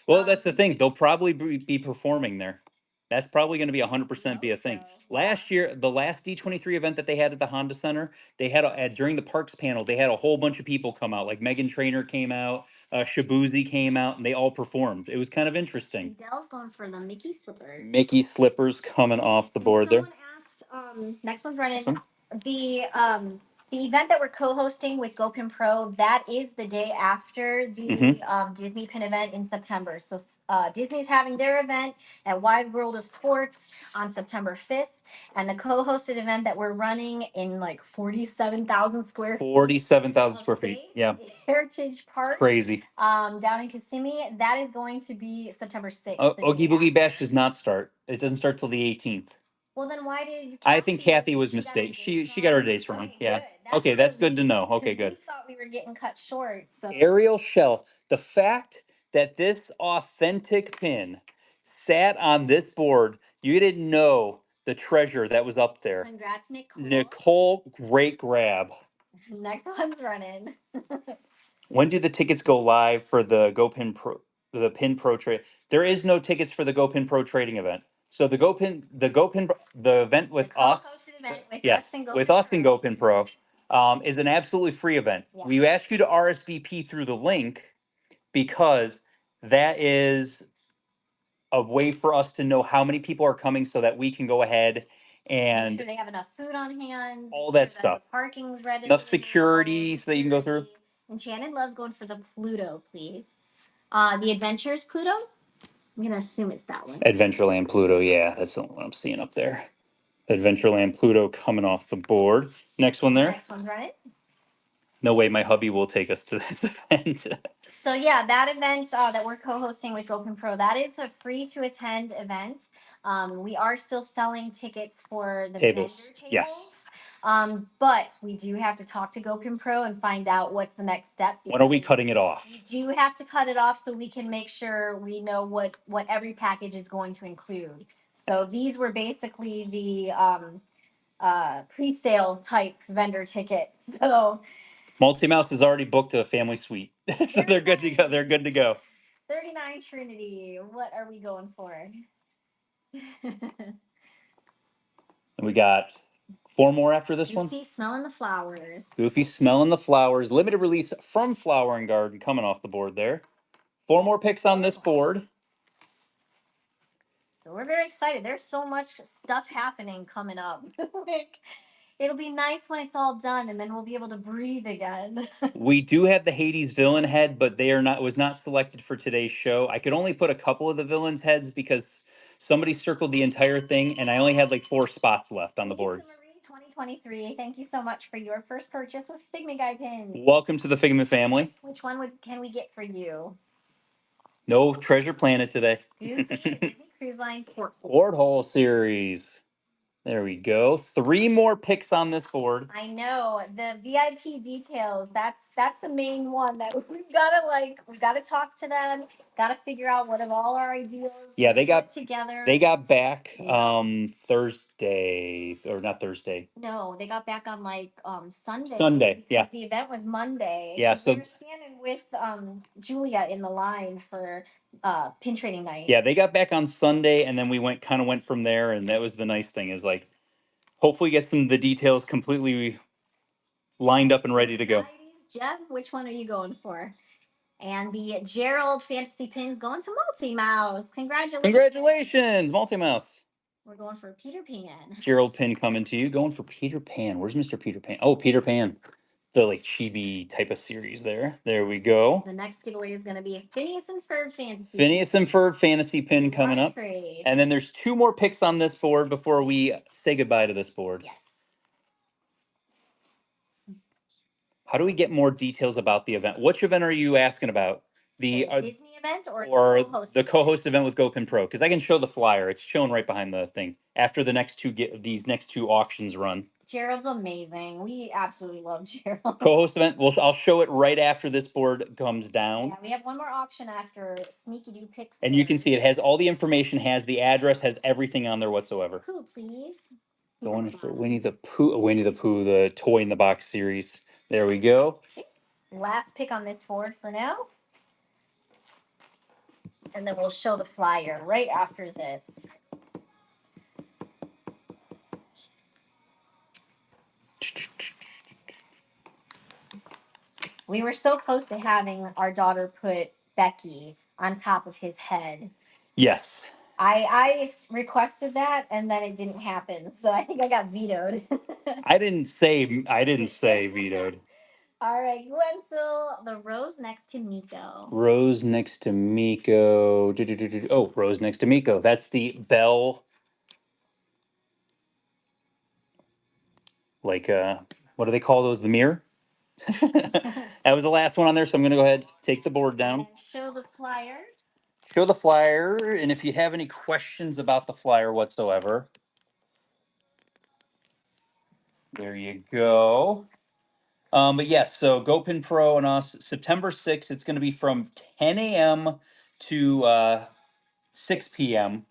Well, that's the thing. They'll probably be performing there. That's probably going to be 100% be a thing. Last year, the last D23 event that they had at the Honda Center, they had during the parks panel, they had a whole bunch of people come out. Like Megan Trainor came out, Shabuzi came out, and they all performed. It was kind of interesting. Dell's going for the Mickey slipper. Mickey slippers coming off the board there. Someone asked, next one's running. The event that we're co-hosting with GoPin Pro, that is the day after the Disney Pin event in September. So Disney's having their event at Wide World of Sports on September 5th. And the co-hosted event that we're running in like 47,000 square feet. 47,000 square feet. Yeah. Heritage Park. It's crazy. Down in Kissimmee. That is going to be September 6th. Oogie Boogie Bash does not start. It doesn't start till the 18th. Well, then why did I think Kathy was mistaken. She got her dates wrong. Yeah. Okay, that's good to know. Okay, good. We thought we were getting cut short. So Ariel Shell, the fact that this authentic pin sat on this board, you didn't know the treasure that was up there. Congrats, Nicole. Nicole, great grab. Next one's running. When do the tickets go live for the GoPin Pro, the Pin Pro trade? There is no tickets for the GoPin Pro trading event. So the the event with The us, co-hosted event with yes, us and with GoPin us and Pro. GoPin Pro, is an absolutely free event. Yeah. We ask you to RSVP through the link because that is a way for us to know how many people are coming so that we can go ahead Make and sure they have enough food on hand. all Make that sure stuff. The parking's ready. Enough security so that you can go through. And Shannon loves going for the Pluto, please. The Adventures Pluto. I'm gonna assume it's that one. Adventureland Pluto, yeah, that's the one I'm seeing up there. Adventureland Pluto coming off the board. Next one there. Next one's running. No way my hubby will take us to this event. So yeah, that event that we're co-hosting with GoPin Pro, that is a free to attend event. We are still selling tickets for the Tables, vendor tables. yes. But we do have to talk to GoPin Pro and find out what's the next step. When are we cutting it off? We do have to cut it off so we can make sure we know what every package is going to include. So these were basically the pre-sale type vendor tickets. So Multi Mouse has already booked a family suite, so they're good to go. They're good to go. 39 Trinity. What are we going for? And we got 4 more after this one. Goofy smelling the flowers. Goofy smelling the flowers. Limited release from Flower and Garden coming off the board there. 4 more picks on this board. So we're very excited. There's so much stuff happening coming up. Like, it'll be nice when it's all done, and then we'll be able to breathe again. We do have the Hades villain head, but they are not was not selected for today's show. I could only put a couple of the villains heads because somebody circled the entire thing, and I only had like 4 spots left on the boards. Marie 2023. Thank you so much for your first purchase with Figment Guy pins. Welcome to the Figment family. Which one can we get for you? No Treasure Planet today. Disney Cruise Line Porthole series. There we go. 3 more picks on this board. I know the VIP details. That's the main one that we've got to talk to them. Got to figure out what of all our ideals. Yeah, they got together. They got back Thursday, or not Thursday. No, they got back on like Sunday. Sunday, yeah. The event was Monday. Yeah, so we were standing with Julia in the line for pin trading night. Yeah, they got back on Sunday, and then we went from there, and that was the nice thing is like, hopefully get the details completely lined up and ready to go. Jeff, which one are you going for? And the Gerald Fantasy Pins going to Multi Mouse. Congratulations. Congratulations, Multi Mouse. We're going for Peter Pan. Gerald Pin coming to you. Going for Peter Pan. Where's Mr. Peter Pan? Oh, Peter Pan. The like chibi type of series there. There we go. The next giveaway is going to be a Phineas and Ferb Fantasy. Phineas and Ferb Fantasy Pin coming up. Trade. And then there's 2 more picks on this board before we say goodbye to this board. Yes. How do we get more details about the event? Which event are you asking about? The Disney event or the co-host event with GoPin Pro? Because I can show the flyer. It's shown right behind the thing. After the next 2 these next 2 auctions run. Gerald's amazing. We absolutely love Gerald. Co-host event. Well, I'll show it right after this board comes down. Yeah, we have one more auction after Sneaky Doo picks. And you can see it has all the information, has the address, has everything on there whatsoever. Who, please? Going for Winnie the Pooh, the Toy in the Box series. There we go. Last pick on this board for now. And then we'll show the flyer right after this. We were so close to having our daughter put Becky on top of his head. Yes. I requested that, and then it didn't happen. So I think I got vetoed. I didn't say vetoed. All right, Wenzel, the Rose next to Miko. Rose next to Miko. Oh, Rose next to Miko. That's the Belle. Like, what do they call those? The mirror? That was the last one on there, so I'm going to go ahead, take the board down. And show the flyer. Show the flyer, and if you have any questions about the flyer whatsoever, there you go. But yes, so GoPin Pro and us, September 6th, it's going to be from 10 a.m. to 6 p.m.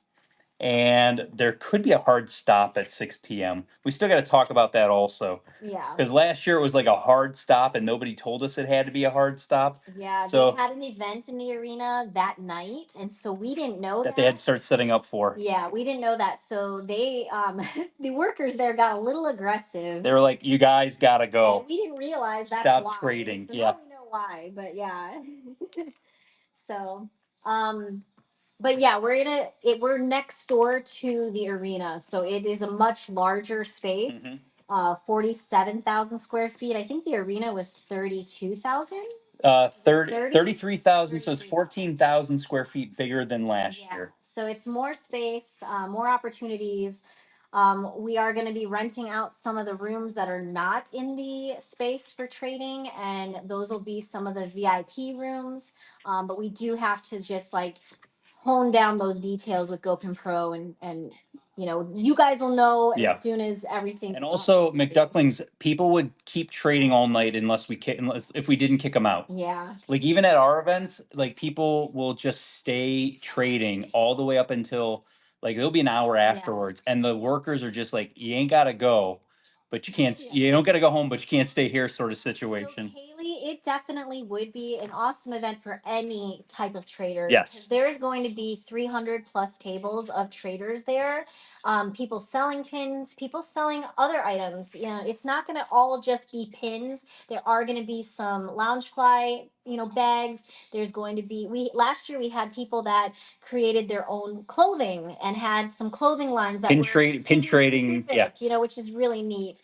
and there could be a hard stop at 6 p.m. We still got to talk about that also. Yeah. Because last year it was like a hard stop and nobody told us it had to be a hard stop. Yeah, So they had an event in the arena that night, and so we didn't know that they had to start setting up for. Yeah, we didn't know that. So they the workers there got a little aggressive. They were like, "You guys gotta go." And we didn't realize that's Stop why. trading. So Yeah. now we know why, but yeah. So but yeah, we're next door to the arena. So it is a much larger space. 47,000 square feet. I think the arena was 32,000. 33,000, so it's 14,000 square feet bigger than last year. So it's more space, more opportunities. We are going to be renting out some of the rooms that are not in the space for trading, and those will be some of the VIP rooms. But we do have to just like hone down those details with GoPin Pro, and you guys will know as soon as everything. And also, McDucklings, people would keep trading all night unless if we didn't kick them out. Yeah. Like even at our events, like people will just stay trading all the way up until like it'll be an hour afterwards, and the workers are just like, you ain't gotta go, but you can't. You don't gotta go home, but you can't stay here, sort of situation. So Kaylee, it definitely would be an awesome event for any type of trader. Yes. Because there's going to be 300 plus tables of traders there. People selling pins, people selling other items. It's not going to all just be pins. There are going to be some Loungefly, bags. There's going to be last year we had people that created their own clothing and had some clothing lines that Pin were trading, yeah. specific, which is really neat.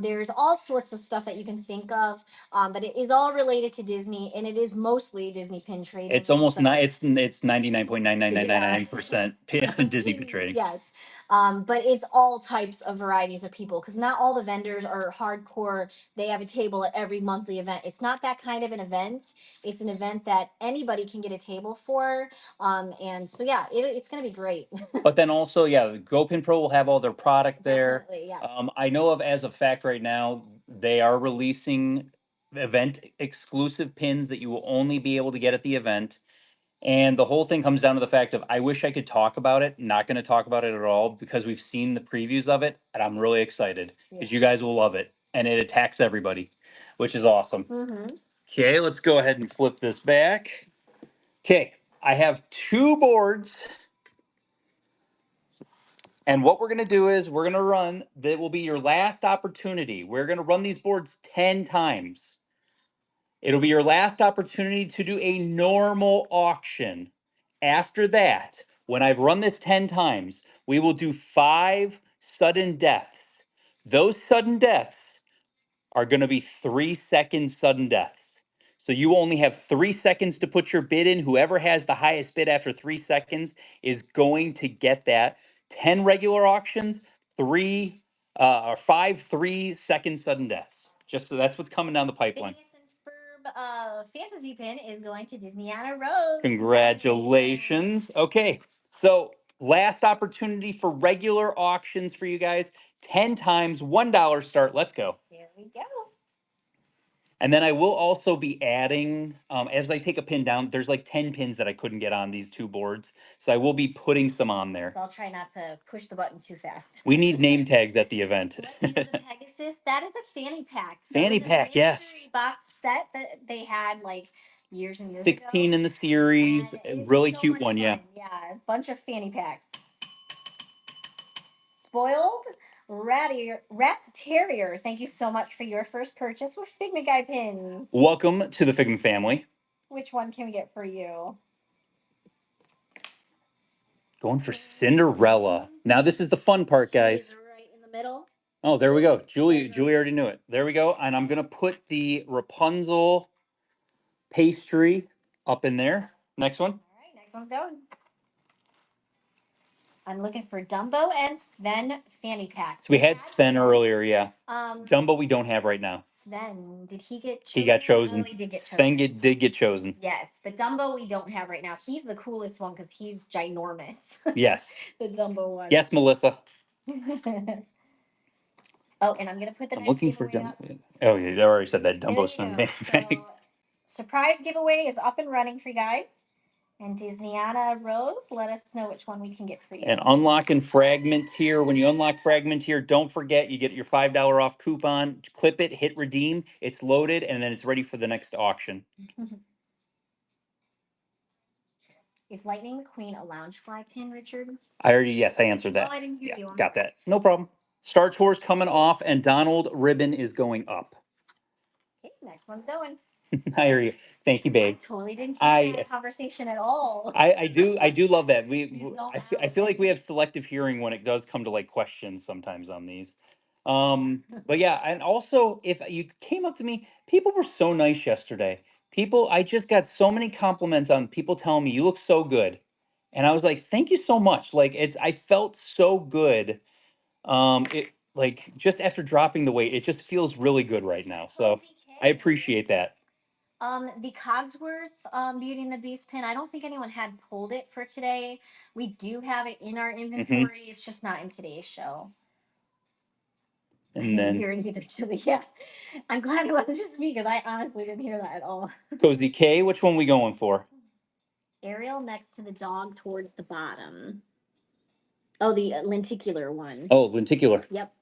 There's all sorts of stuff that you can think of, but it is all related to Disney, and it is mostly Disney pin trading. It's almost it's 99.99999% Disney pin trading. Yes. But it's all types of varieties of people, because not all the vendors are hardcore. They have a table at every monthly event. It's not that kind of an event. It's an event that anybody can get a table for. And so yeah, it's going to be great. But then also, yeah, GoPin Pro will have all their product there. Definitely, yeah. I know of as a fact right now, they are releasing event exclusive pins that you will only be able to get at the event. And the whole thing comes down to the fact of I wish I could talk about it. Not going to talk about it at all because we've seen the previews of it, and I'm really excited because you guys will love it, and it attacks everybody, which is awesome. Okay, let's go ahead and flip this back. Okay, I have two boards. And what we're going to do is we're going to run, that will be your last opportunity. We're going to run these boards 10 times. It'll be your last opportunity to do a normal auction. After that, when I've run this 10 times, we will do 5 sudden deaths. Those sudden deaths are going to be 3-second sudden deaths. So you only have 3 seconds to put your bid in. Whoever has the highest bid after 3 seconds is going to get that. 10 regular auctions, 5 3-second sudden deaths. Just so that's what's coming down the pipeline. Fantasy pin is going to Disneyana Rose. Congratulations. Okay, so last opportunity for regular auctions for you guys. 10 times, $1 start. Let's go. Here we go. And then I will also be adding, as I take a pin down, there's like 10 pins that I couldn't get on these two boards. So I will be putting some on there. So I'll try not to push the button too fast. We need name tags at the event. The Pegasus, that is a fanny pack. Fanny pack, yes. Box set that they had like years and years 16 ago. in the series. Really so cute one, fun. yeah. Yeah, a bunch of fanny packs. Spoiled Rat Terrier, thank you so much for your first purchase with Figment Guy pins. Welcome to the Figment family. Which one can we get for you? Going for Cinderella. Now this is the fun part, guys. Right in the middle. Oh, there we go. Julie already knew it. There we go. And I'm going to put the Rapunzel pastry up in there. Next one. All right, next one's going. I'm looking for Dumbo and Sven fanny packs. So we had Sven earlier, yeah. Dumbo we don't have right now. Sven, did he get chosen? He got chosen. Oh, he did get chosen. Sven did get chosen. Yes, but Dumbo we don't have right now. He's the coolest one because he's ginormous. Yes. The Dumbo one. Yes, Melissa. Oh, and I'm going to put the I'm looking for Dumbo. Oh, yeah, I already said that. Dumbo Sven. So, surprise giveaway is up and running for you guys. And Disneyana Rose, let us know which one we can get for you. And unlocking Fragmenteer. When you unlock Fragmenteer, don't forget you get your $5 off coupon. Clip it, hit redeem. It's loaded, and then it's ready for the next auction. Is Lightning McQueen a Loungefly pin, Richard? I answered that. Oh, I didn't hear you. Got that. No problem. Star Tour's coming off, and Donald Ribbon is going up. Okay, next one's going. I hear you. Thank you, I babe. totally didn't hear that conversation at all. I do love that. Please don't I feel like we have selective hearing when it does come to like questions sometimes on these. But yeah, and also if you came up to me, people were so nice yesterday. I just got so many compliments on people telling me you look so good. And I was like, thank you so much. Like I felt so good. It like just after dropping the weight, it just feels really good right now. So I appreciate that. The Cogsworth Beauty and the Beast pin, I don't think anyone had pulled it for today. We do have it in our inventory. It's just not in today's show. And then you're actually, yeah. I'm glad it wasn't just me because I honestly didn't hear that at all. Cozy K, which one we going for? Ariel next to the dog towards the bottom. Oh, the lenticular one. Oh, lenticular. Yep.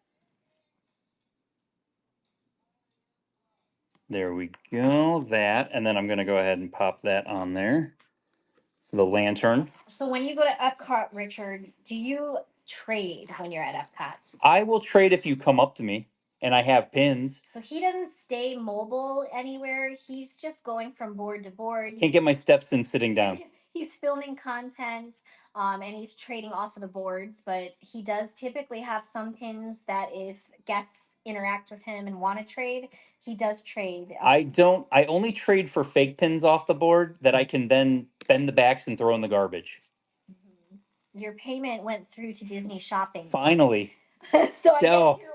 There we go. That, and then I'm going to go ahead and pop that on there for the lantern. So when you go to Epcot, Richard, do you trade when you're at Epcot? I will trade if you come up to me and I have pins. So he doesn't stay mobile anywhere. He's just going from board to board. Can't get my steps in sitting down. He's filming content, and he's trading off of the boards, but he does typically have some pins that if guests interact with him and want to trade, he does trade. I only trade for fake pins off the board that I can then bend the backs and throw in the garbage. Your payment went through to Disney Shopping. Finally. So I guess your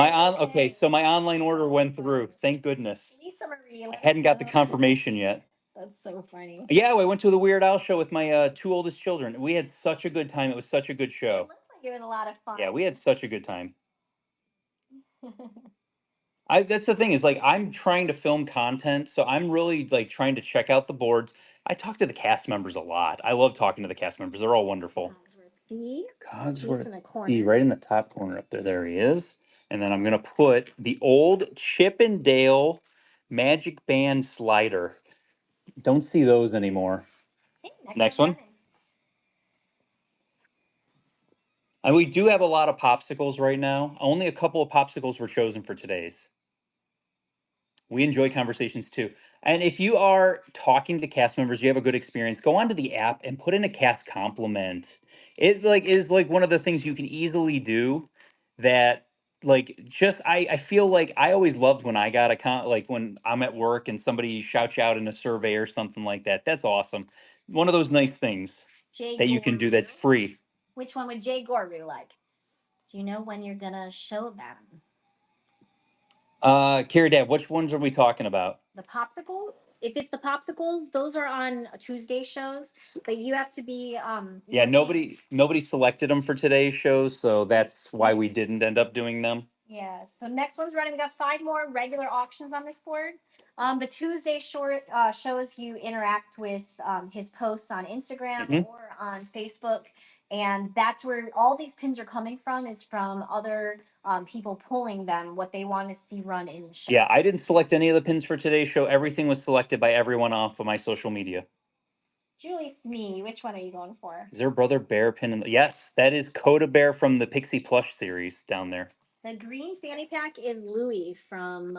order okay, so my online order went through. Thank goodness. Lisa Marie, I hadn't got the confirmation yet. That's so funny. Yeah, I went to the Weird Al show with my two oldest children. We had such a good time. It was such a good It show. looked like it was a lot of fun. Yeah, we had such a good time. That's the thing is like I'm trying to film content, so I'm really like trying to check out the boards. I talk to the cast members a lot. I love talking to the cast members. They're all wonderful. Cogsworth D, right in the top corner up there. There he is. And then I'm gonna put the old Chip and Dale Magic Band slider. Don't see those anymore. Okay, Next one. And we do have a lot of popsicles right now. Only a couple of popsicles were chosen for today's. We enjoy conversations too. And if you are talking to cast members, you have a good experience, go onto the app and put in a cast compliment. It like is like one of the things you can easily do that like just I feel like I always loved when I got like when I'm at work and somebody shouts you out in a survey or something like that. That's awesome. One of those nice things that you can do that's free. Which one would Jay Gorbu like? Do you know when you're gonna show them? Carrie Dad, which ones are we talking about? The popsicles. If it's the popsicles, those are on Tuesday shows, but you have to be Yeah, nobody selected them for today's shows, so that's why we didn't end up doing them. Yeah. So next one's running. We got 5 more regular auctions on this board. The Tuesday short shows you interact with his posts on Instagram or on Facebook, and that's where all these pins are coming from. Is from other people pulling them what they want to see run in the show. Yeah, I didn't select any of the pins for today's show. Everything was selected by everyone off of my social media. Julie Smee, which one are you going for? Is there a Brother Bear pin? Yes, that is Coda Bear from the Pixie Plush series down there. The green fanny pack is Louie from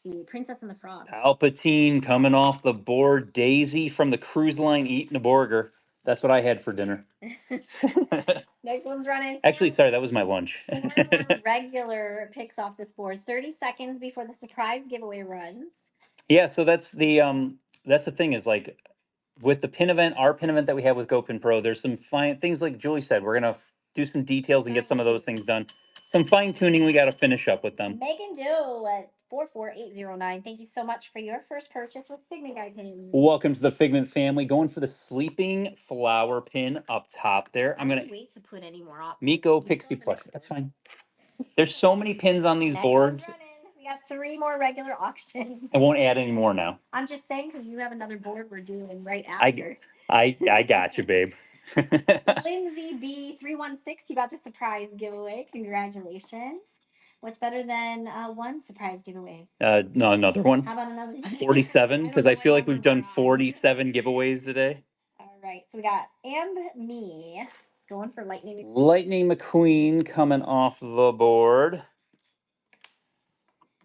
the Princess and the Frog. Palpatine coming off the board. Daisy from the cruise line eating a burger. That's what I had for dinner. Next one's running. Actually, sorry, that was my lunch. 4 more regular picks off this board. 30 seconds before the surprise giveaway runs. Yeah, so that's the thing is like with the pin event, our pin event that we have with GoPin Pro, there's some fine things like Julie said. We're gonna do some details and get some of those things done. Some fine tuning we got to finish up with them. Megan Doe at 44809. Thank you so much for your first purchase with Figment Guy pin. Welcome to the Figment family. Going for the sleeping flower pin up top there. I'm gonna wait to put any more up. Miko Pixie Plush. That's fine. There's so many pins on these boards. We got 3 more regular auctions. I won't add any more now. I'm just saying because you have another board we're doing right after. I got you, babe. Lindsay B316, you got the surprise giveaway. Congratulations. What's better than one surprise giveaway? No, another How one. about another? 47, I don't because know I what feel like number we've done we're on. 47 giveaways today. All right, so we got Me going for Lightning McQueen. Lightning McQueen coming off the board.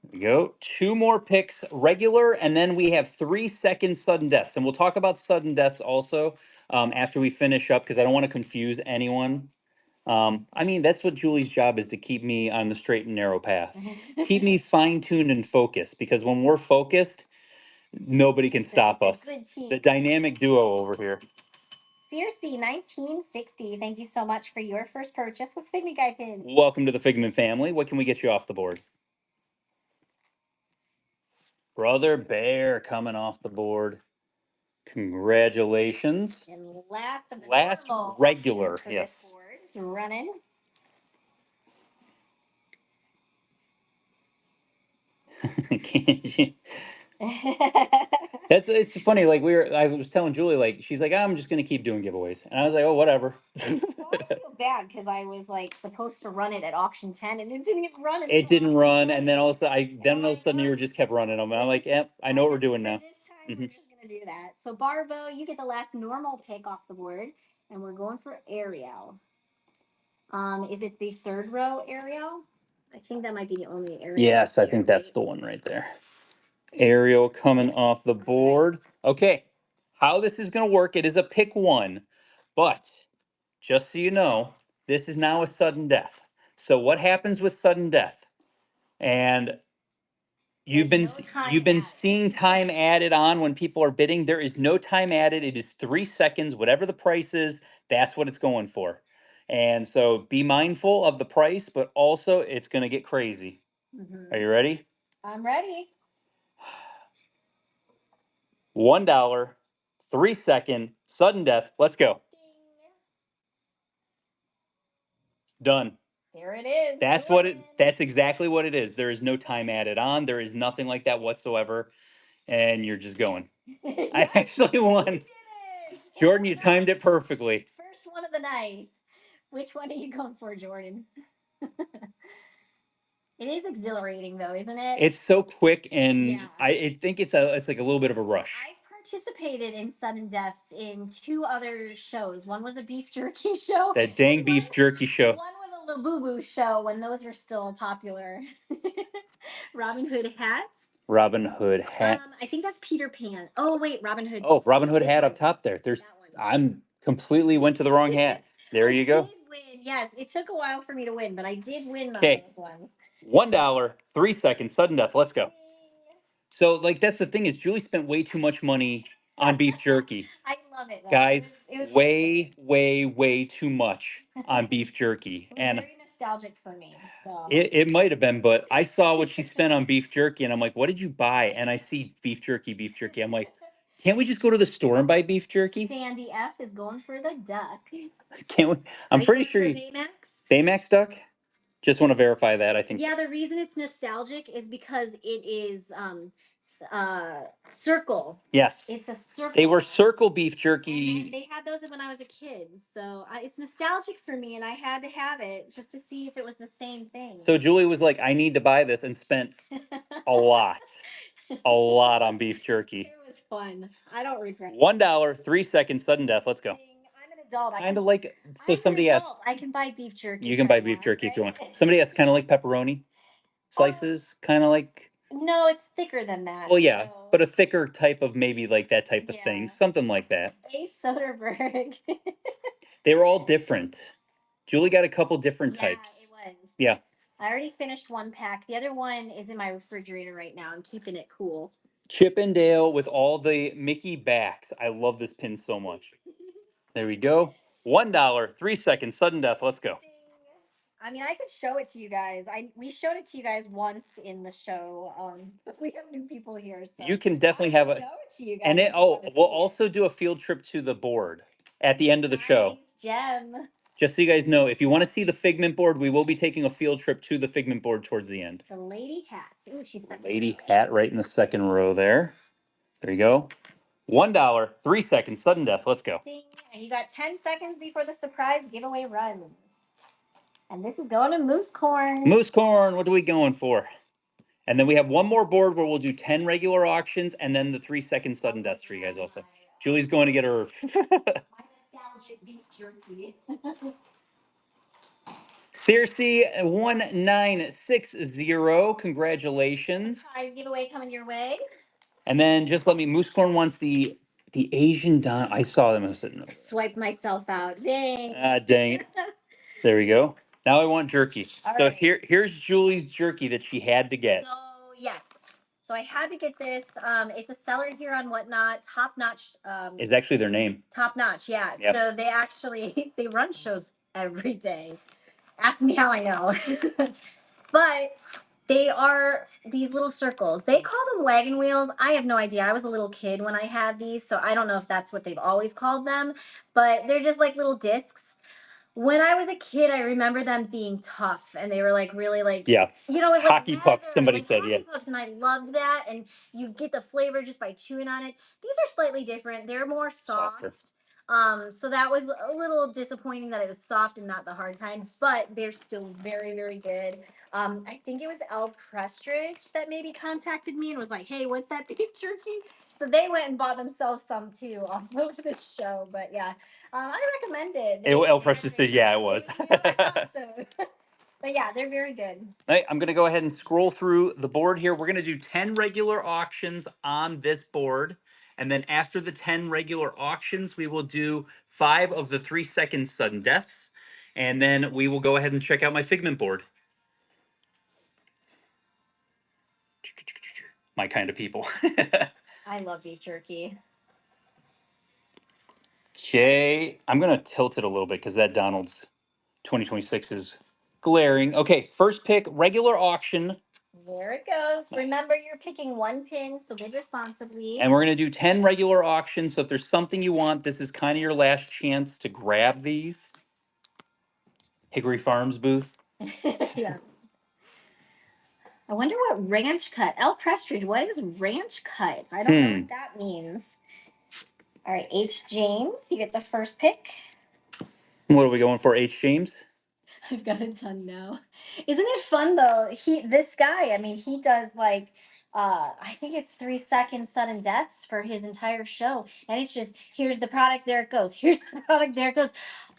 There we go. 2 more picks, regular, and then we have 3-second sudden deaths. And we'll talk about sudden deaths also after we finish up, because I don't want to confuse anyone. I mean, that's what Julie's job is, to keep me on the straight and narrow path. Keep me fine-tuned and focused, because when we're focused, nobody can stop us. Good team. The dynamic duo over here. Searcy 1960, thank you so much for your first purchase with Figment Guy pins. Welcome to the Figment family. What can we get you off the board? Brother Bear coming off the board. Congratulations. And last of the Last normal regular, options for yes. this board is running. Can't you- it's funny. Like I was telling Julie, like she's like, I'm just gonna keep doing giveaways, and I was like, oh, whatever. Well, I feel bad because I was like supposed to run it at auction 10 and it didn't even run. It didn't until run, auction and then 20. all of a sudden, all of a sudden, you just kept running them, and I'm like, yep, I know what we're doing now. This time we're just gonna do that. So Barbo, you get the last normal pick off the board, and we're going for Ariel. Is it the third row Ariel? I think that might be the only Ariel. Yes, I here, think that's right? the one right there. Ariel coming off the board. Okay, how this is going to work, it is a pick one, but just so you know, this is now a sudden death. So what happens with sudden death? And you've been seeing time added on when people are bidding. There is no time added. It is 3 seconds, whatever the price is, that's what it's going for. And so be mindful of the price, but also it's going to get crazy. Are you ready? I'm ready. $1, 3-second, sudden death. Let's go. Done. There it is. That's exactly what it is. There is no time added on. There is nothing like that whatsoever. And you're just going. I actually won. Jordan, you timed it perfectly. First one of the night. Which one are you going for, Jordan? It is exhilarating though, isn't it? It's so quick, and I think it's like a little bit of a rush. I've participated in sudden deaths in 2 other shows. One was a beef jerky show. That dang beef jerky show. One was a Labubu show when those were still popular. Robin Hood hats. Robin Hood hat. I think that's Peter Pan. Oh wait, Robin Hood. Oh, Robin Hood hat up top there. I'm completely went to the wrong hat. There you go. I did win. Yes, it took a while for me to win, but I did win those ones. $1, 3-second, sudden death. Let's go. So, like, that's the thing is Julie spent way too much money on beef jerky. I love it, though. Guys, it was way, way, way too much on beef jerky. And very nostalgic for me. So it might have been, but I saw what she spent on beef jerky, and I'm like, what did you buy? And I see beef jerky, beef jerky. I'm like, can't we just go to the store and buy beef jerky? Sandy F is going for the duck. Can't we? I'm pretty sure Baymax duck. Just want to verify that. I think. Yeah, the reason it's nostalgic is because it is circle. Yes. It's a circle. They were circle beef jerky. And they had those when I was a kid. So it's nostalgic for me, and I had to have it just to see if it was the same thing. So Julie was like, I need to buy this, and spent a lot on beef jerky. It was fun. I don't regret it. $1, 3-second, sudden death. Let's go. I'm an adult. Kind of like, so somebody asked. I can buy beef jerky. You can buy beef jerky if you want. Somebody asked, kind of like pepperoni slices, kind of like. No, it's thicker than that. Well, yeah, but a thicker type of maybe like that type of thing, something like that. Ace Soderbergh. They were all different. Julie got a couple different types. It was. Yeah. I already finished one pack. The other one is in my refrigerator right now. I'm keeping it cool. Chippendale with all the Mickey backs. I love this pin so much. There we go. $1, 3-second, sudden death. Let's go. I mean, I could show it to you guys. We showed it to you guys once in the show. We have new people here, so you can definitely have a. Show it to you guys. And we'll also do a field trip to the board at the end of the show. Gem. Just so you guys know, if you want to see the Figment board, we will be taking a field trip to the Figment board towards the end. The lady hats. Ooh, she's lady hat right in the second row there. There you go. $1, 3 seconds, sudden death. Let's go. Ding. And you got 10 seconds before the surprise giveaway runs. And this is going to Moose Corn. Moose Corn, what are we going for? And then we have one more board where we'll do 10 regular auctions and then the 3 second sudden deaths for you guys also. Julie's going to get her. My nostalgic beef jerky. Circe 1960, congratulations. Surprise giveaway coming your way. And then just let me, Moose Corn wants the Asian Don. I saw them. I was sitting. Swipe myself out. Dang. Dang it. There we go. Now I want jerky. All so right. here's Julie's jerky that she had to get. So yes. So I had to get this. It's a seller here on Whatnot, Top Notch. Is actually their name. Top Notch, yeah. Yep. So they actually they run shows every day. Ask me how I know. But they are these little circles. They call them wagon wheels. I have no idea. I was a little kid when I had these, so I don't know if that's what they've always called them, but they're just like little discs. When I was a kid, I remember them being tough, and they were like really like, Yeah. you know, it was Hockey like pucks, leather, somebody like said, hockey yeah. pucks, and I loved that. And you get the flavor just by chewing on it. These are slightly different. They're more soft. Softer. So that was a little disappointing that it was soft and not the hard kind, but they're still very, very good. I think it was El Prestridge that maybe contacted me and was like, "Hey, what's that beef jerky?" So they went and bought themselves some too off of this show. But yeah, I recommend it. El Prestridge said, "Yeah, it was." Yeah, I thought so. But yeah, they're very good. All right, I'm going to go ahead and scroll through the board here. We're going to do 10 regular auctions on this board. And then after the 10 regular auctions, we will do 5 of the 3 second sudden deaths. And then we will go ahead and check out my Figment board. My kind of people. I love beef jerky. Okay, I'm going to tilt it a little bit because that Donald's 2026 is glaring. Okay, first pick, regular auction. There it goes. Remember, you're picking one pin, so bid responsibly. And we're going to do 10 regular auctions. So if there's something you want, this is kind of your last chance to grab these. Hickory Farms booth. Yes. I wonder what ranch cut. El Prestridge, what is ranch cuts? I don't know what that means. All right, H. James, you get the first pick. What are we going for, H. James? I've got it done now. Isn't it fun though? This guy, I mean, he does like I think it's 3 second sudden deaths for his entire show. And it's just here's the product, there it goes. Here's the product, there it goes.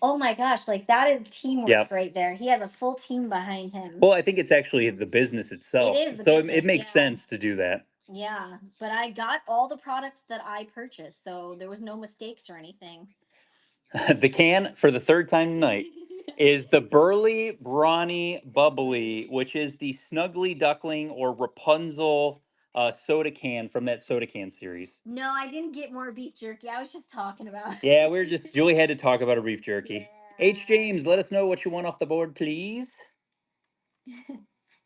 Oh my gosh, like that is teamwork right there. He has a full team behind him. Well, I think it's actually the business itself. It is the so business, it makes sense to do that. Yeah, but I got all the products that I purchased, so there was no mistakes or anything. The can for the third time tonight is the Burly Brawny Bubbly, which is the Snuggly Duckling or Rapunzel soda can from that soda can series. No, I didn't get more beef jerky. I was just talking about. Yeah, Julie had to talk about her beef jerky. Yeah. H. James, let us know what you want off the board, please.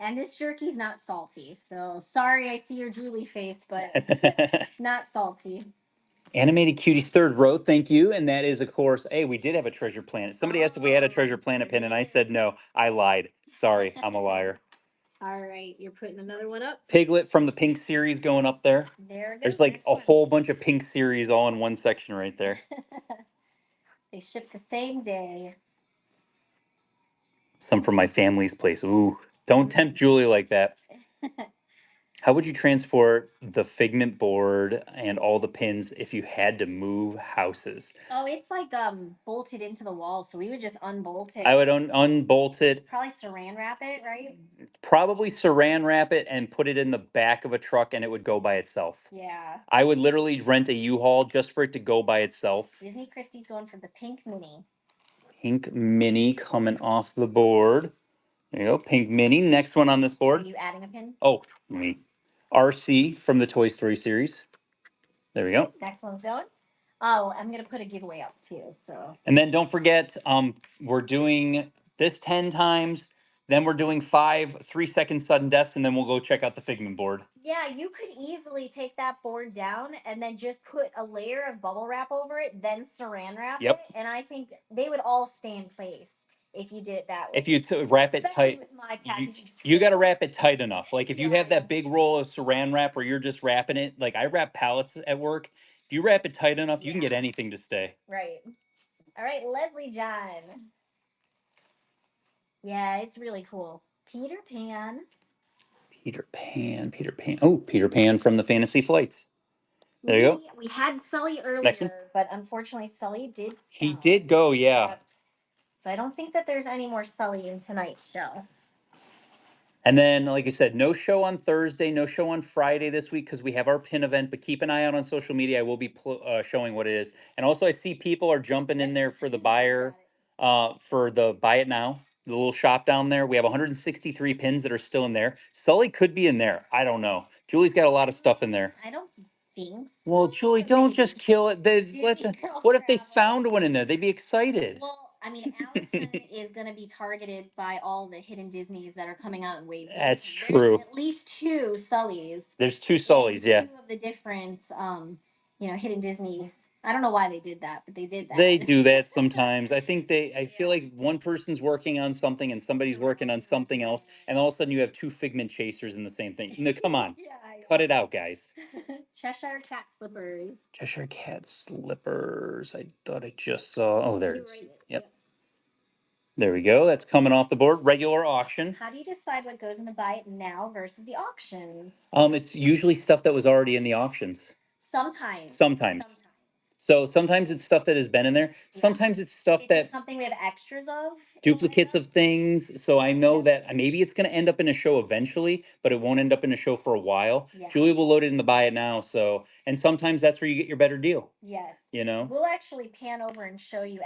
And this jerky's not salty, so sorry I see your drooly face, but not salty. Animated Cuties third row, thank you. And that is, of course, hey, we did have a Treasure Planet. Somebody asked if we had a Treasure Planet pin, and I said no. I lied. Sorry, I'm a liar. All right, you're putting another one up. Piglet from the Pink series going up there. There's like a whole bunch of Pink series all in one section right there. They ship the same day. Some from my family's place. Ooh, don't tempt Julie like that. How would you transport the Figment board and all the pins if you had to move houses? Oh, it's like bolted into the wall, so we would just unbolt it. I would unbolt it. Probably saran wrap it, right? Probably saran wrap it and put it in the back of a truck and it would go by itself. Yeah. I would literally rent a U-Haul just for it to go by itself. Disney Christie's going for the Pink Mini. Pink Mini coming off the board. There you go, Pink Mini. Next one on this board. Are you adding a pin? Oh, me. RC from the Toy Story series. There we go. Next one's going. Oh, I'm gonna put a giveaway up too. So. And then don't forget, we're doing this 10 times. Then we're doing 5 3 second sudden deaths, and then we'll go check out the Figment board. Yeah, you could easily take that board down and then just put a layer of bubble wrap over it, then saran wrap it, and I think they would all stay in place if you did it that way. If you wrap it Especially tight, with my packaging you got to wrap it tight enough. Like if you have Yeah. that big roll of saran wrap where you're just wrapping it, like I wrap pallets at work, If you wrap it tight enough, you can Yeah. get anything to stay. Right. All right, Leslie John. Yeah, it's really cool. Peter Pan. Peter Pan, Peter Pan. Oh, Peter Pan from the Fantasy Flights. There you go. We had Sully Next one. earlier, but unfortunately Sully did He sell. did go, yeah. Yep. So I don't think that there's any more Sully in tonight's show. And then, like I said, no show on Thursday, no show on Friday this week because we have our pin event. But keep an eye out on social media. I will be showing what it is. And also, I see people are jumping in there for the buyer, for the buy it now, the little shop down there. We have 163 pins that are still in there. Sully could be in there. I don't know. Julie's got a lot of stuff in there. I don't think so. Well, Julie, but don't maybe. just kill it. Disney Girl What if they Travel. found one in there? They'd be excited. Well, I mean, Allison is going to be targeted by all the hidden Disneys that are coming out in wave. That's There's true. at least 2 Sullys. There's 2 Sullys, yeah. 2 of the different, hidden Disneys. I don't know why they did that, but they did that. They do that sometimes. I think I feel like one person's working on something and somebody's working on something else, and all of a sudden you have 2 Figment chasers in the same thing. No, come on. Yeah, Cut it out, guys. Cheshire Cat slippers. Cheshire Cat slippers. I thought I just saw. Oh, there it is. Yep. There we go. That's coming off the board. Regular auction. How do you decide what goes in the buy it now versus the auctions? It's usually stuff that was already in the auctions. Sometimes. So sometimes it's stuff that has been in there. Sometimes it's stuff that something we have extras of. duplicates of things. So I know that maybe it's going to end up in a show eventually, but it won't end up in a show for a while. Yeah. Julie will load it in the buy it now. So, and sometimes that's where you get your better deal. Yes. You know, we'll actually pan over and show you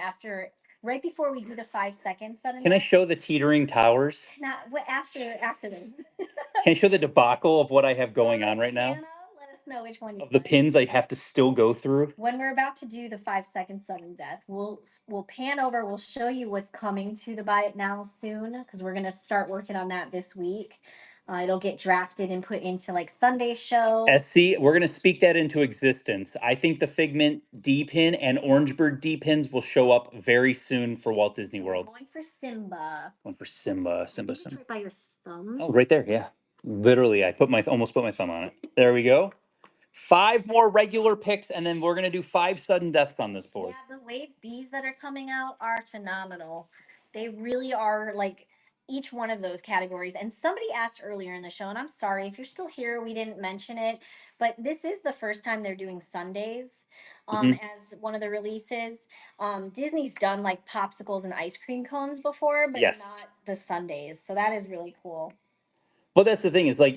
right before we do the 5 seconds. Can I show the teetering towers? Not after this. Can I show the debacle of what I have going on right now? Hannah, let us know which one you Of the pins I have to still go through. When we're about to do the 5 second sudden death, we'll pan over. We'll show you what's coming to the buy it now soon because we're gonna start working on that this week. It'll get drafted and put into like Sunday's show. SC, we're going to speak that into existence. I think the Figment D pin and Orangebird D pins will show up very soon for Walt Disney World. Going for Simba. Going for Simba. Right by your thumb. Oh, right there. Yeah. Literally, I almost put my thumb on it. There we go. 5 more regular picks, and then we're going to do 5 sudden deaths on this board. Yeah, the Wave Bs that are coming out are phenomenal. They really are like each one of those categories. And somebody asked earlier in the show, and I'm sorry if you're still here, we didn't mention it, but this is the first time they're doing Sundays as one of the releases. Disney's done like popsicles and ice cream cones before, but not the Sundays. So that is really cool. Well, that's the thing is like,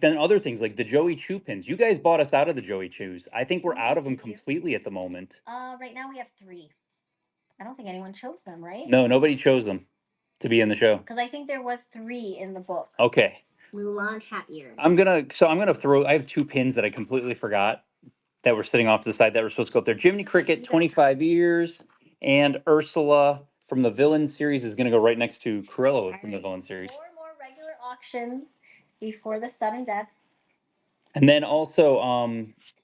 then other things like the Joey Chew pins, you guys bought us out of the Joey Chews. I think we're out of them completely at the moment. Right now we have 3. I don't think anyone chose them, right? No, nobody chose them to be in the show. Because I think there was 3 in the book. Okay. Mulan hat ears. I'm gonna I have 2 pins that I completely forgot that were sitting off to the side that were supposed to go up there. Jiminy Cricket, 25 years, and Ursula from the Villain series is gonna go right next to Cruella from the Villain series. 4 more regular auctions before the sudden deaths. And then also,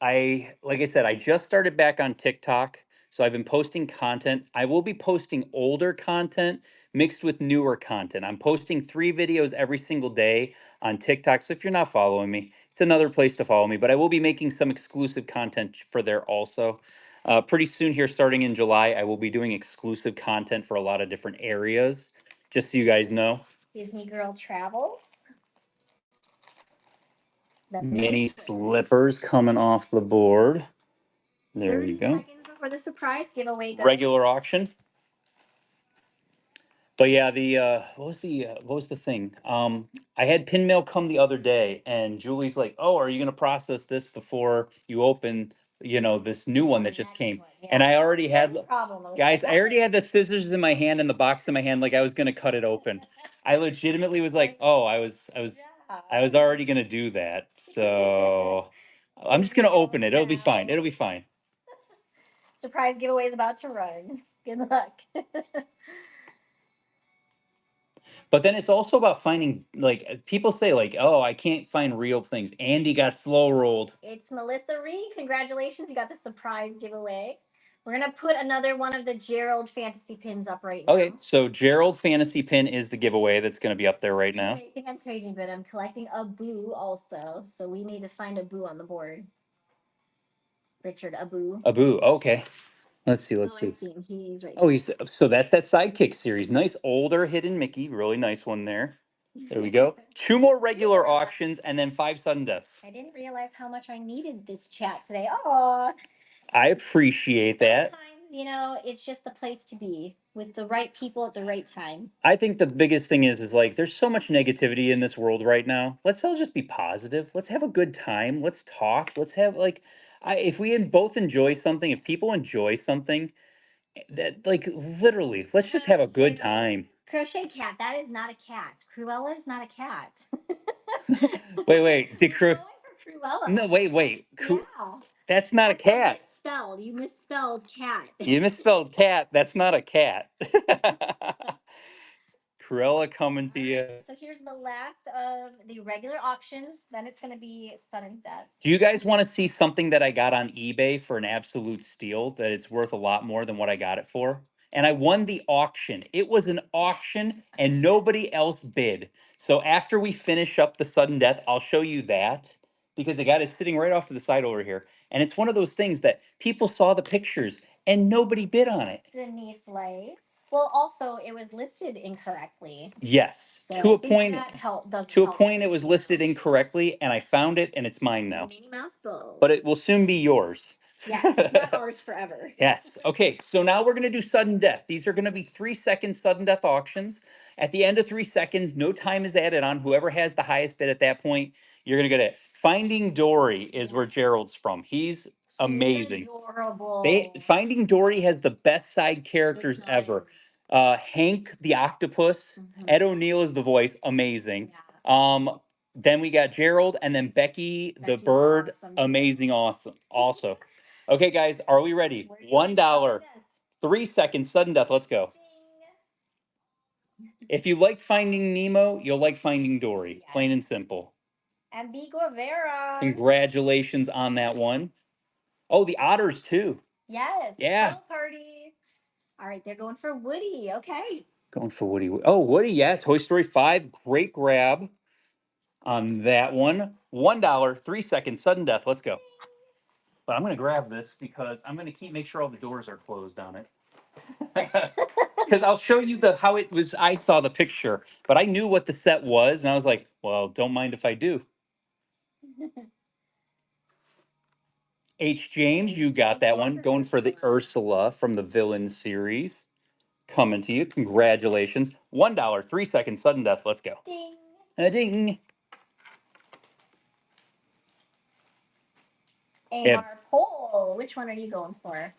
like I said, I just started back on TikTok. So I've been posting content. I will be posting older content mixed with newer content. I'm posting 3 videos every single day on TikTok. So if you're not following me, it's another place to follow me. But I will be making some exclusive content for there also. Pretty soon here, starting in July, I will be doing exclusive content for a lot of different areas, just so you guys know. Disney Girl Travels. Mini slippers coming off the board. There you go. Before the surprise giveaway goes. Regular auction. But yeah, what was the thing? I had pin mail come the other day, and Julie's like, "Oh, are you gonna process this before you open, this new one that just came?" And I already had, guys, I already had the scissors in my hand and the box in my hand, like I was gonna cut it open. I legitimately was like, "Oh, I was already gonna do that." So I'm just gonna open it. It'll be fine. It'll be fine. Surprise giveaway is about to run. Good luck. But then it's also about finding, like, people say, like, oh, I can't find real things. Andy got slow rolled. It's Melissa Ree. Congratulations. You got the surprise giveaway. We're going to put another one of the Gerald fantasy pins up right now. Okay, so Gerald fantasy pin is the giveaway that's going to be up there right now. I think I'm crazy, but I'm collecting a Boo also. So we need to find a Boo on the board. Richard Abu. Abu. Okay. Let's see. Let's Oh, I see. see him. He's right Oh, there. he's so that's that Sidekick series. Nice older hidden Mickey. Really nice one there. There we go. Two more regular auctions and then 5 sudden deaths. I didn't realize how much I needed this chat today. Oh, I appreciate that. sometimes, you know, it's just the place to be with the right people at the right time. I think the biggest thing is like there's so much negativity in this world right now. Let's all just be positive. Let's have a good time. Let's talk. Let's have like if we both enjoy something, if people enjoy something, that like literally, let's just have a good time. Crochet cat. That is not a cat. Cruella is not a cat. Wait. Did We're going for Cruella. No, wait. Yeah. That's not a cat. Misspelled. You misspelled cat. You misspelled cat. That's not a cat. Cruella coming to you. So here's the last of the regular auctions. Then it's going to be sudden deaths. Do you guys want to see something that I got on eBay for an absolute steal that it's worth a lot more than what I got it for? And I won the auction. It was an auction and nobody else bid. So after we finish up the sudden death, I'll show you that because I got it sitting right off to the side over here. And it's one of those things that people saw the pictures and nobody bid on it. Denise Lay. Well, also it was listed incorrectly. Yes, So to I a think point. that does To a help. point, it was listed incorrectly, and I found it, and it's mine now. Minnie Mouse Bow. But it will soon be yours. Yes, it's not ours forever. Yes. Okay. So now we're going to do sudden death. These are going to be 3-second sudden death auctions. At the end of 3 seconds, no time is added on. Whoever has the highest bid at that point, you're going to get it. Finding Dory is where Gerald's from. He's amazing. Adorable. Finding Dory has the best side characters ever. Hank the octopus, Ed O'Neill is the voice, amazing. Then we got Gerald, and then Becky the Becky's bird, awesome, too. amazing, awesome, also. Okay, guys, are we ready? $1, 3 seconds, sudden death. Let's go. If you like Finding Nemo, you'll like Finding Dory. Plain and simple. And B. Guevara. Congratulations on that one. Oh, the otters too. Yes. Yeah. Cuddle party. All right, they're going for Woody. Okay. Going for Woody. Oh, Woody, yeah. Toy Story 5, great grab on that one. $1, 3 seconds, sudden death. Let's go. But I'm going to grab this because I'm going to make sure all the doors are closed on it. Because I'll show you how it was. I saw the picture, but I knew what the set was, and I was like, well, don't mind if I do. H. James, you got that one. Going for the Ursula from the Villain series. Coming to you. Congratulations. $1, 3 seconds, sudden death. Let's go. Ding. A ding. AR Pole. Which one are you going for?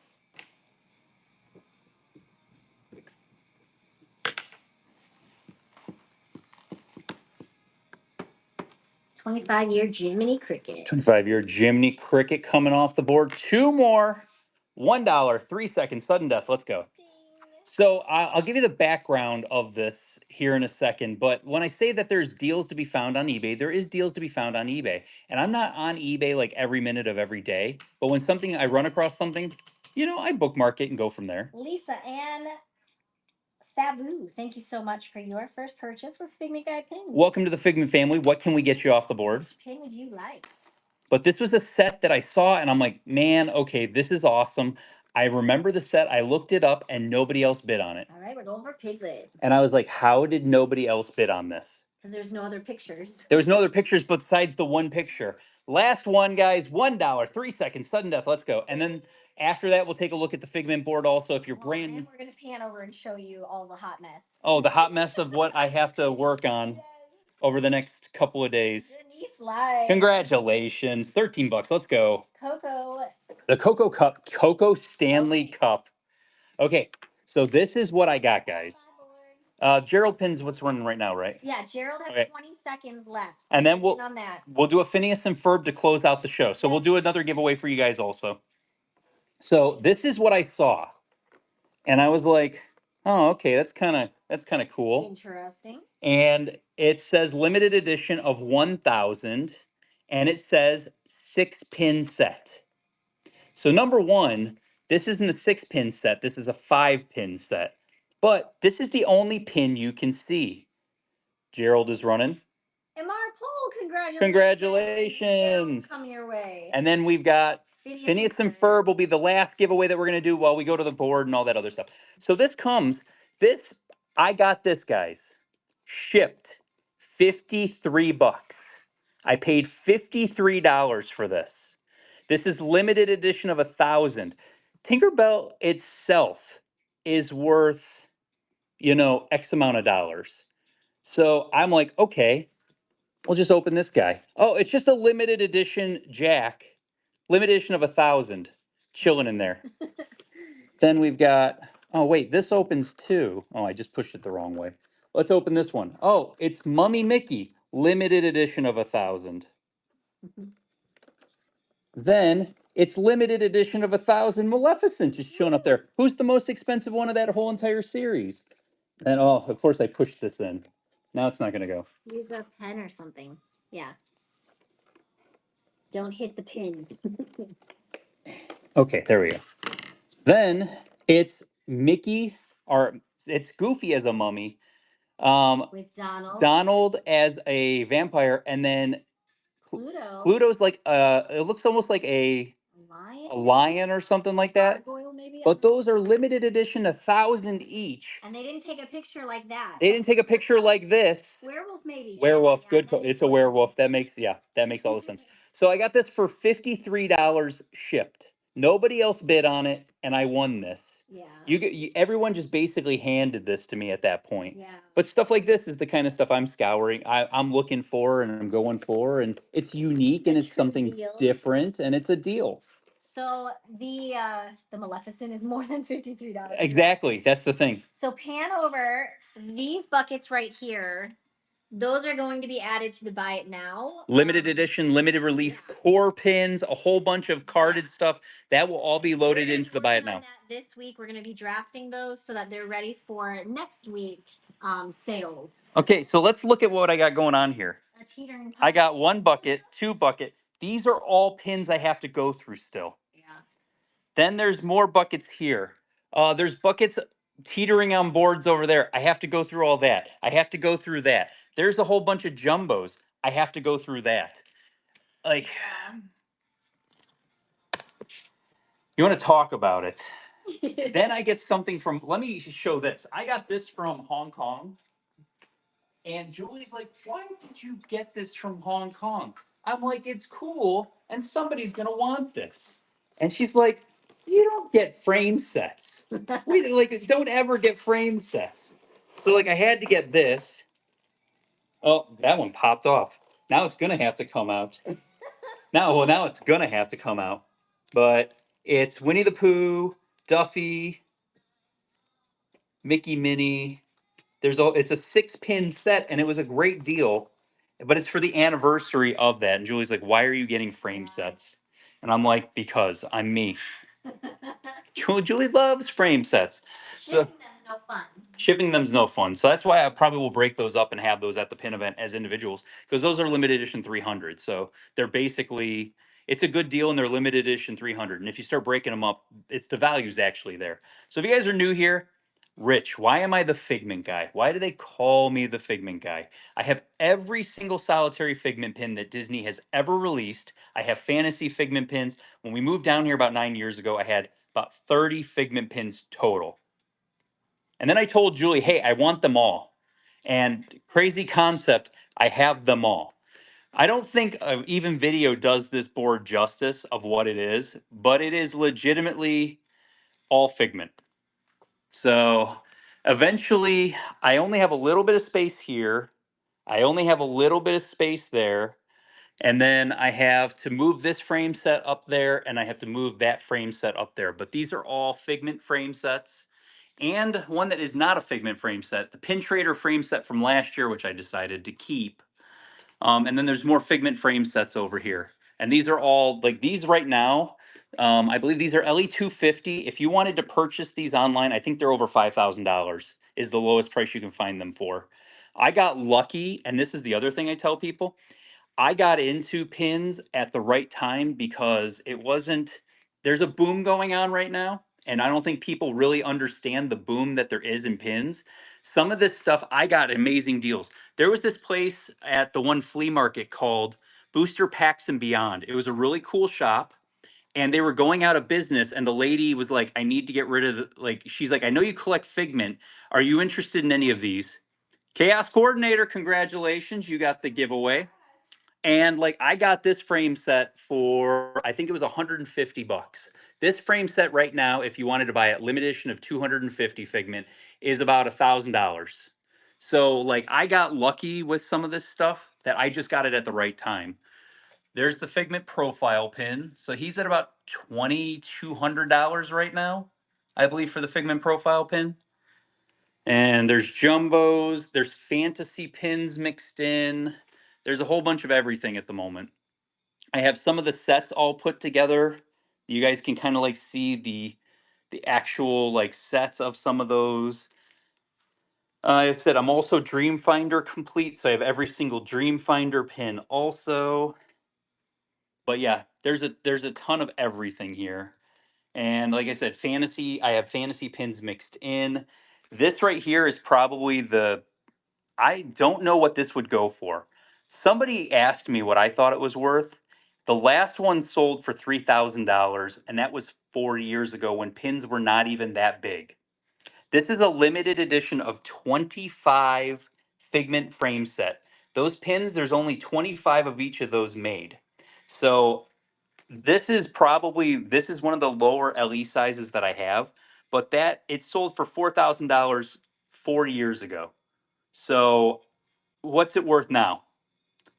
$25-year Jiminy Cricket. 25-year Jiminy Cricket coming off the board. 2 more. $1, 3 seconds, sudden death. Let's go. Ding. So I'll give you the background of this here in a second. But when I say that there's deals to be found on eBay, there is deals to be found on eBay. And I'm not on eBay like every minute of every day. But when I run across something, I bookmark it and go from there. Lisa Ann Savu, thank you so much for your first purchase with Figment Guy Pins. Welcome to the Figment family. What can we get you off the board? Which pin would you like? But this was a set that I saw and I'm like, man, okay, this is awesome. I remember the set. I looked it up and nobody else bid on it. All right, we're going for Piglet. And I was like, how did nobody else bid on this? Because there's no other pictures. There was no other pictures besides the one picture. Last one, guys, $1, 3 seconds, sudden death. Let's go. And then after that, we'll take a look at the Figment board also. If you're brand new. And we're going to pan over and show you all the hot mess. Oh, the hot mess of what I have to work on over the next couple of days. Denise Live. Congratulations. $13. Let's go. Coco. The Coco Stanley Cup. Okay, so this is what I got, guys. Gerald Pins, what's running right now, right? Yeah, Gerald has 20 seconds left. And then we'll do a Phineas and Ferb to close out the show. So we'll do another giveaway for you guys also. So this is what I saw. And I was like, oh, okay, that's kind of cool. Interesting. And it says limited edition of 1,000 and it says 6-pin set. So number one, this isn't a 6-pin set. This is a 5-pin set. But this is the only pin you can see. Gerald is running. MR Pole, congratulations. Congratulations. Come your way. And then we've got Phineas and Ferb will be the last giveaway that we're going to do while we go to the board and all that other stuff. So this, I got this, guys, shipped 53 bucks. I paid $53 for this. This is limited edition of 1,000. Tinkerbell itself is worth, X amount of dollars. So I'm like, okay, we'll just open this guy. Oh, it's just a limited edition Jack. Limited edition of 1,000. Chilling in there. Then we've got, oh wait, this opens too. Oh, I just pushed it the wrong way. Let's open this one. Oh, it's Mummy Mickey. Limited edition of 1,000. Then it's limited edition of 1,000 Maleficent just showing up there. Who's the most expensive one of that whole entire series? And oh, of course I pushed this in. Now it's not gonna go. Use a pen or something. Yeah. Don't hit the pin. Okay, there we go. Then it's Mickey, or it's Goofy as a mummy. With Donald. Donald as a vampire, and then Pluto. Pluto's like it looks almost like a lion or something like that. Gargoyle, maybe? But those are limited edition, 1,000 each. And they didn't take a picture like that. They didn't take a picture like this. Werewolf, maybe. Werewolf, Yeah, good. that is It's a werewolf. That makes all the sense. So I got this for $53 shipped. Nobody else bid on it, and I won this. Yeah. Everyone just basically handed this to me at that point. Yeah. But stuff like this is the kind of stuff I'm scouring. I'm looking for, and I'm going for, and it's unique, and it's something different, and it's a deal. So the Maleficent is more than $53. Exactly, that's the thing. So pan over these buckets right here. Those are going to be added to the buy it now. Limited edition, limited release, core pins, a whole bunch of carded stuff. That will all be loaded into the buy it now. This week we're going to be drafting those so that they're ready for next week sales. Okay, so let's look at what I got going on here. I got one bucket, two bucket. These are all pins I have to go through still. Yeah. Then there's more buckets here. There's buckets teetering on boards over there. I have to go through all that. I have to go through that. There's a whole bunch of jumbos. I have to go through that. Like, you want to talk about it. Then I get something from, let me show this. I got this from Hong Kong. And Julie's like, why did you get this from Hong Kong? I'm like, it's cool, and somebody's gonna want this. And she's like, you don't get frame sets. We don't ever get frame sets. So I had to get this. Oh, that one popped off. Now it's gonna have to come out. Now it's gonna have to come out. But it's Winnie the Pooh, Duffy, Mickey Minnie. It's a 6-pin set, and it was a great deal, but it's for the anniversary of that. And Julie's like, why are you getting frame sets? And I'm like, because I'm me. Julie loves frame sets. So shipping them's no fun. So that's why I probably will break those up and have those at the pin event as individuals, because those are limited edition 300. So they're basically, it's a good deal, and they're limited edition 300. And if you start breaking them up, the value's actually there. So if you guys are new here, Rich, why am I the Figment guy? Why do they call me the Figment guy? I have every single solitary Figment pin that Disney has ever released. I have fantasy Figment pins. When we moved down here about 9 years ago, I had about 30 Figment pins total. And then I told Julie, hey, I want them all. And crazy concept, I have them all. I don't think even video does this board justice of what it is, but it is legitimately all Figment. So eventually, I only have a little bit of space here. I only have a little bit of space there. And then I have to move this frame set up there, and I have to move that frame set up there. But these are all Figment frame sets. And one that is not a Figment frame set, the Pin Trader frame set from last year, which I decided to keep. And then there's more Figment frame sets over here. And these are all, these right now, I believe these are LE250. If you wanted to purchase these online, I think they're over $5,000 is the lowest price you can find them for. I got lucky, and this is the other thing I tell people. I got into pins at the right time because there's a boom going on right now. And I don't think people really understand the boom that there is in pins. Some of this stuff, I got amazing deals. There was this place at the one flea market called Booster Packs and Beyond. It was a really cool shop. and they were going out of business. And the lady was like, I need to get rid of she's like, I know you collect Figment. Are you interested in any of these? Chaos Coordinator, congratulations. You got the giveaway. And like I got this frame set for I think it was 150 bucks. This frame set right now, if you wanted to buy it, limited edition of 250 Figment, is about $1,000. So like I got lucky with some of this stuff that I just got it at the right time. There's the Figment profile pin. So he's at about $2,200 right now, I believe, for the Figment profile pin. And there's jumbos, there's fantasy pins mixed in. There's a whole bunch of everything at the moment. I have some of the sets all put together. You guys can kind of like see the actual like sets of some of those. I said I'm also Dreamfinder complete, so I have every single Dreamfinder pin also. But yeah, there's a ton of everything here. And like I said, fantasy, I have fantasy pins mixed in. This right here is probably I don't know what this would go for. Somebody asked me what I thought it was worth. The last one sold for $3,000, and that was 4 years ago when pins were not even that big. This is a limited edition of 25 Figment frame set. Those pins, there's only 25 of each of those made. So this is one of the lower LE sizes that I have, but that it sold for $4,000 4 years ago. So what's it worth now?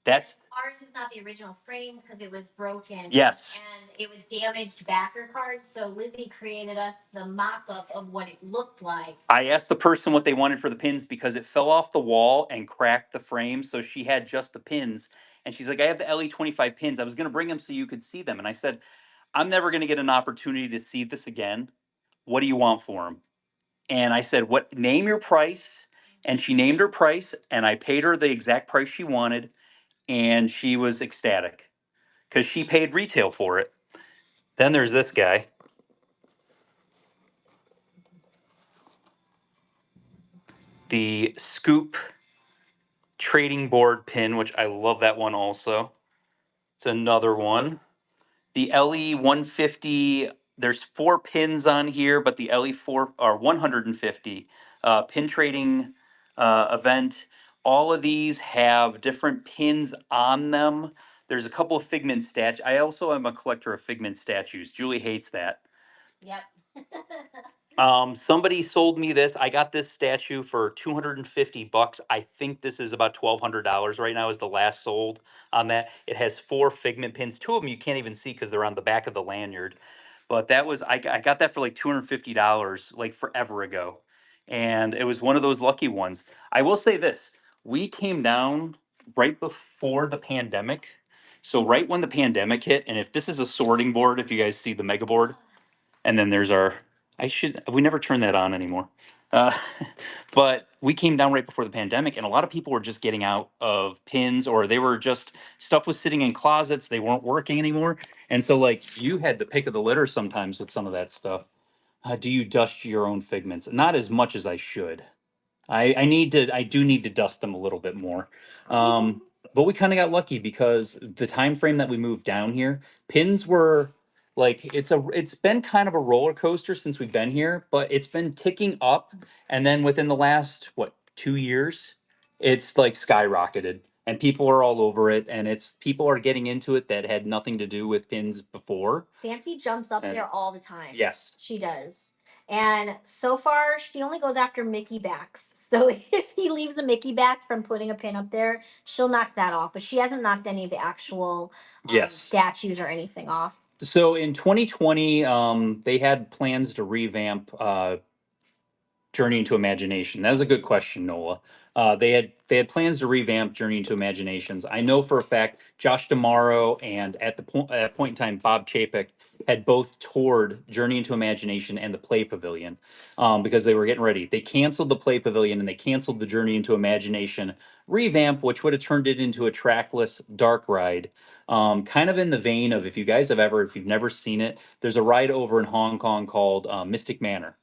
That's Ours is not the original frame because it was broken. yes. And it was damaged backer cards. So Lizzie created us the mock up of what it looked like. I asked the person what they wanted for the pins because it fell off the wall and cracked the frame. So she had just the pins. And she's like, I have the LE25 pins. I was going to bring them so you could see them. And I said, I'm never going to get an opportunity to see this again. What do you want for them? And I said, what, name your price. And she named her price. And I paid her the exact price she wanted. And she was ecstatic because she paid retail for it. Then there's this guy. The Scoop trading board pin, which I love that one also. It's another one. The LE 150, there's 4 pins on here, but the LE 4 or 150 pin trading event. All of these have different pins on them. There's a couple of Figment statues. I also am a collector of Figment statues. Julie hates that. Yep. Somebody sold me this. I got this statue for 250 bucks. I think this is about $1,200 right now is the last sold on that. It has 4 Figment pins. 2 of them you can't even see because they're on the back of the lanyard. But that was I got that for like $250 like forever ago. And it was one of those lucky ones. I will say this. We came down right before the pandemic. So right when the pandemic hit, and if this is a sorting board, if you guys see the mega board, and then there's our we never turn that on anymore. uh, but we came down right before the pandemic, and a lot of people were just getting out of pins, or they were just stuff was sitting in closets, they weren't working anymore. And so like you had the pick of the litter sometimes with some of that stuff. Do you dust your own Figments? Not as much as I should. I do need to dust them a little bit more. But we kind of got lucky because the time frame that we moved down here, pins were like it's been kind of a roller coaster since we've been here, but it's been ticking up, and then within the last 2 years, it's like skyrocketed, and people are all over it, and it's people are getting into it that had nothing to do with pins before. Fancy jumps up And there all the time. yes, She does. And so far, she only goes after Mickey backs. So if he leaves a Mickey back from putting a pin up there, she'll knock that off. But she hasn't knocked any of the actual yes. statues or anything off. So in 2020, they had plans to revamp Journey into Imagination. That was a good question, Nola. They had plans to revamp Journey into Imaginations. I know for a fact Josh Damaro and at point in time Bob Chapek had both toured Journey into Imagination and the Play Pavilion because they were getting ready. They canceled the Play Pavilion and they canceled the Journey into Imagination revamp, which would have turned it into a trackless dark ride. Kind of in the vein of if you've never seen it, there's a ride over in Hong Kong called Mystic Manor,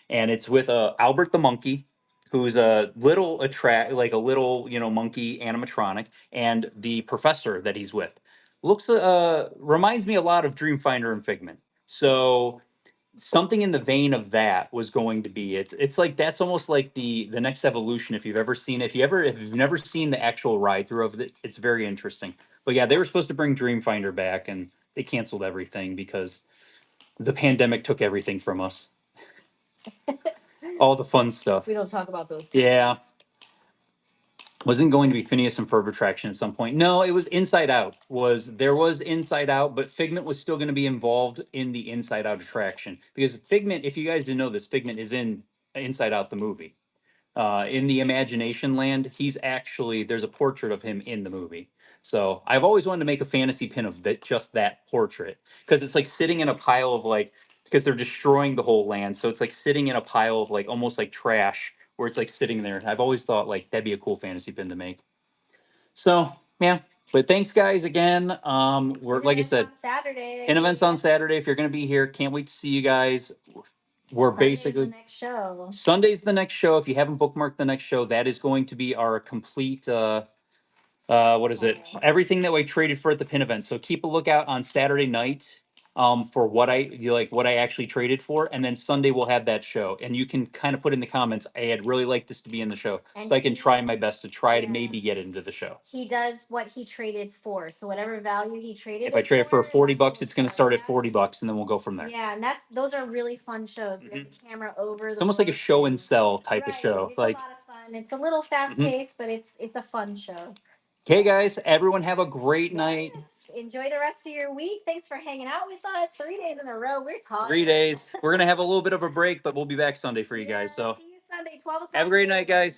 and it's with Albert the monkey, who's a little like a little monkey animatronic, and the professor that he's with. looks reminds me a lot of Dreamfinder and Figment. So something in the vein of that was going to be it's like that's almost like the next evolution if you've ever seen it. If you've never seen the actual ride through of it, it's very interesting. But yeah, they were supposed to bring Dreamfinder back and they canceled everything because the pandemic took everything from us. All the fun stuff. We don't talk about those. Yeah. Wasn't going to be Phineas and Ferb attraction at some point. No, it was Inside Out. There was Inside Out, but Figment was still going to be involved in the Inside Out attraction because Figment, if you guys didn't know this, Figment is in Inside Out the movie. In the Imagination Land, there's a portrait of him in the movie. So I've always wanted to make a fantasy pin of that, just that portrait, because it's like sitting in a pile of like, because they're destroying the whole land. So it's like sitting in a pile of like almost like trash where it's like sitting there. I've always thought like that'd be a cool fantasy pin to make. So yeah, but thanks guys again. We're like I said, Saturday. in events on Saturday. If you're gonna be here, can't wait to see you guys. We're Sunday's basically the next show. Sunday's the next show. If you haven't bookmarked the next show, that is going to be our complete what is it? Everything that we traded for at the pin event. So keep a lookout on Saturday night for what what I actually traded for, and then Sunday we'll have that show. And you can kind of put in the comments, I'd really like this to be in the show. And so I can he- try my best to try to Yeah. maybe get it into the show. He does what he traded for. So whatever value he traded. If I trade it for that's $40, what it's going to we'll start at at. $40, and then we'll go from there. Yeah, and those are really fun shows. We have the camera over. It's almost like a show and sell type of show. It's Like, a lot of fun. It's a little fast paced, but it's a fun show. Okay, guys, everyone have a great night. Yes. Enjoy the rest of your week. Thanks for hanging out with us. 3 days in a row. We're talking. 3 days. We're gonna have a little bit of a break, but we'll be back Sunday for you guys. So see you Sunday, 12 o'clock. have a great night, guys.